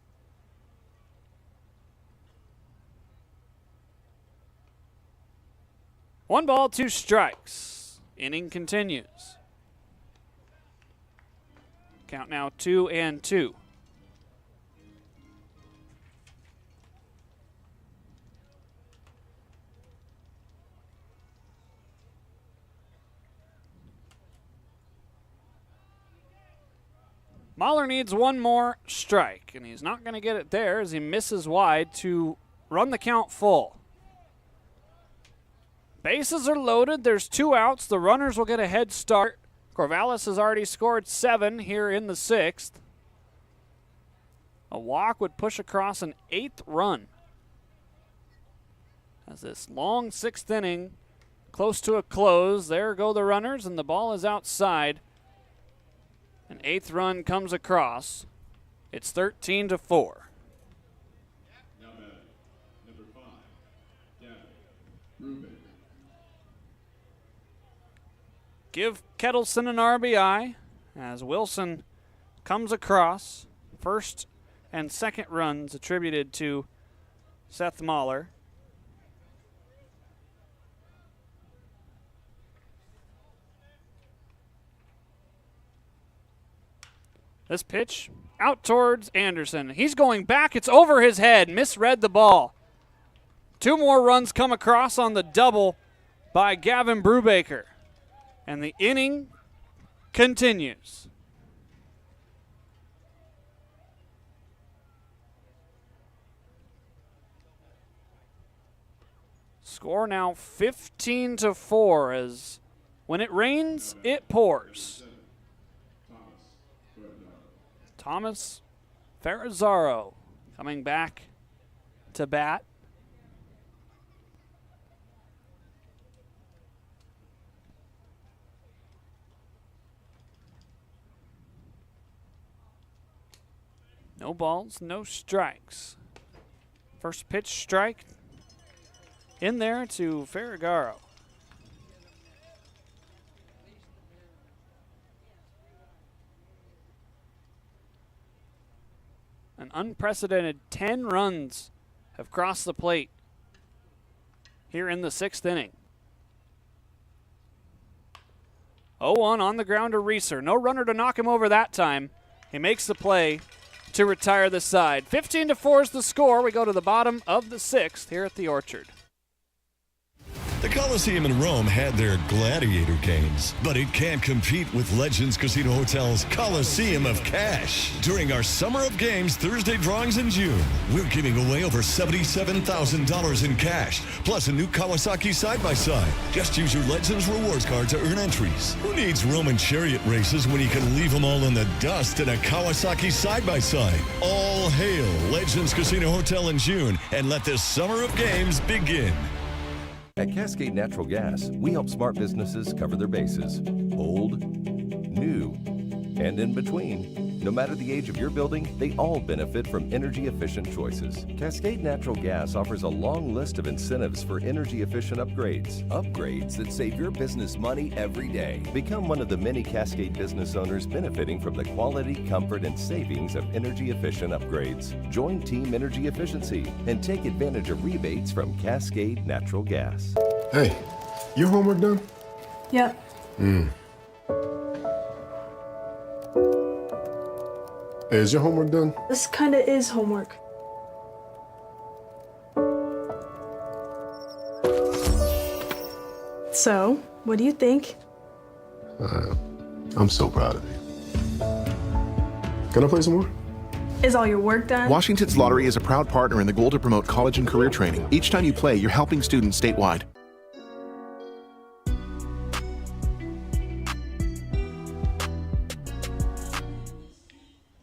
One ball, 2 strikes. Inning continues. Count now 2-2. Mahler needs one more strike, and he's not going to get it there as he misses wide to run the count full. Bases are loaded. There's 2 outs. The runners will get a head start. Corvallis has already scored 7 here in the 6th. A walk would push across an 8th run. As this long 6th inning close to a close, there go the runners, and the ball is outside. An 8th run comes across. It's 13-4. Now batting, number 5, Gavin Brubaker. Give Kettleson an RBI as Wilson comes across. First and second runs attributed to Seth Mahler. This pitch out towards Anderson. He's going back. It's over his head. Misread the ball. 2 more runs come across on the double by Gavin Brubaker. And the inning continues. Score now 15-4 as when it rains, it pours. Thomas Ferrazzaro coming back to bat. No balls, no strikes. First pitch strike in there to Ferragaro. An unprecedented 10 runs have crossed the plate here in the 6th inning. 0-1 on the ground to Reeser. No runner to knock him over that time. He makes the play to retire the side. 15-4 is the score. We go to the bottom of the 6th here at the Orchard. The Coliseum in Rome had their gladiator games, but it can't compete with Legends Casino Hotel's Coliseum of Cash. During our Summer of Games Thursday drawings in June, we're giving away over $77,000 in cash, plus a new Kawasaki side-by-side. Just use your Legends Rewards card to earn entries. Who needs Roman chariot races when you can leave them all in the dust in a Kawasaki side-by-side? All hail Legends Casino Hotel in June, and let this Summer of Games begin. At Cascade Natural Gas, we help smart businesses cover their bases. Old, new, and in between. No matter the age of your building, they all benefit from energy-efficient choices. Cascade Natural Gas offers a long list of incentives for energy-efficient upgrades. Upgrades that save your business money every day. Become one of the many Cascade business owners benefiting from the quality, comfort, and savings of energy-efficient upgrades. Join Team Energy Efficiency and take advantage of rebates from Cascade Natural Gas. Hey, your homework done? Yep. Hey, is your homework done? This kinda is homework. So, what do you think? I'm so proud of you. Can I play some more? Is all your work done? Washington's Lottery is a proud partner in the goal to promote college and career training. Each time you play, you're helping students statewide.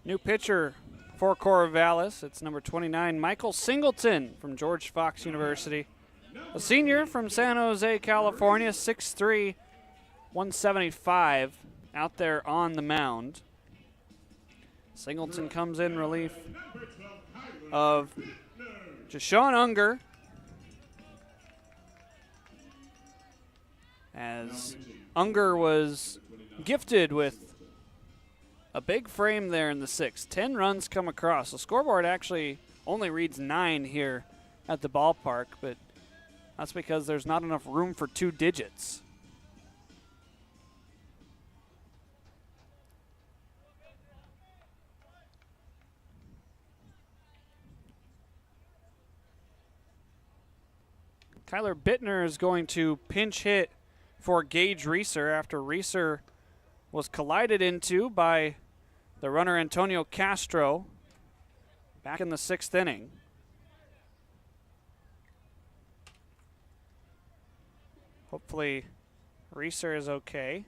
New pitcher for Corvallis. It's number 29, Michael Singleton from George Fox University. A senior from San Jose, California, 6'3", 175 out there on the mound. Singleton comes in relief of Jashawn Unger, as Unger was gifted with a big frame there in the sixth. 10 runs come across. The scoreboard actually only reads 9 here at the ballpark, but that's because there's not enough room for 2 digits. Kyler Bittner is going to pinch hit for Gage Reeser after Reeser was collided into by the runner Antonio Castro back in the 6th inning. Hopefully Reeser is okay,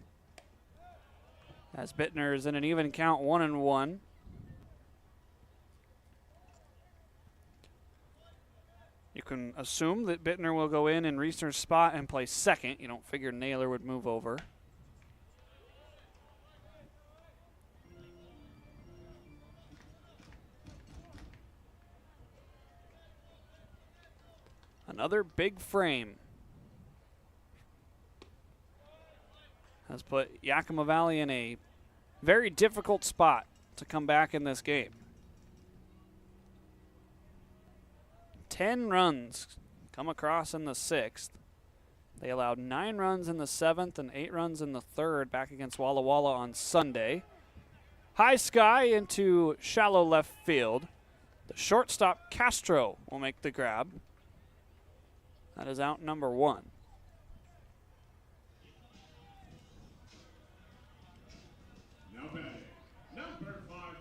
as Bittner is in an even count, 1-1. You can assume that Bittner will go in Reeser's spot and play second. You don't figure Naylor would move over. Another big frame has put Yakima Valley in a very difficult spot to come back in this game. 10 runs come across in the 6th. They allowed 9 runs in the 7th and 8 runs in the 3rd back against Walla Walla on Sunday. High sky into shallow left field. The shortstop Castro will make the grab. That is out number 1. Number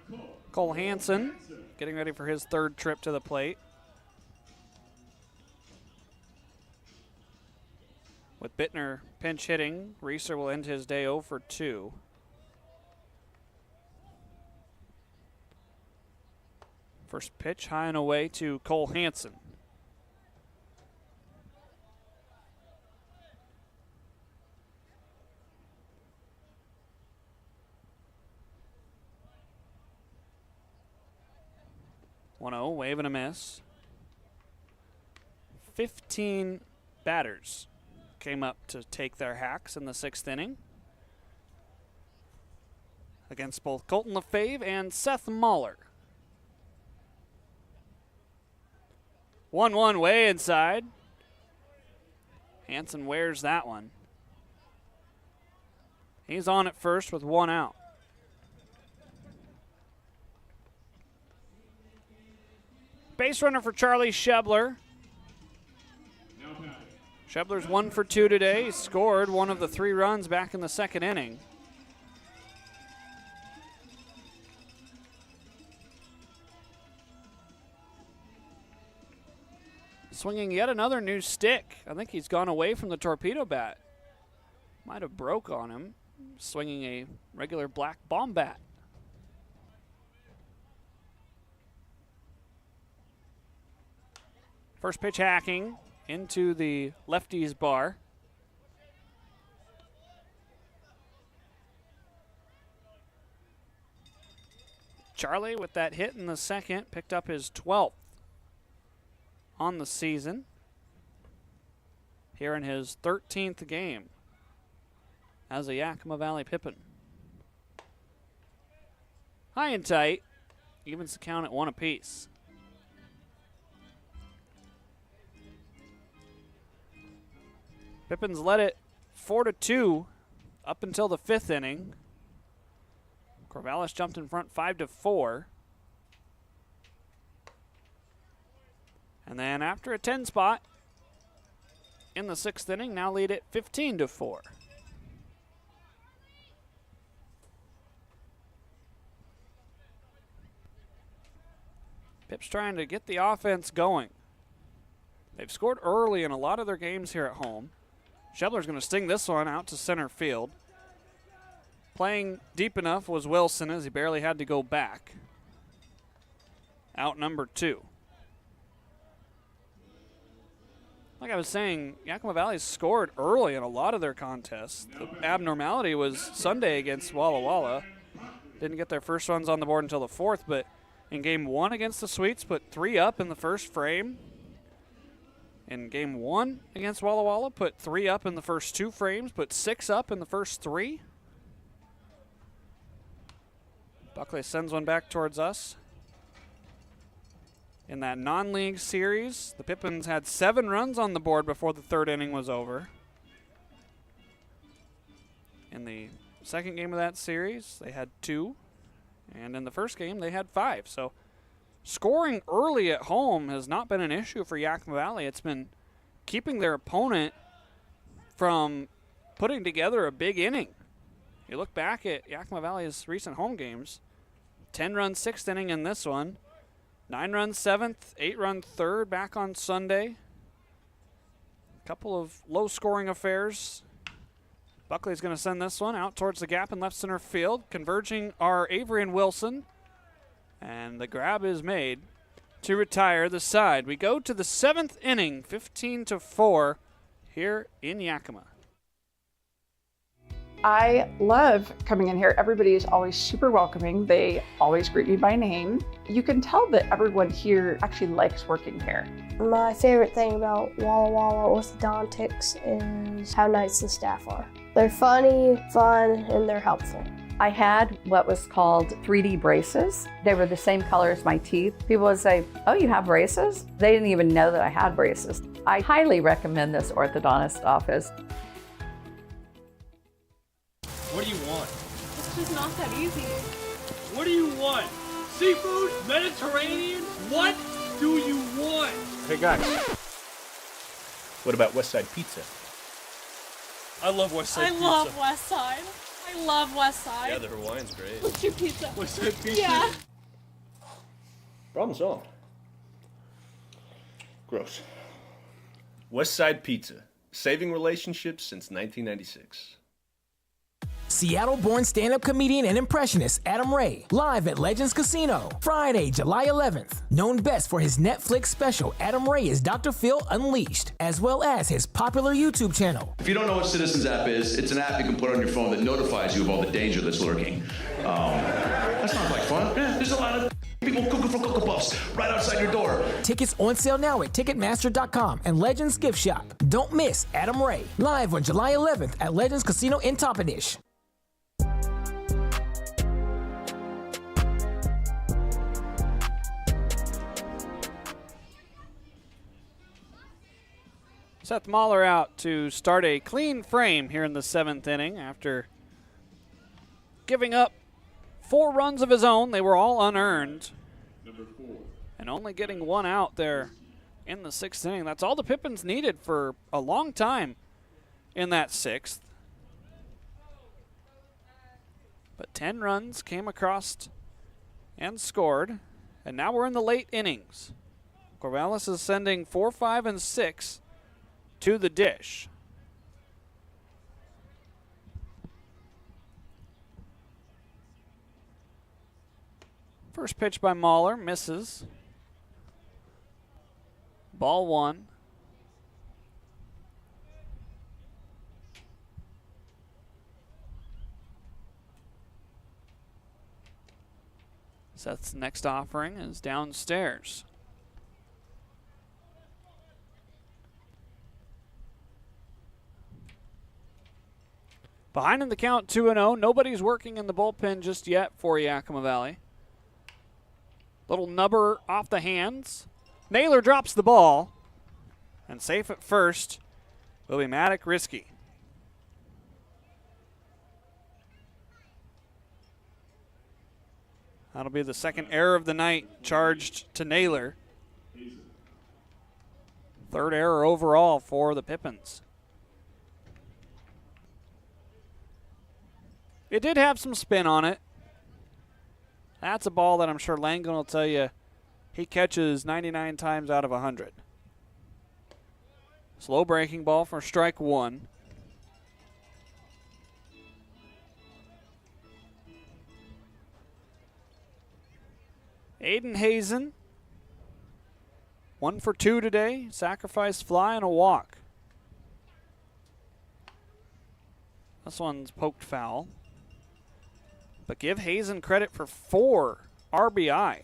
5, Cole Hansen getting ready for his 3rd trip to the plate. With Bittner pinch hitting, Reeser will end his day 0 for 2. First pitch high and away to Cole Hansen. Wave and a miss. 15 batters came up to take their hacks in the 6th inning against both Colton LaFave and Seth Mahler. 1-1 way inside. Hansen wears that one. He's on at first with 1 out. Base runner for Charlie Shebler. Shebler's 1 for 2 today. He scored one of the 3 runs back in the 2nd inning. Swinging yet another new stick. I think he's gone away from the torpedo bat. Might have broke on him. Swinging a regular black bomb bat. First pitch hacking into the lefty's bar. Charlie with that hit in the 2nd picked up his 12th on the season. Here in his 13th game as a Yakima Valley Pippin. High and tight, evens the count at 1 apiece. Pippins led it 4-2 up until the 5th inning. Corvallis jumped in front 5-4. And then after a 10 spot in the 6th inning, now lead it 15-4. Pips trying to get the offense going. They've scored early in a lot of their games here at home. Shebler's going to sting this one out to center field. Playing deep enough was Wilson as he barely had to go back. Out number 2. Like I was saying, Yakima Valley scored early in a lot of their contests. The abnormality was Sunday against Walla Walla. Didn't get their first runs on the board until the 4th, but in game 1 against the Sweets, put 3 up in the first frame. In game 1 against Walla Walla, put 3 up in the first 2 frames, put 6 up in the first 3. Buckley sends one back towards us. In that non-league series, the Pippins had 7 runs on the board before the 3rd inning was over. In the second game of that series, they had 2. And in the first game, they had 5. So scoring early at home has not been an issue for Yakima Valley. It's been keeping their opponent from putting together a big inning. You look back at Yakima Valley's recent home games, 10-run 6th inning in this one, 9-run 7th, 8-run 3rd back on Sunday. A couple of low-scoring affairs. Buckley's going to send this one out towards the gap in left center field. Converging are Avery and Wilson. And the grab is made to retire the side. We go to the 7th inning, 15-4 here in Yakima. I love coming in here. Everybody is always super welcoming. They always greet me by name. You can tell that everyone here actually likes working here. My favorite thing about Walla Walla orthodontics is how nice the staff are. They're funny, fun, and they're helpful. I had what was called 3D braces. They were the same color as my teeth. People would say, "Oh, you have braces?" They didn't even know that I had braces. I highly recommend this orthodontist office. What do you want? It's just not that easy. What do you want? Seafood? Mediterranean? What do you want? Hey guys, what about West Side Pizza? I love West Side Pizza. I love West Side. I love West Side. Yeah, the Hawaiian's great. What's your pizza? West Side Pizza? Yeah. Problem solved. Gross. West Side Pizza, saving relationships since 1996. Seattle-born stand-up comedian and impressionist Adam Ray, live at Legends Casino, Friday, July 11th. Known best for his Netflix special, Adam Ray is Dr. Phil Unleashed, as well as his popular YouTube channel. If you don't know what Citizens app is, it's an app you can put on your phone that notifies you of all the danger that's lurking. That sounds like fun. Yeah, there's a lot of people cooking for Cocoa Puffs right outside your door. Tickets on sale now at Ticketmaster.com and Legends Gift Shop. Don't miss Adam Ray, live on July 11th at Legends Casino in Toppenish. Seth Mahler out to start a clean frame here in the 7th inning after giving up 4 runs of his own. They were all unearned. Number 4. And only getting 1 out there in the 6th inning. That's all the Pippins needed for a long time in that 6th. But 10 runs came across and scored. And now we're in the late innings. Corvallis is sending 4, 5, and 6 to the dish. First pitch by Mahler, misses. Ball 1. Seth's next offering is downstairs. Behind in the count, 2-0. Nobody's working in the bullpen just yet for Yakima Valley. Little nubber off the hands. Naylor drops the ball. And safe at first will be Maddock Risky. That'll be the second error of the night charged to Naylor. 3rd error overall for the Pippins. It did have some spin on it. That's a ball that I'm sure Langdon will tell you he catches 99 times out of 100. Slow breaking ball for strike one. Aiden Hazen, 1 for 2 today. Sacrifice fly and a walk. This one's poked foul. But give Hazen credit for 4 RBI.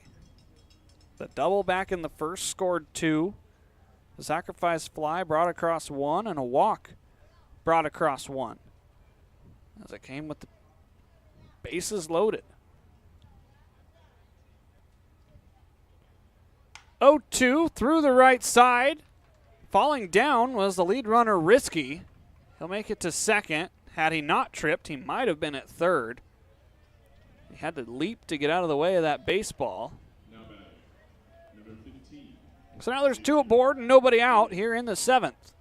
The double back in the first scored 2. The sacrifice fly brought across 1, and a walk brought across 1. As it came with the bases loaded. 0-2 through the right side. Falling down was the lead runner, Risky. He'll make it to second. Had he not tripped, he might have been at third. He had to leap to get out of the way of that baseball. So now there's 2 aboard and nobody out here in the 7th.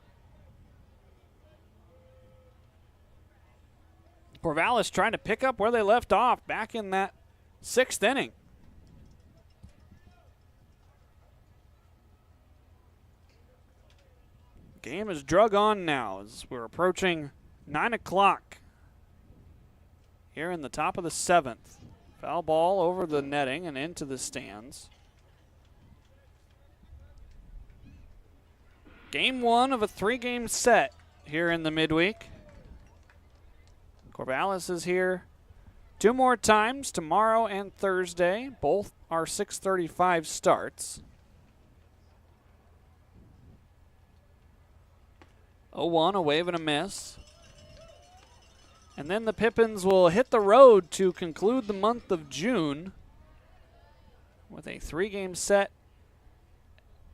Corvallis trying to pick up where they left off back in that 6th inning. Game is drug on now as we're approaching 9 o'clock here in the top of the 7th. Foul ball over the netting and into the stands. Game 1 of a 3-game set here in the midweek. Corvallis is here 2 more times, tomorrow and Thursday. Both are 6:35 starts. 0-1, a wave and a miss. And then the Pippins will hit the road to conclude the month of June with a 3-game set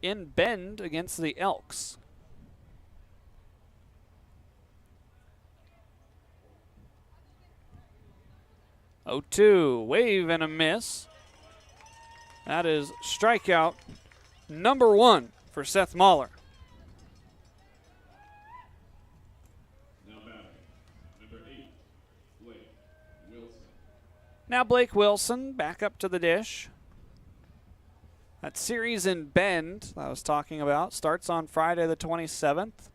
in Bend against the Elks. Oh, 2, wave and a miss. That is strikeout number 1 for Seth Mahler. Now Blake Wilson back up to the dish. That series in Bend that I was talking about starts on Friday the 27th.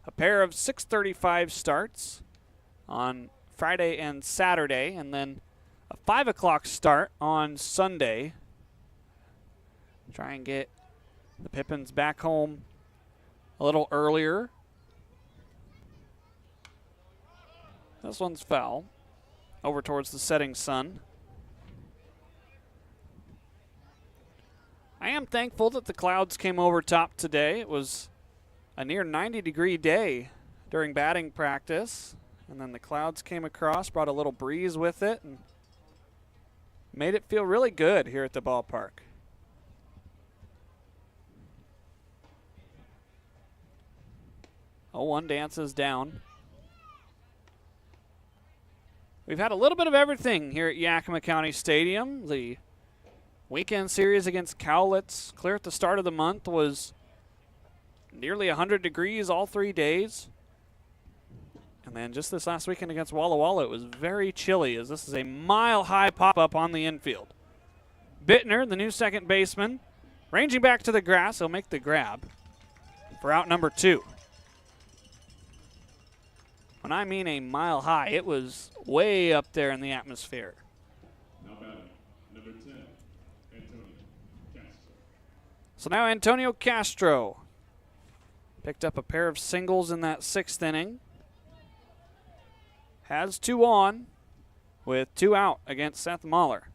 A pair of 6:35 starts on Friday and Saturday, and then a 5 o'clock start on Sunday. Try and get the Pippins back home a little earlier. This one's foul. Over towards the setting sun. I am thankful that the clouds came over top today. It was a near 90-degree day during batting practice. And then the clouds came across, brought a little breeze with it, and made it feel really good here at the ballpark. Oh, 1 dances down. We've had a little bit of everything here at Yakima County Stadium. The weekend series against Cowlitz, clear at the start of the month, was nearly 100 degrees all 3 days. And then just this last weekend against Walla Walla, it was very chilly as this is a mile-high pop-up on the infield. Bittner, the new second baseman, ranging back to the grass. He'll make the grab for out number 2. When I mean a mile high, it was way up there in the atmosphere. Now batting, number 10, Antonio Castro. So now Antonio Castro picked up a pair of singles in that 6th inning. Has 2 on with 2 out against Seth Mahler.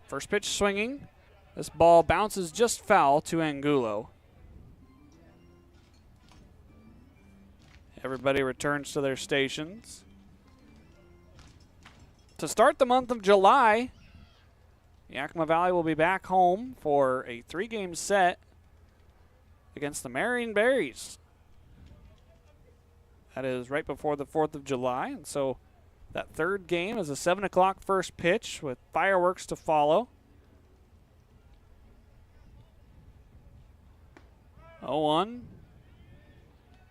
First pitch swinging. This ball bounces just foul to Angulo. Everybody returns to their stations. To start the month of July, Yakima Valley will be back home for a 3-game set against the Marion Berries. That is right before the 4th of July, and so that 3rd game is a 7 o'clock first pitch with fireworks to follow. 0-1,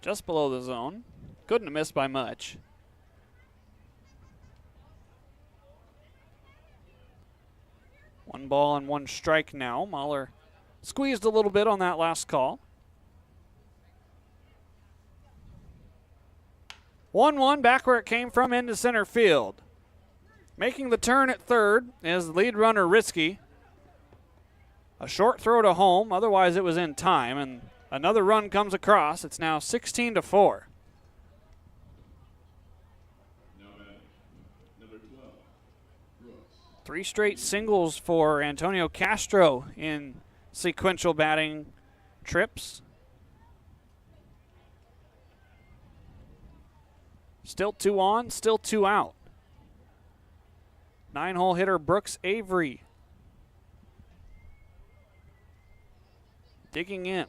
just below the zone. Couldn't have missed by much. 1 ball and 1 strike now. Mahler squeezed a little bit on that last call. 1-1 back where it came from into center field. Making the turn at third is the lead runner Risky. A short throw to home, otherwise it was in time, and another run comes across. It's now 16-4. Number 12, Brooks. 3 straight singles for Antonio Castro in sequential batting trips. Still 2 on, still 2 out. 9-hole hitter Brooks Avery digging in.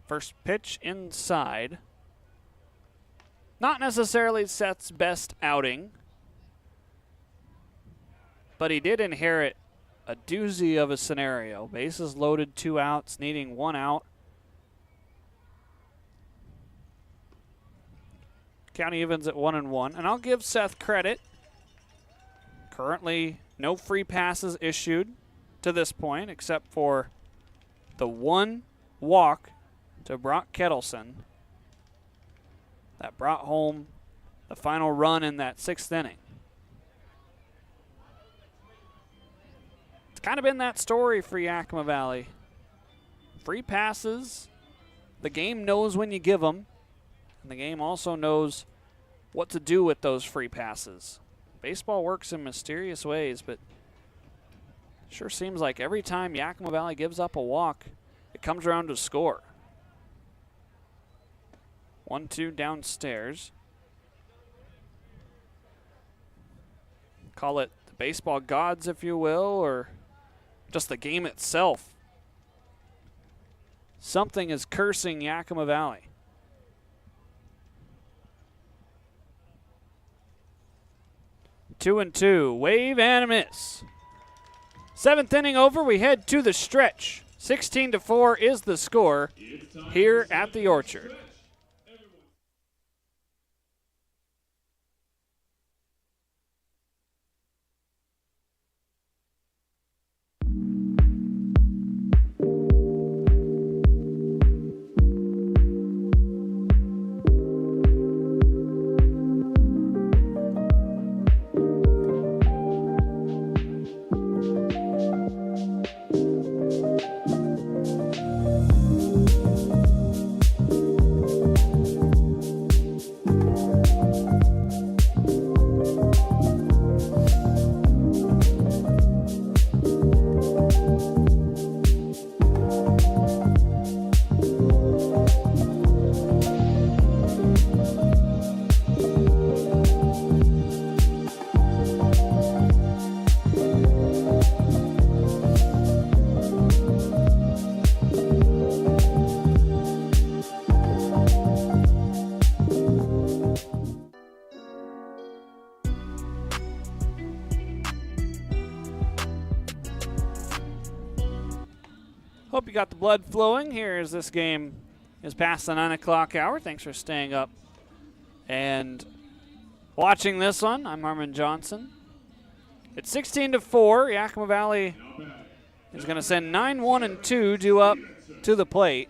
First pitch inside. Not necessarily Seth's best outing, but he did inherit a doozy of a scenario. Bases loaded, 2 outs, needing 1 out. Count evens at 1-1, and I'll give Seth credit. Currently, no free passes issued to this point, except for the 1 walk to Brock Kettleson that brought home the final run in that 6th inning. It's kind of been that story for Yakima Valley. Free passes, the game knows when you give them, and the game also knows what to do with those free passes. Baseball works in mysterious ways, but it sure seems like every time Yakima Valley gives up a walk, it comes around to score. 1-2 downstairs. Call it the baseball gods, if you will, or just the game itself. Something is cursing Yakima Valley. 2-2, wave and a miss. 7th inning over, we head to the stretch. 16-4 is the score here at the Orchard. Hope you got the blood flowing here as this game is past the 9 o'clock hour. Thanks for staying up and watching this one. I'm Harmon Johnson. It's 16-4. Yakima Valley is going to send 9-1-2 due up to the plate.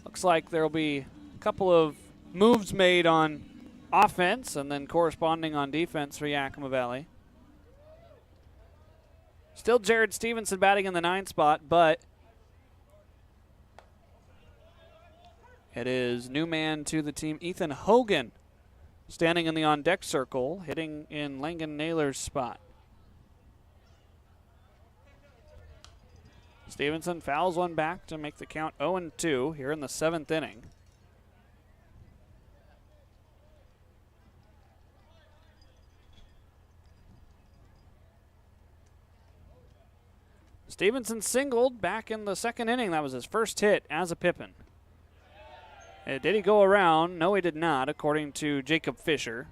Looks like there will be a couple of moves made on offense and then corresponding on defense for Yakima Valley. Still Jared Stevenson batting in the 9 spot, but it is new man to the team, Ethan Hogan, standing in the on-deck circle, hitting in Langan Naylor's spot. Stevenson fouls one back to make the count 0-2 here in the 7th inning. Stevenson singled back in the 2nd inning. That was his first hit as a Pippin. Did he go around? No, he did not, according to Jacob Fisher.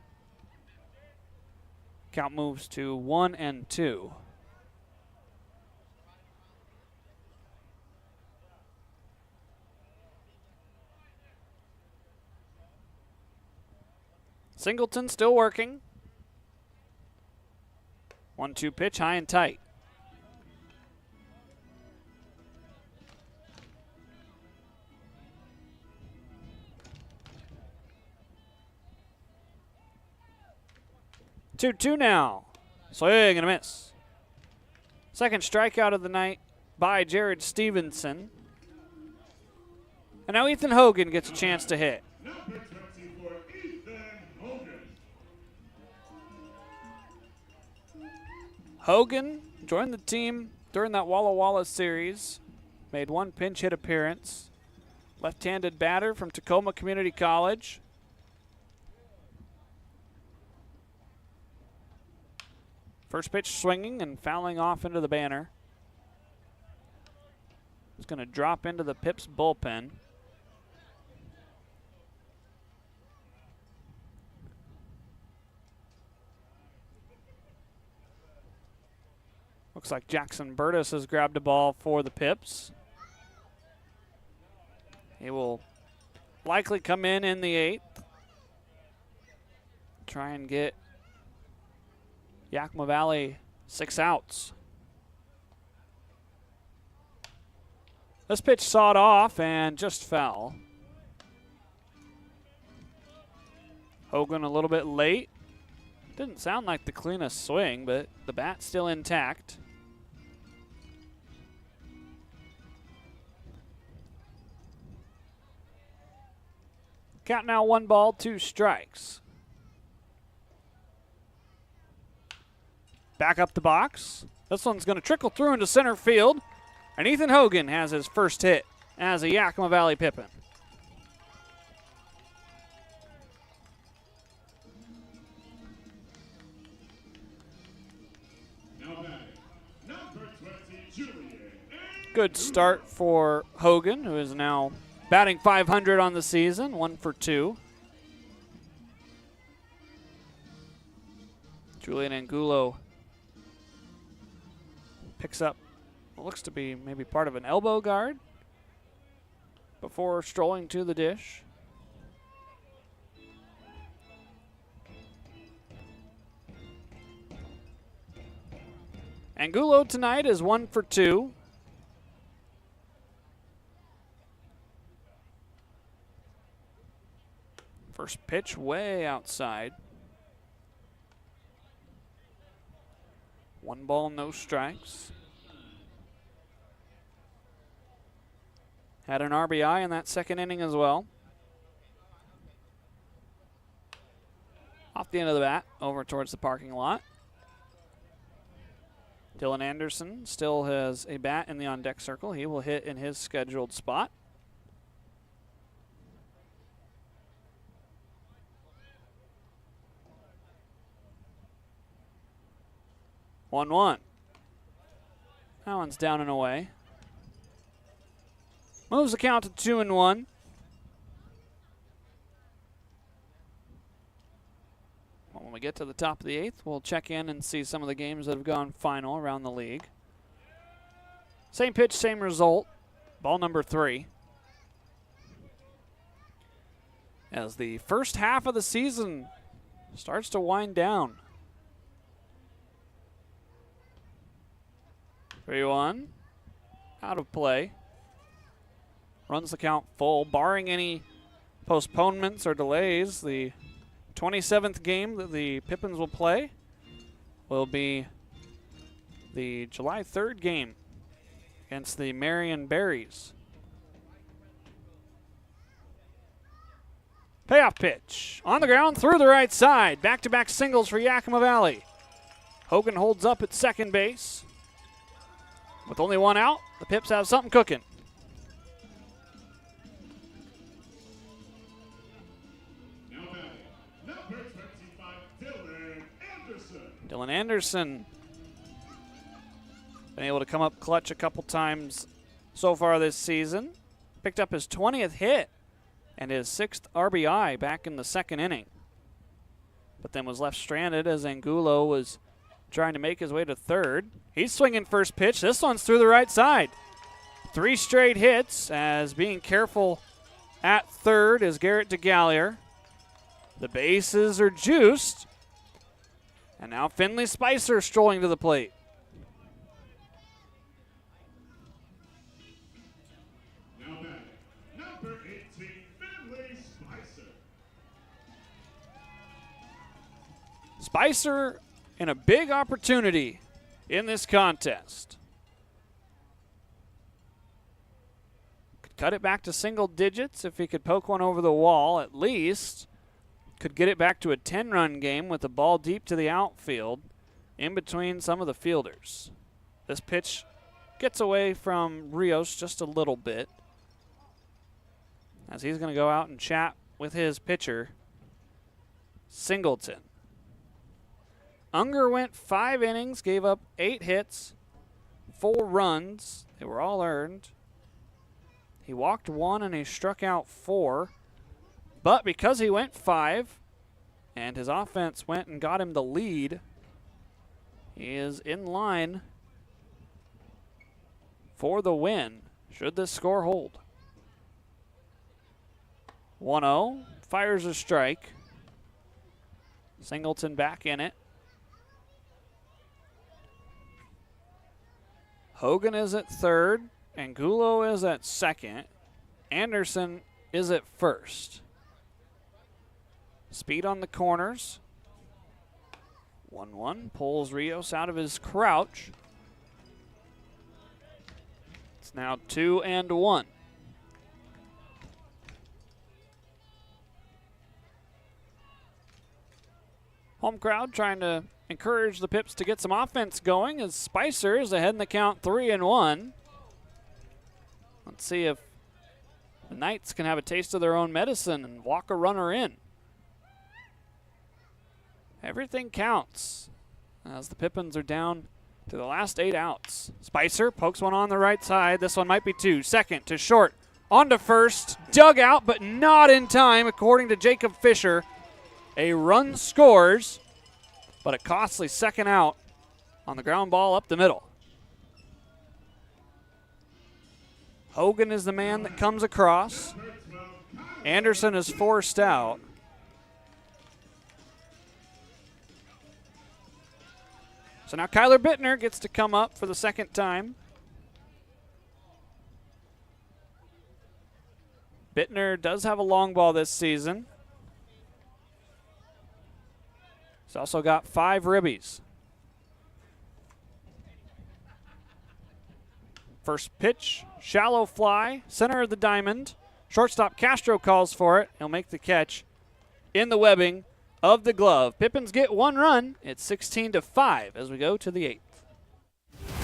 Count moves to 1-2. Singleton still working. 1-2 pitch, high and tight. Two now. Swing and a miss. Second strikeout of the night by Jared Stevenson. And now Ethan Hogan gets a chance to hit. Hogan joined the team during that Walla Walla series. Made one pinch hit appearance. Left-handed batter from Tacoma Community College. First pitch swinging and fouling off into the banner. It's going to drop into the Pips bullpen. Looks like Jackson Burtis has grabbed a ball for the Pips. He will likely come in the 8th. Try and get Yakima Valley 6 outs. This pitch sawed off and just fell. Hogan a little bit late. Didn't sound like the cleanest swing, but the bat's still intact. Count now 1 ball, 2 strikes. Back up the box. This one's going to trickle through into center field. And Ethan Hogan has his first hit as a Yakima Valley Pippin. Good start for Hogan, who is now batting .500 on the season, 1 for 2. Julian Angulo picks up what looks to be maybe part of an elbow guard before strolling to the dish. Angulo tonight is 1 for 2. First pitch way outside. 1 ball, no strikes. Had an RBI in that second inning as well. Off the end of the bat, over towards the parking lot. Dylan Anderson still has a bat in the on-deck circle. He will hit in his scheduled spot. One. That one's down and away. Moves the count to 2-1. When we get to the top of the 8th, we'll check in and see some of the games that have gone final around the league. Same pitch, same result. Ball number 3. As the first half of the season starts to wind down. 3-1. Out of play. Runs the count full, barring any postponements or delays. The 27th game that the Pippins will play will be the July 3rd game against the Marion Berries. Payoff pitch. On the ground, through the right side. Back-to-back singles for Yakima Valley. Hogan holds up at second base. With only 1 out, the Pips have something cooking. Now batting, number 25, Dylan Anderson. Dylan Anderson been able to come up clutch a couple times so far this season. Picked up his 20th hit and his 6th RBI back in the second inning. But then was left stranded as Angulo was trying to make his way to third. He's swinging first pitch. This one's through the right side. 3 straight hits, as being careful at third is Garrett DeGallier. The bases are juiced. And now Finley Spicer strolling to the plate. Now batting, number 18, Finley Spicer. Spicer in a big opportunity in this contest. Could cut it back to single digits if he could poke one over the wall at least. Could get it back to a 10-run game with the ball deep to the outfield in between some of the fielders. This pitch gets away from Rios just a little bit as he's going to go out and chat with his pitcher, Singleton. Unger went 5 innings, gave up 8 hits, 4 runs. They were all earned. He walked 1 and he struck out 4. But because he went 5 and his offense went and got him the lead, he is in line for the win, should this score hold. 1-0, fires a strike. Singleton back in it. Hogan is at third, Angulo is at second. Anderson is at first. Speed on the corners. 1-1, pulls Rios out of his crouch. It's now 2-1. Home crowd trying to encourage the Pips to get some offense going as Spicer is ahead in the count 3-1. Let's see if the Knights can have a taste of their own medicine and walk a runner in. Everything counts as the Pippins are down to the last 8 outs. Spicer pokes one on the right side. This one might be 2. Second to short. On to first. Dug out, but not in time, according to Jacob Fisher. A run scores, but a costly second out on the ground ball up the middle. Hogan is the man that comes across. Anderson is forced out. So now Kyler Bittner gets to come up for the second time. Bittner does have a long ball this season. He's also got 5 ribbies. First pitch, shallow fly, center of the diamond. Shortstop Castro calls for it. He'll make the catch in the webbing of the glove. Pippins get 1 run. It's 16-5 as we go to the 8th.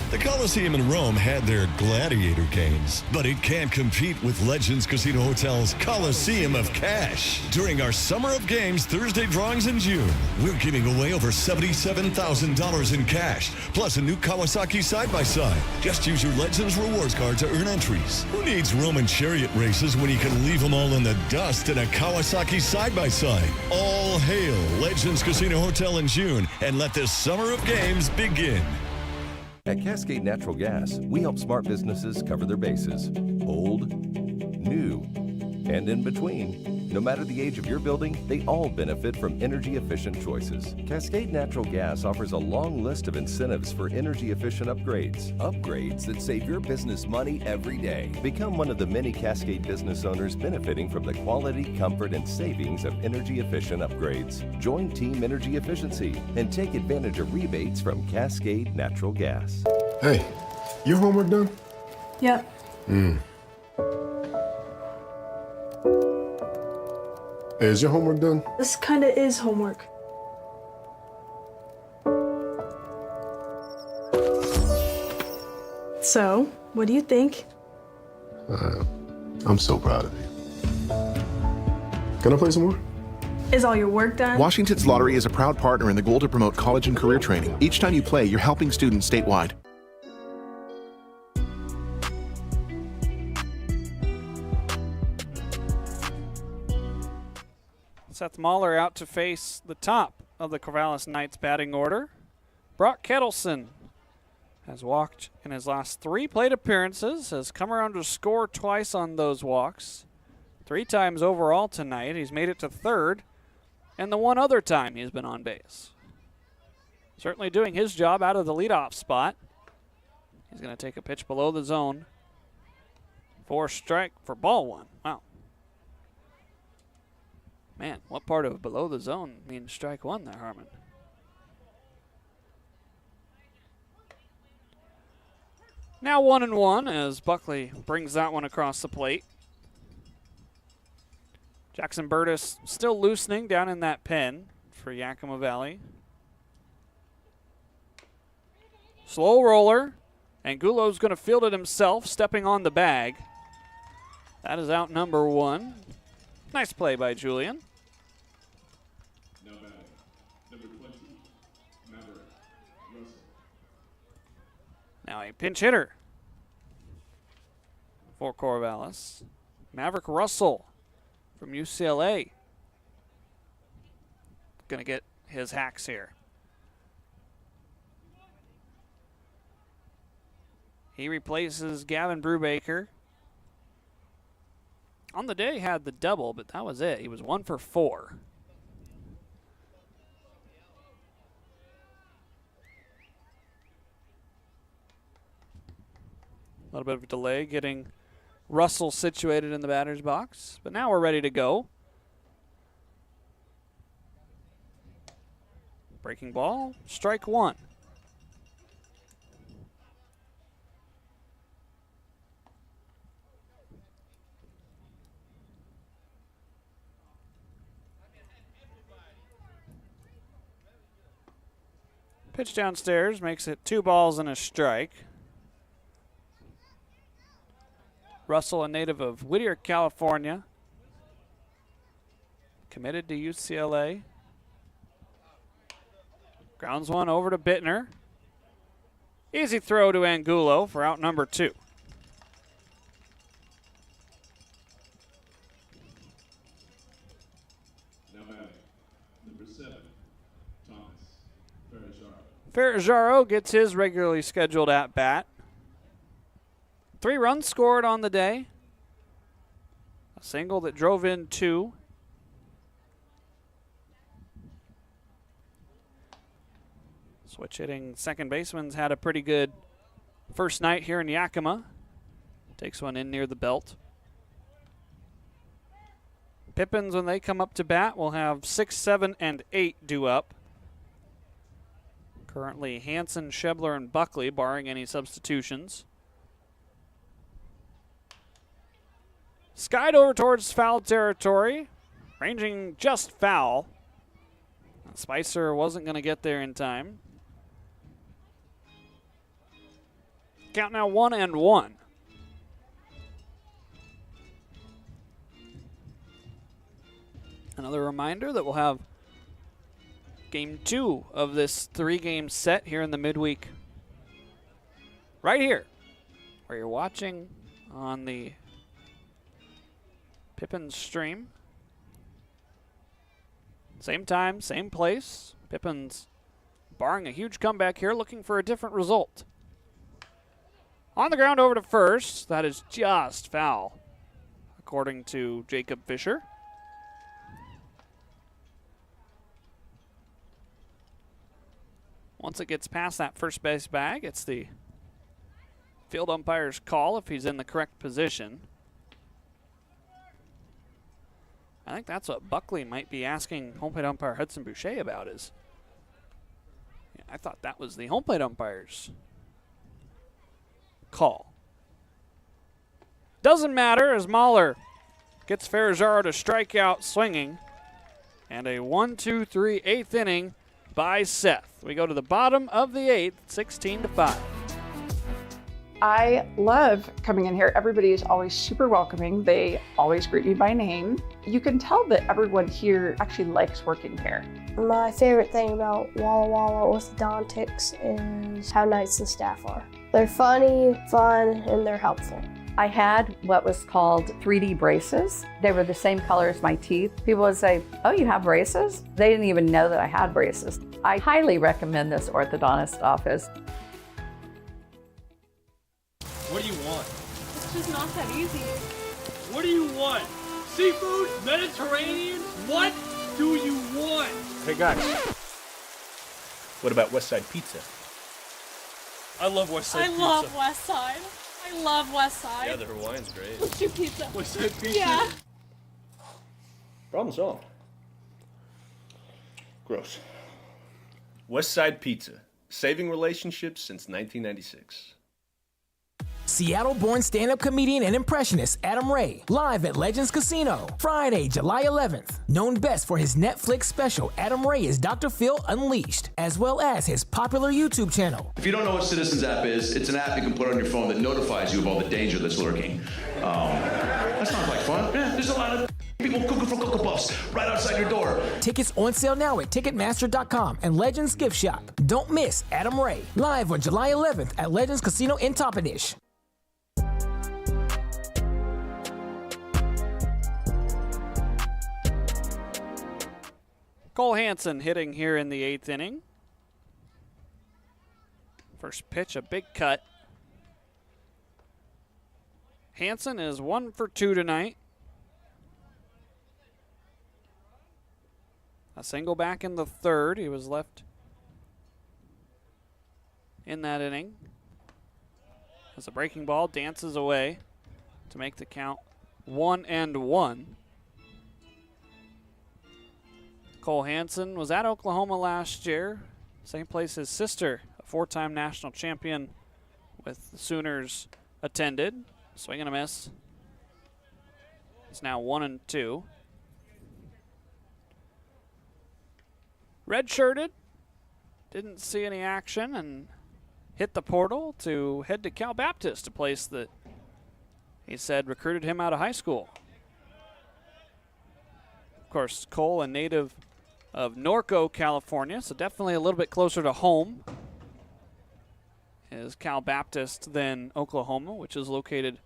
The Coliseum in Rome had their gladiator games, but it can't compete with Legends Casino Hotel's Coliseum of Cash. During our Summer of Games Thursday drawings in June, we're giving away over $77,000 in cash, plus a new Kawasaki side-by-side. Just use your Legends Rewards card to earn entries. Who needs Roman chariot races when you can leave them all in the dust in a Kawasaki side-by-side? All hail Legends Casino Hotel in June, and let this Summer of Games begin. At Cascade Natural Gas, we help smart businesses cover their bases. Old, new, and in between. No matter the age of your building, they all benefit from energy-efficient choices. Cascade Natural Gas offers a long list of incentives for energy-efficient upgrades. Upgrades that save your business money every day. Become one of the many Cascade business owners benefiting from the quality, comfort, and savings of energy-efficient upgrades. Join Team Energy Efficiency and take advantage of rebates from Cascade Natural Gas. Hey, your homework done? Yep. Hey, is your homework done? This kinda is homework. So, what do you think? I'm so proud of you. Can I play some more? Is all your work done? Washington's Lottery is a proud partner in the goal to promote college and career training. Each time you play, you're helping students statewide. Seth Mahler out to face the top of the Corvallis Knights batting order. Brock Kettleson has walked in his last 3 plate appearances, has come around to score twice on those walks. 3 times overall tonight. He's made it to third and the one other time he's been on base. Certainly doing his job out of the leadoff spot. He's going to take a pitch below the zone for strike for ball one. Wow. Man, what part of below the zone means strike one there, Harmon? Now 1-1 as Buckley brings that one across the plate. Jackson Burtis still loosening down in that pen for Yakima Valley. Slow roller. Angulo's going to field it himself, stepping on the bag. That is out number one. Nice play by Julian. Now batting, number 20, Maverick Russell. Now a pinch hitter for Corvallis. Maverick Russell from UCLA. Going to get his hacks here. He replaces Gavin Brubaker. On the day, had the double, but that was it. He was 1 for 4. A little bit of a delay getting Russell situated in the batter's box, but now we're ready to go. Breaking ball, strike one. Pitch downstairs makes it 2 balls and a strike. Russell, a native of Whittier, California. Committed to UCLA. Grounds one over to Bittner. Easy throw to Angulo for out number 2. Now batting, number 7, Thomas Ferrajaro. Ferrajaro gets his regularly scheduled at-bat. 3 runs scored on the day. A single that drove in 2. Switch hitting second baseman's had a pretty good first night here in Yakima. Takes one in near the belt. Pippens, when they come up to bat, will have 6, 7, and 8 due up. Currently Hansen, Shebler, and Buckley, barring any substitutions. Skied over towards foul territory, ranging just foul. Spicer wasn't going to get there in time. Count now 1-1. Another reminder that we'll have game 2 of this 3-game set here in the midweek. Right here, where you're watching on the Pippens stream. Same time, same place. Pippens barring a huge comeback here, looking for a different result. On the ground over to first. That is just foul, according to Jacob Fisher. Once it gets past that first base bag, it's the field umpire's call if he's in the correct position. I think that's what Buckley might be asking home plate umpire Hudson Boucher about. Is I thought that was the home plate umpire's call. Doesn't matter as Mahler gets Ferrajaro to strike out swinging. And a 1-2-3 8th inning by Seth. We go to the bottom of the 8th, 16-5. I love coming in here. Everybody is always super welcoming. They always greet me by name. You can tell that everyone here actually likes working here. My favorite thing about Walla Walla Orthodontics is how nice the staff are. They're funny, fun, and they're helpful. I had what was called 3D braces. They were the same color as my teeth. People would say, "Oh, you have braces?" They didn't even know that I had braces. I highly recommend this orthodontist office. What do you want? It's just not that easy. What do you want? Seafood? Mediterranean? What do you want? Hey guys, what about West Side Pizza? I love West Side Pizza. I love West Side. I love West Side. Yeah, the Hawaiian's great. Let's do pizza. West Side Pizza? Yeah. Problem solved. Gross. West Side Pizza, saving relationships since 1996. Seattle-born stand-up comedian and impressionist Adam Ray, live at Legends Casino, Friday, July 11th. Known best for his Netflix special, Adam Ray is Dr. Phil Unleashed, as well as his popular YouTube channel. If you don't know what Citizens app is, it's an app you can put on your phone that notifies you of all the danger that's lurking. That sounds like fun. Yeah, there's a lot of people cooking for Cocoa Puffs right outside your door. Tickets on sale now at Ticketmaster.com and Legends Gift Shop. Don't miss Adam Ray, live on July 11th at Legends Casino in Toppenish. Cole Hansen hitting here in the 8th inning. First pitch, a big cut. Hansen is 1 for 2 tonight. A single back in the 3rd. He was left in that inning. As a breaking ball dances away to make the count 1-1. Cole Hansen was at Oklahoma last year. Same place his sister, a 4-time national champion with the Sooners, attended. Swing and a miss. It's now 1-2. Redshirted. Didn't see any action and hit the portal to head to Cal Baptist, a place that he said recruited him out of high school. Of course, Cole, a native of Norco, California, so definitely a little bit closer to home is Cal Baptist than Oklahoma, which is located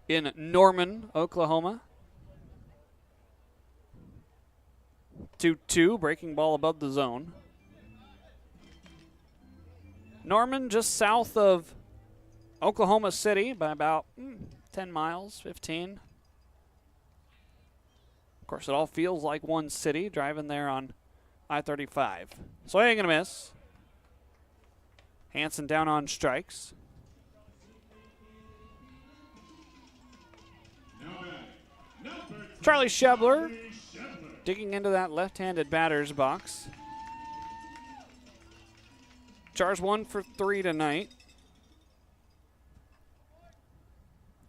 in Norman, Oklahoma. 2-2, breaking ball above the zone. Norman just south of Oklahoma City by about 10 miles, 15. Of course, it all feels like one city driving there on I-35. Swing and a miss. Hansen down on strikes. Charlie Shebler digging into that left-handed batter's box. Char's 1 for 3 tonight.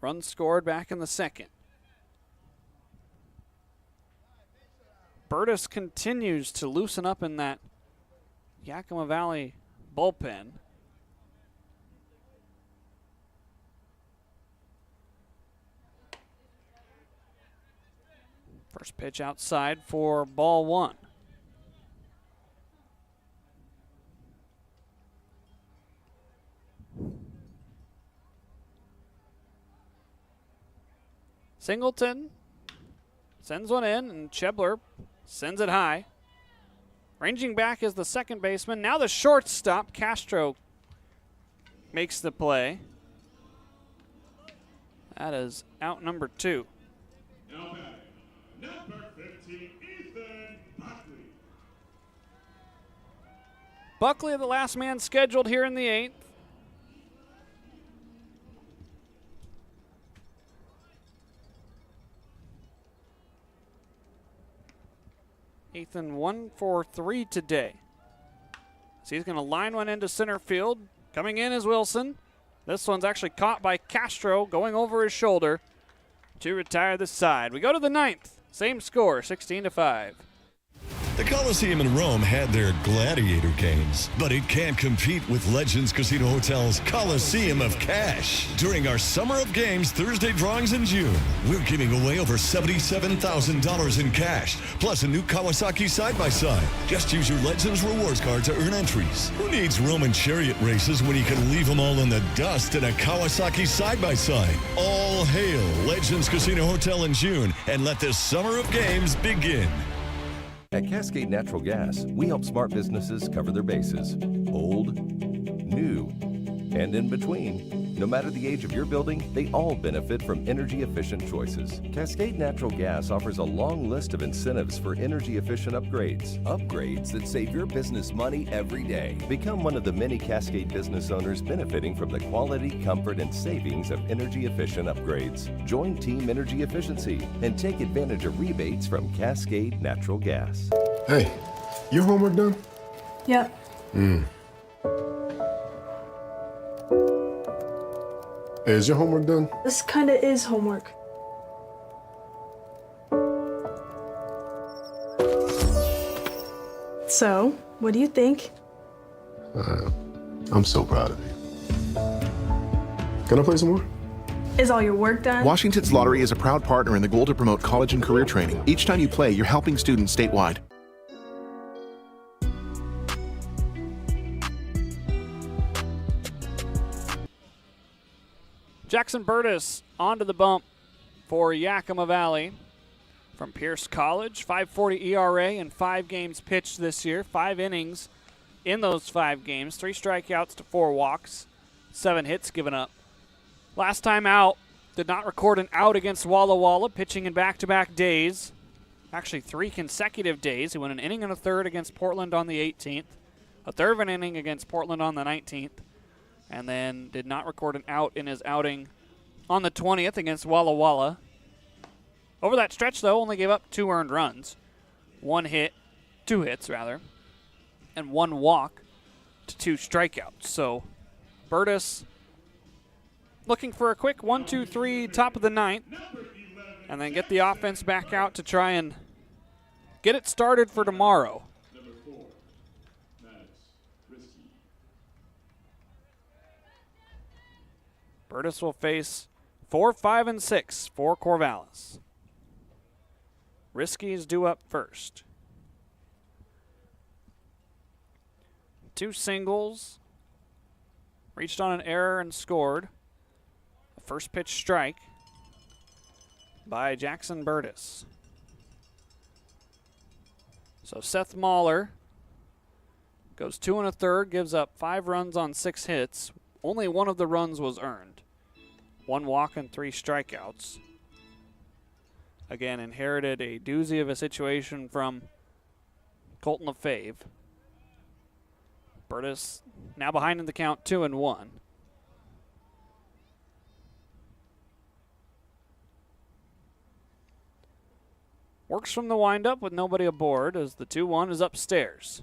Runs scored back in the 2nd. Burtis continues to loosen up in that Yakima Valley bullpen. First pitch outside for ball 1. Singleton sends one in, and Shebler sends it high. Ranging back is the second baseman. Now the shortstop, Castro, makes the play. That is out number 2. Now batting, number 15, Ethan Buckley. Buckley, the last man scheduled here in the 8th. Ethan 1 for 3 today. So he's going to line one into center field. Coming in is Wilson. This one's actually caught by Castro going over his shoulder to retire this side. We go to the 9th. Same score, 16-5. The Coliseum in Rome had their gladiator games, but it can't compete with Legends Casino Hotel's Coliseum of Cash. During our Summer of Games Thursday drawings in June, we're giving away over $77,000 in cash, plus a new Kawasaki side-by-side. Just use your Legends rewards card to earn entries. Who needs Roman chariot races when you can leave them all in the dust in a Kawasaki side-by-side? All hail Legends Casino Hotel in June, and let this Summer of Games begin. At Cascade Natural Gas, we help smart businesses cover their bases. Old, new, and in between. No matter the age of your building, they all benefit from energy-efficient choices. Cascade Natural Gas offers a long list of incentives for energy-efficient upgrades. Upgrades that save your business money every day. Become one of the many Cascade business owners benefiting from the quality, comfort, and savings of energy-efficient upgrades. Join Team Energy Efficiency and take advantage of rebates from Cascade Natural Gas. Hey, your homework done? Yep. Hey, is your homework done? This kinda is homework. So, what do you think? I'm so proud of you. Can I play some more? Is all your work done? Washington's Lottery is a proud partner in the goal to promote college and career training. Each time you play, you're helping students statewide. Jackson Burtis onto the bump for Yakima Valley from Pierce College. 5.40 ERA in 5 games pitched this year. 5 innings in those 5 games. 3 strikeouts to 4 walks. 7 hits given up. Last time out, did not record an out against Walla Walla, pitching in back-to-back days. Actually, 3 consecutive days. He went an inning and a third against Portland on the 18th. A third of an inning against Portland on the 19th. And then did not record an out in his outing on the 20th against Walla Walla. Over that stretch, though, only gave up 2 earned runs. 2 hits, and 1 walk to 2 strikeouts. So Burtis looking for a quick 1-2-3 top of the 9th, and then get the offense back out to try and get it started for tomorrow. Burtis will face 4, 5, and 6 for Corvallis. Risky is due up first. 2 singles. Reached on an error and scored. A first pitch strike by Jackson Burtis. So Seth Mahler goes 2 1/3, gives up 5 runs on 6 hits. Only 1 of the runs was earned. 1 walk and 3 strikeouts. Again, inherited a doozy of a situation from Colton LaFave. Burtis now behind in the count 2-1. Works from the windup with nobody aboard as the 2-1 is upstairs.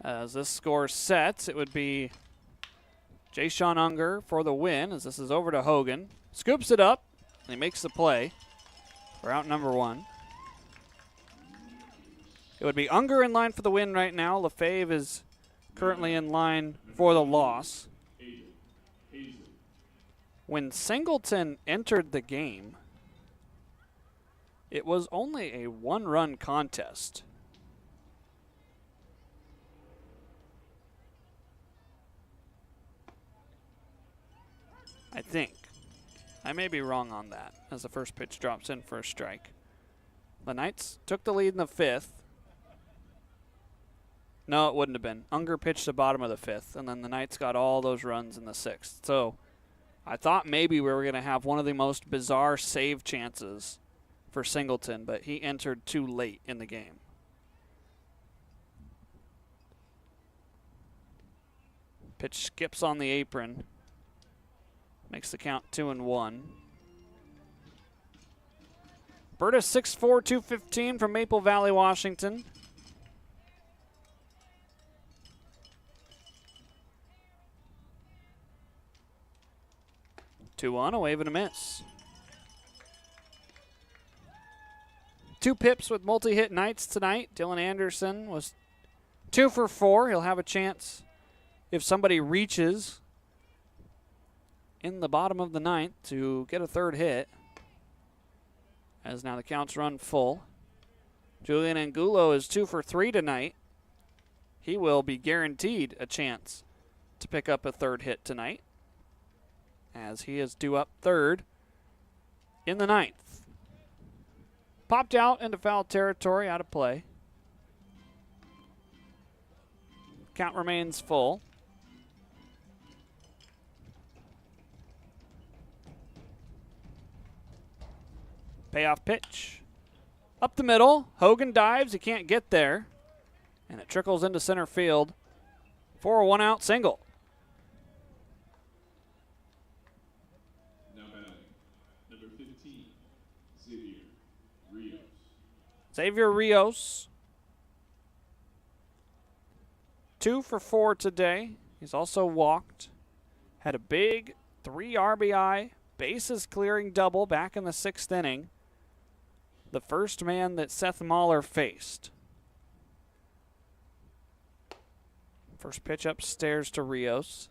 As this score sets, it would be Jay-Sean Unger for the win, as this is over to Hogan. Scoops it up, and he makes the play for out number 1. It would be Unger in line for the win right now. LaFave is currently in line for the loss. When Singleton entered the game, it was only a 1-run contest. I think. I may be wrong on that as the first pitch drops in for a strike. The Knights took the lead in the 5th. No, it wouldn't have been. Unger pitched the bottom of the 5th, and then the Knights got all those runs in the 6th. So I thought maybe we were going to have one of the most bizarre save chances for Singleton, but he entered too late in the game. Pitch skips on the apron. Makes the count 2-1. Burtis 6'4", 215 from Maple Valley, Washington. A wave and a miss. 2 pips with multi-hit Knights tonight. Dylan Anderson was 2 for 4. He'll have a chance if somebody reaches in the bottom of the 9th to get a 3rd hit, as now the counts run full. Julian Angulo is 2 for 3 tonight. He will be guaranteed a chance to pick up a 3rd hit tonight, as he is due up 3rd in the 9th. Popped out into foul territory, out of play. Count remains full. Payoff pitch. Up the middle. Hogan dives. He can't get there. And it trickles into center field for a one-out single. Now batting, number 15, Xavier Rios. Xavier Rios. 2 for 4 today. He's also walked. Had a big 3 RBI, bases clearing double back in the 6th inning. The first man that Seth Mahler faced. First pitch upstairs to Rios.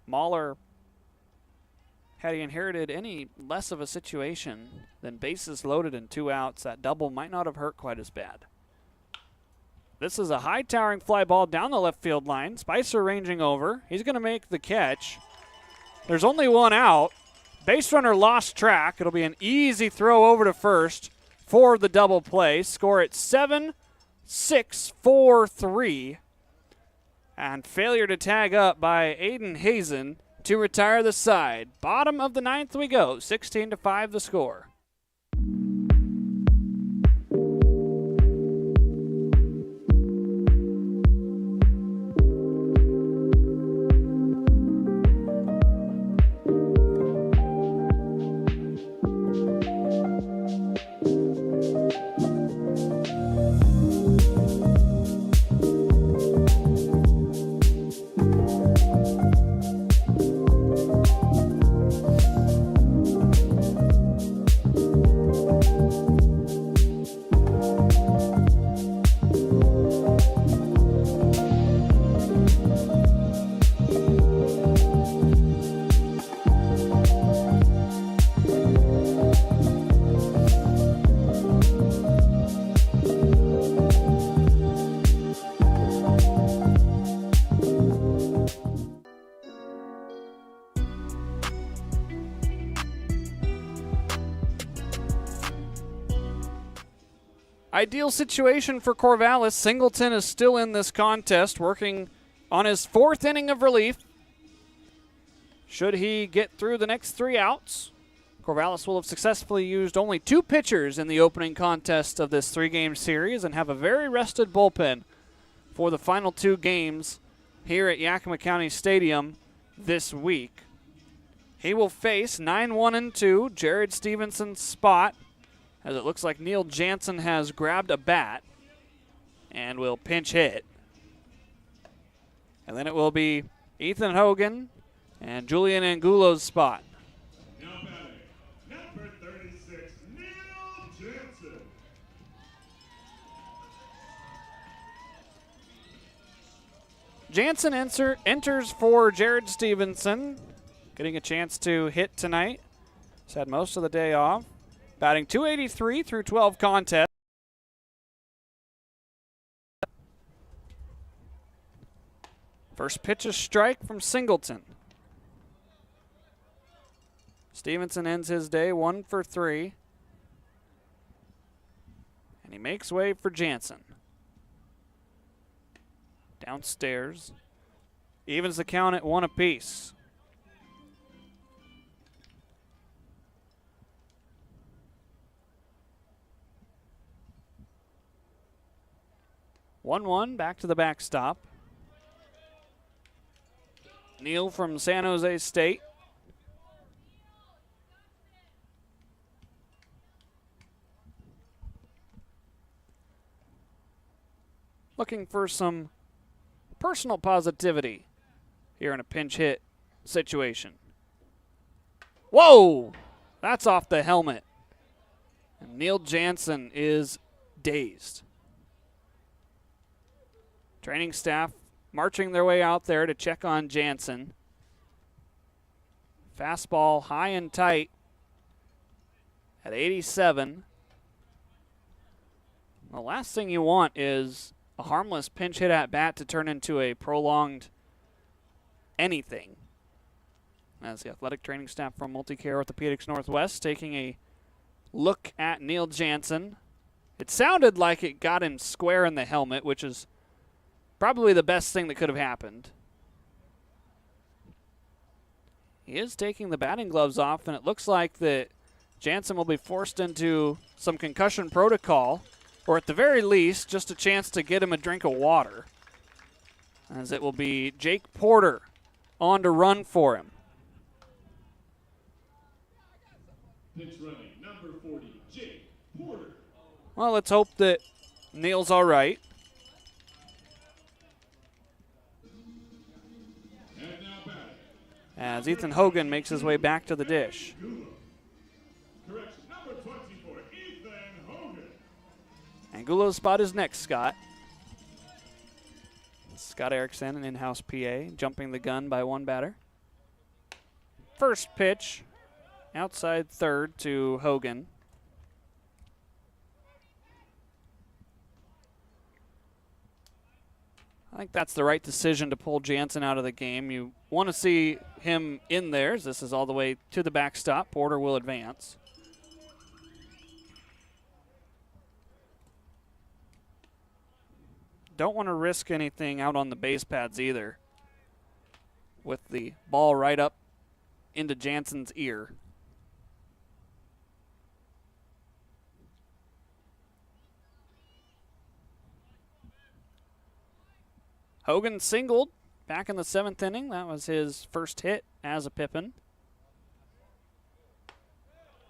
Mahler, had he inherited any less of a situation than bases loaded and 2 outs, that double might not have hurt quite as bad. This is a high towering fly ball down the left field line. Spicer ranging over. He's going to make the catch. There's only 1 out. Base runner lost track. It'll be an easy throw over to first for the double play. Score at 7-6-4-3. And failure to tag up by Aiden Hazen to retire the side. Bottom of the 9th we go. 16-5 the score. Ideal situation for Corvallis. Singleton is still in this contest, working on his 4th inning of relief. Should he get through the next 3 outs, Corvallis will have successfully used only 2 pitchers in the opening contest of this 3-game series and have a very rested bullpen for the final 2 games here at Yakima County Stadium this week. He will face 9-1-2 Jared Stevenson's spot, as it looks like Neil Jansen has grabbed a bat and will pinch hit. And then it will be Ethan Hogan and Julian Angulo's spot. Now batting, number 36, Neil Jansen. Jansen enters for Jared Stevenson, getting a chance to hit tonight. He's had most of the day off. Batting .283 through 12 contests. First pitch, a strike from Singleton. Stevenson ends his day 1 for 3. And he makes way for Jansen. Downstairs. Evens the count at 1 apiece. One, back to the backstop. Neil from San Jose State. Looking for some personal positivity here in a pinch hit situation. Whoa! That's off the helmet. And Neil Jansen is dazed. Training staff marching their way out there to check on Jansen. Fastball high and tight at 87. The last thing you want is a harmless pinch hit at bat to turn into a prolonged anything. As the athletic training staff from Multicare Orthopedics Northwest taking a look at Neil Jansen. It sounded like it got him square in the helmet, which is Probably the best thing that could have happened. He is taking the batting gloves off, and it looks like that Jansen will be forced into some concussion protocol, or at the very least, just a chance to get him a drink of water, as it will be Jake Porter on to run for him. Pitch running, number 40, Jake Porter. Well, let's hope that Neil's all right. As Ethan Hogan makes his way back to the dish. Correction, number 24, Ethan Hogan. Angulo's spot is next, Scott. Scott Erickson, an in-house PA, jumping the gun by one batter. First pitch, outside third to Hogan. I think that's the right decision to pull Jansen out of the game. You want to see him in there, as this is all the way to the backstop. Porter will advance. Don't want to risk anything out on the base pads either, with the ball right up into Jansen's ear. Hogan singled back in the 7th inning. That was his first hit as a Pippin.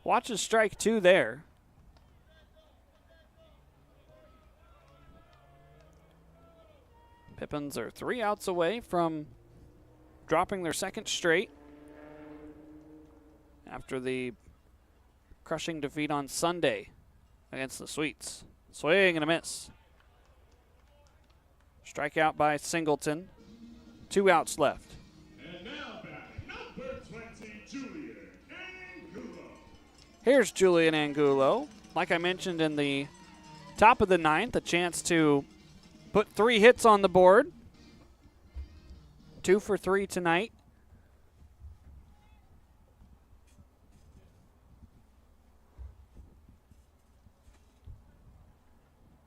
Watches strike 2 there. Pippins are 3 outs away from dropping their second straight after the crushing defeat on Sunday against the Sweets. Swing and a miss. Strikeout by Singleton. 2 outs left. And now batting, number 20, Julian Angulo. Here's Julian Angulo. Like I mentioned in the top of the 9th, a chance to put 3 hits on the board. 2 for 3 tonight.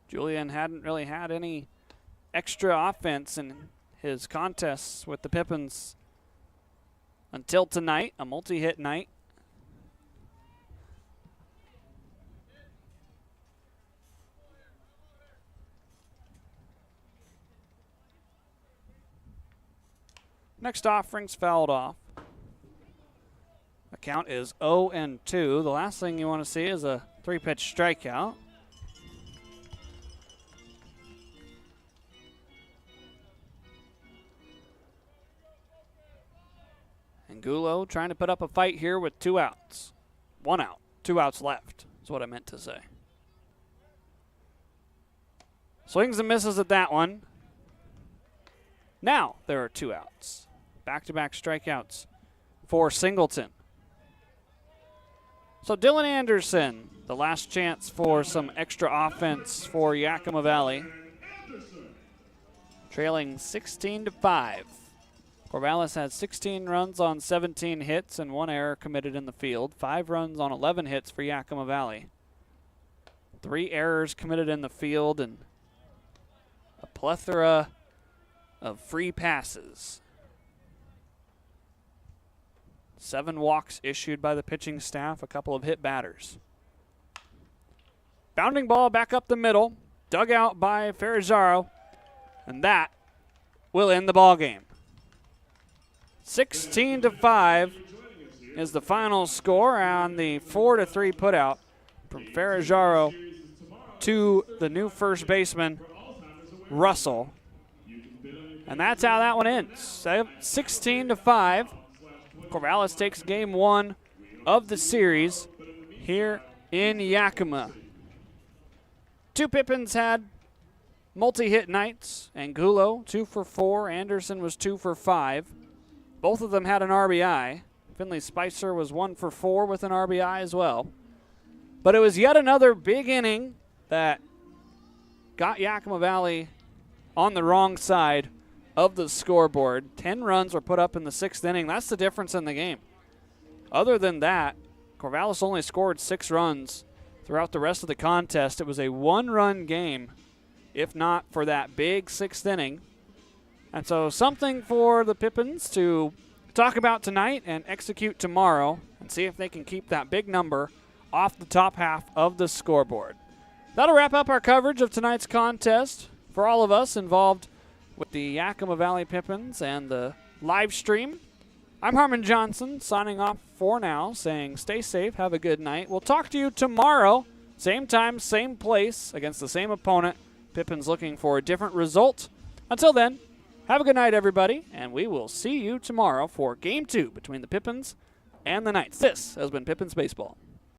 Julian hadn't really had any extra offense in his contests with the Pippins until tonight, a multi-hit night. Next offering's fouled off. The count is 0-2. The last thing you want to see is a 3-pitch strikeout. Angulo trying to put up a fight here with 2 outs. 1 out, 2 outs left is what I meant to say. Swings and misses at that one. Now there are 2 outs. Back-to-back strikeouts for Singleton. So Dylan Anderson, the last chance for some extra offense for Yakima Valley. Trailing 16-5. Corvallis had 16 runs on 17 hits and 1 error committed in the field. 5 runs on 11 hits for Yakima Valley. 3 errors committed in the field and a plethora of free passes. 7 walks issued by the pitching staff, a couple of hit batters. Bounding ball back up the middle, dug out by Ferrazzaro, and that will end the ball game. 16-5 is the final score on the 4-3 putout from Ferrazzaro to the new first baseman, Russell. And that's how that one ends. 16-5. Corvallis takes game 1 of the series here in Yakima. 2 Pippins had multi-hit nights. Angulo, 2 for 4. Anderson was 2 for 5. Both of them had an RBI. Finley Spicer was 1 for 4 with an RBI as well. But it was yet another big inning that got Yakima Valley on the wrong side of the scoreboard. 10 runs were put up in the 6th inning. That's the difference in the game. Other than that, Corvallis only scored 6 runs throughout the rest of the contest. It was a 1-run game if not for that big sixth inning. And so something for the Pippins to talk about tonight and execute tomorrow and see if they can keep that big number off the top half of the scoreboard. That'll wrap up our coverage of tonight's contest. For all of us involved with the Yakima Valley Pippins and the live stream, I'm Harmon Johnson, signing off for now, saying stay safe, have a good night. We'll talk to you tomorrow, same time, same place, against the same opponent. Pippins looking for a different result. Until then, have a good night, everybody, and we will see you tomorrow for Game 2 between the Pippins and the Knights. This has been Pippins Baseball.